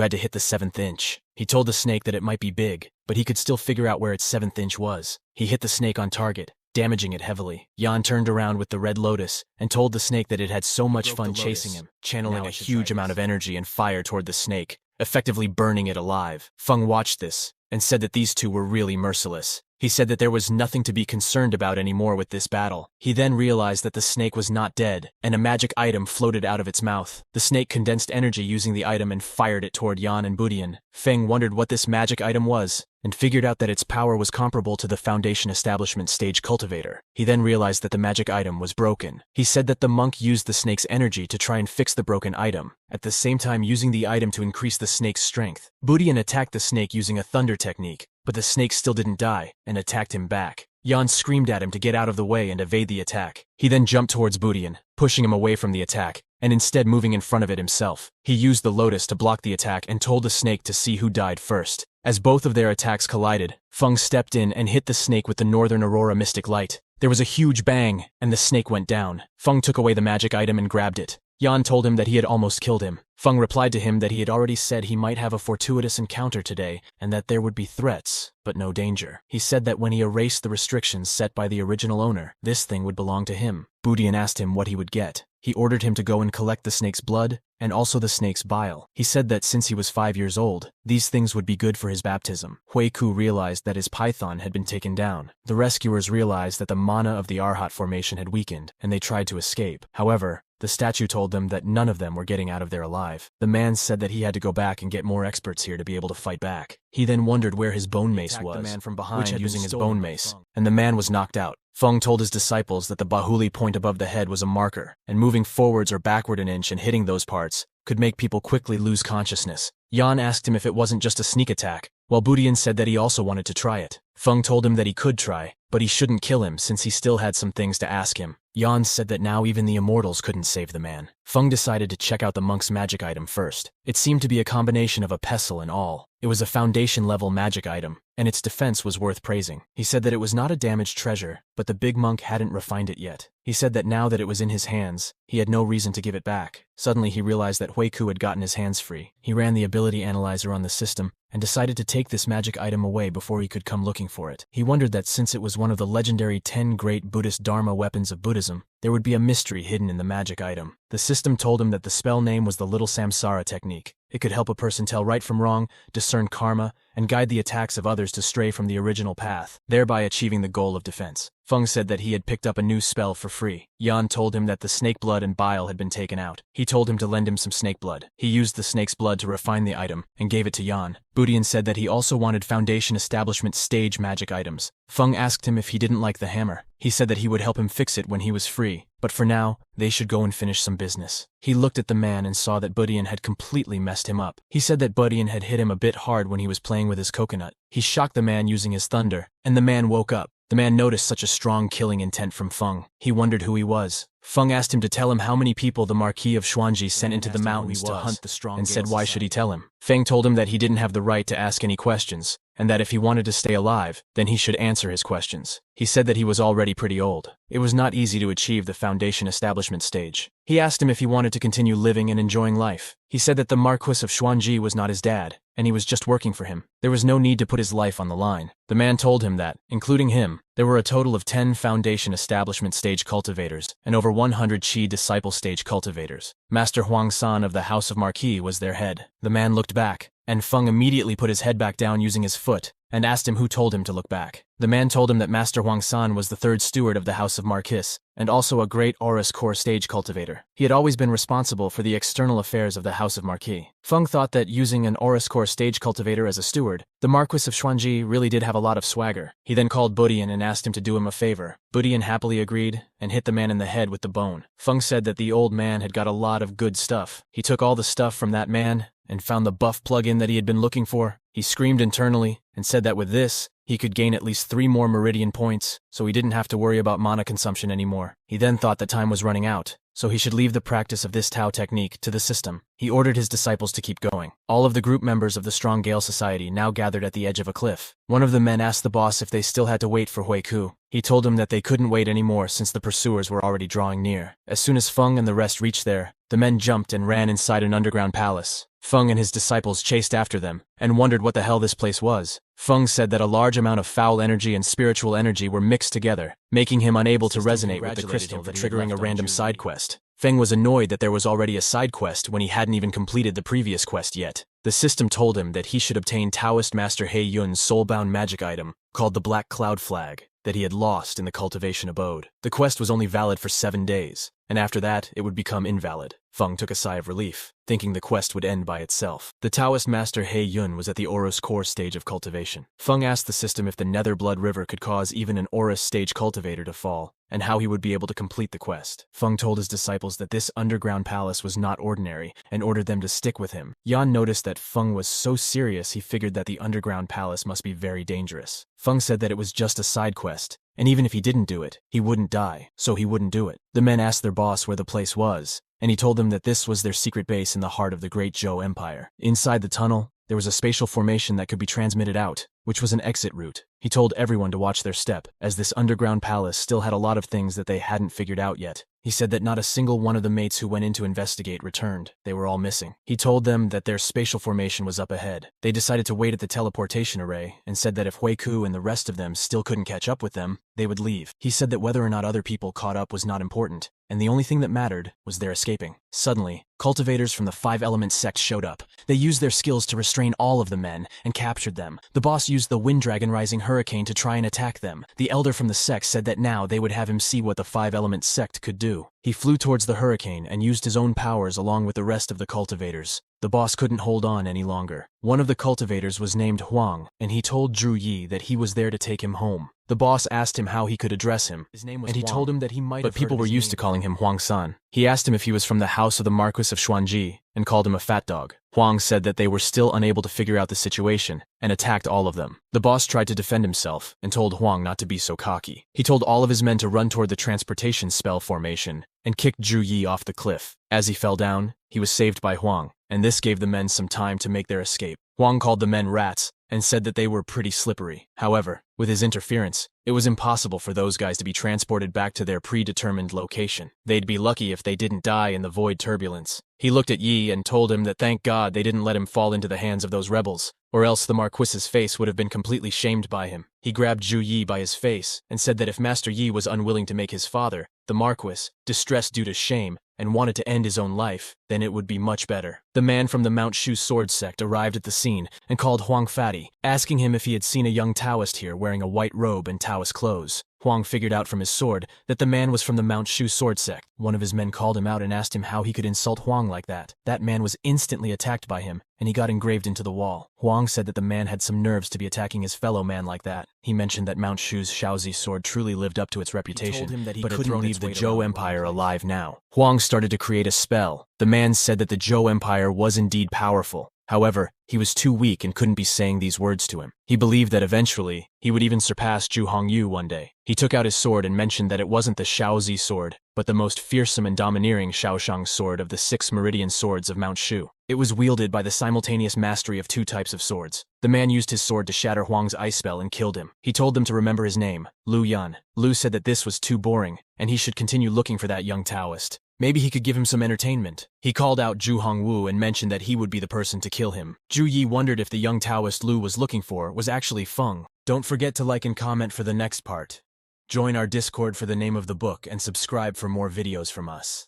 had to hit the 7th inch. He told the snake that it might be big, but he could still figure out where its 7th inch was. He hit the snake on target, damaging it heavily. Yan turned around with the red lotus and told the snake that it had so much fun chasing him, channeling a huge amount of energy and fire toward the snake, effectively burning it alive. Feng watched this and said that these two were really merciless. He said that there was nothing to be concerned about anymore with this battle. He then realized that the snake was not dead, and a magic item floated out of its mouth. The snake condensed energy using the item and fired it toward Yan and Budian. Feng wondered what this magic item was, and figured out that its power was comparable to the Foundation establishment stage cultivator. He then realized that the magic item was broken. He said that the monk used the snake's energy to try and fix the broken item, at the same time using the item to increase the snake's strength. Budian attacked the snake using a thunder technique, but the snake still didn't die, and attacked him back. Yan screamed at him to get out of the way and evade the attack. He then jumped towards Budian, pushing him away from the attack, and instead moving in front of it himself. He used the lotus to block the attack and told the snake to see who died first. As both of their attacks collided, Feng stepped in and hit the snake with the Northern Aurora Mystic Light. There was a huge bang, and the snake went down. Feng took away the magic item and grabbed it. Yan told him that he had almost killed him. Feng replied to him that he had already said he might have a fortuitous encounter today and that there would be threats, but no danger. He said that when he erased the restrictions set by the original owner, this thing would belong to him. Budian asked him what he would get. He ordered him to go and collect the snake's blood and also the snake's bile. He said that since he was 5 years old, these things would be good for his baptism. Hui Ku realized that his python had been taken down. The rescuers realized that the mana of the Arhat formation had weakened, and they tried to escape. However, the statue told them that none of them were getting out of there alive. The man said that he had to go back and get more experts here to be able to fight back. He then wondered where his bone mace was, the man from behind which had using his bone mace, and the man was knocked out. Feng told his disciples that the Bahuli point above the head was a marker, and moving forwards or backward an inch and hitting those parts could make people quickly lose consciousness. Yan asked him if it wasn't just a sneak attack, while Budian said that he also wanted to try it. Feng told him that he could try, but he shouldn't kill him since he still had some things to ask him. Yan said that now even the immortals couldn't save the man. Feng decided to check out the monk's magic item first. It seemed to be a combination of a pestle and all. It was a foundation-level magic item, and its defense was worth praising. He said that it was not a damaged treasure, but the big monk hadn't refined it yet. He said that now that it was in his hands, he had no reason to give it back. Suddenly he realized that Huiku had gotten his hands free. He ran the ability analyzer on the system and decided to take this magic item away before he could come looking for it. He wondered that since it was one of the legendary 10 great Buddhist Dharma weapons of Buddhism, there would be a mystery hidden in the magic item. The system told him that the spell name was the Little Samsara technique. It could help a person tell right from wrong, discern karma, and guide the attacks of others to stray from the original path, thereby achieving the goal of defense. Feng said that he had picked up a new spell for free. Yan told him that the snake blood and bile had been taken out. He told him to lend him some snake blood. He used the snake's blood to refine the item and gave it to Yan. Budian said that he also wanted Foundation Establishment stage magic items. Feng asked him if he didn't like the hammer. He said that he would help him fix it when he was free, but for now, they should go and finish some business. He looked at the man and saw that Budian had completely messed him up. He said that Budian had hit him a bit hard when he was playing with his coconut. He shocked the man using his thunder, and the man woke up. The man noticed such a strong killing intent from Feng. He wondered who he was. Feng asked him to tell him how many people the Marquis of Xuanji sent into the mountains to hunt the strong, and said why should he tell him. Feng told him that he didn't have the right to ask any questions, and that if he wanted to stay alive, then he should answer his questions. He said that he was already pretty old. It was not easy to achieve the Foundation Establishment stage. He asked him if he wanted to continue living and enjoying life. He said that the Marquis of Xuanji was not his dad, and he was just working for him. There was no need to put his life on the line. The man told him that, including him, there were a total of 10 Foundation Establishment stage cultivators, and over 100 Qi Disciple stage cultivators. Master Huang San of the House of Marquis was their head. The man looked back, and Feng immediately put his head back down using his foot, and asked him who told him to look back. The man told him that Master Huang San was the third steward of the House of Marquis, and also a great Aurus Core stage cultivator. He had always been responsible for the external affairs of the House of Marquis. Feng thought that using an Aurus Core stage cultivator as a steward, the Marquis of Xuanji really did have a lot of swagger. He then called Budian and asked him to do him a favor. Budian happily agreed, and hit the man in the head with the bone. Feng said that the old man had got a lot of good stuff. He took all the stuff from that man, and found the buff plug-in that he had been looking for. He screamed internally, and said that with this, he could gain at least 3 more meridian points, so he didn't have to worry about mana consumption anymore. He then thought that time was running out, so he should leave the practice of this Tao technique to the system. He ordered his disciples to keep going. All of the group members of the Strong Gale Society now gathered at the edge of a cliff. One of the men asked the boss if they still had to wait for Huiku. He told him that they couldn't wait anymore since the pursuers were already drawing near. As soon as Feng and the rest reached there, the men jumped and ran inside an underground palace. Feng and his disciples chased after them, and wondered what the hell this place was. Feng said that a large amount of foul energy and spiritual energy were mixed together, making him unable to resonate with the crystal, triggering a random side quest. Feng was annoyed that there was already a side quest when he hadn't even completed the previous quest yet. The system told him that he should obtain Taoist Master He Yun's soulbound magic item, called the Black Cloud Flag, that he had lost in the cultivation abode. The quest was only valid for 7 days, and after that, it would become invalid. Feng took a sigh of relief, thinking the quest would end by itself. The Taoist Master He Yun was at the Aurus Core stage of cultivation. Feng asked the system if the Nether Blood River could cause even an Aurus stage cultivator to fall, and how he would be able to complete the quest. Feng told his disciples that this underground palace was not ordinary, and ordered them to stick with him. Yan noticed that Feng was so serious he figured that the underground palace must be very dangerous. Feng said that it was just a side quest, and even if he didn't do it, he wouldn't die, so he wouldn't do it. The men asked their boss where the place was, and he told them that this was their secret base in the heart of the Great Zhou Empire. Inside the tunnel, there was a spatial formation that could be transmitted out, which was an exit route. He told everyone to watch their step, as this underground palace still had a lot of things that they hadn't figured out yet. He said that not a single one of the mates who went in to investigate returned. They were all missing. He told them that their spatial formation was up ahead. They decided to wait at the teleportation array, and said that if Huiku and the rest of them still couldn't catch up with them, they would leave. He said that whether or not other people caught up was not important, and the only thing that mattered was their escaping. Suddenly, cultivators from the 5-element sect showed up. They used their skills to restrain all of the men, and captured them. The boss used the Wind Dragon Rising Hurricane to try and attack them. The elder from the sect said that now they would have him see what the 5-element sect could do. He flew towards the hurricane and used his own powers along with the rest of the cultivators. The boss couldn't hold on any longer. One of the cultivators was named Huang, and he told Zhu Yi that he was there to take him home. The boss asked him how he could address him, and he told him that he might have heard people were used to calling him Huang-san. He asked him if he was from the house of the Marquis of Xuanji, and called him a fat dog. Huang said that they were still unable to figure out the situation, and attacked all of them. The boss tried to defend himself, and told Huang not to be so cocky. He told all of his men to run toward the transportation spell formation, and kicked Zhu Yi off the cliff. As he fell down, he was saved by Huang, and this gave the men some time to make their escape. Huang called the men rats, and said that they were pretty slippery. However, with his interference, it was impossible for those guys to be transported back to their predetermined location. They'd be lucky if they didn't die in the void turbulence. He looked at Yi and told him that thank God they didn't let him fall into the hands of those rebels, or else the Marquis's face would have been completely shamed by him. He grabbed Zhu Yi by his face and said that if Master Yi was unwilling to make his father, the Marquis, distressed due to shame, and wanted to end his own life, then it would be much better. The man from the Mount Shu sword sect arrived at the scene and called Huang fatty, asking him if he had seen a young Taoist here wearing a white robe and Taoist clothes. Huang figured out from his sword that the man was from the Mount Shu sword sect. One of his men called him out and asked him how he could insult Huang like that. That man was instantly attacked by him, and he got engraved into the wall. Huang said that the man had some nerves to be attacking his fellow man like that. He mentioned that Mount Shu's Shaozi sword truly lived up to its reputation, but had thrown leave the Zhou Empire alive now. Huang started to create a spell. The man said that the Zhou Empire was indeed powerful. However, he was too weak and couldn't be saying these words to him. He believed that eventually, he would even surpass Zhu Hongyu one day. He took out his sword and mentioned that it wasn't the Shaozi sword, but the most fearsome and domineering Shaoshang sword of the 6 meridian swords of Mount Shu. It was wielded by the simultaneous mastery of 2 types of swords. The man used his sword to shatter Huang's ice spell and killed him. He told them to remember his name, Lu Yun. Lu said that this was too boring, and he should continue looking for that young Taoist. Maybe he could give him some entertainment. He called out Zhu Hongwu and mentioned that he would be the person to kill him. Zhu Yi wondered if the young Taoist Lu was looking for was actually Feng. Don't forget to like and comment for the next part. Join our Discord for the name of the book and subscribe for more videos from us.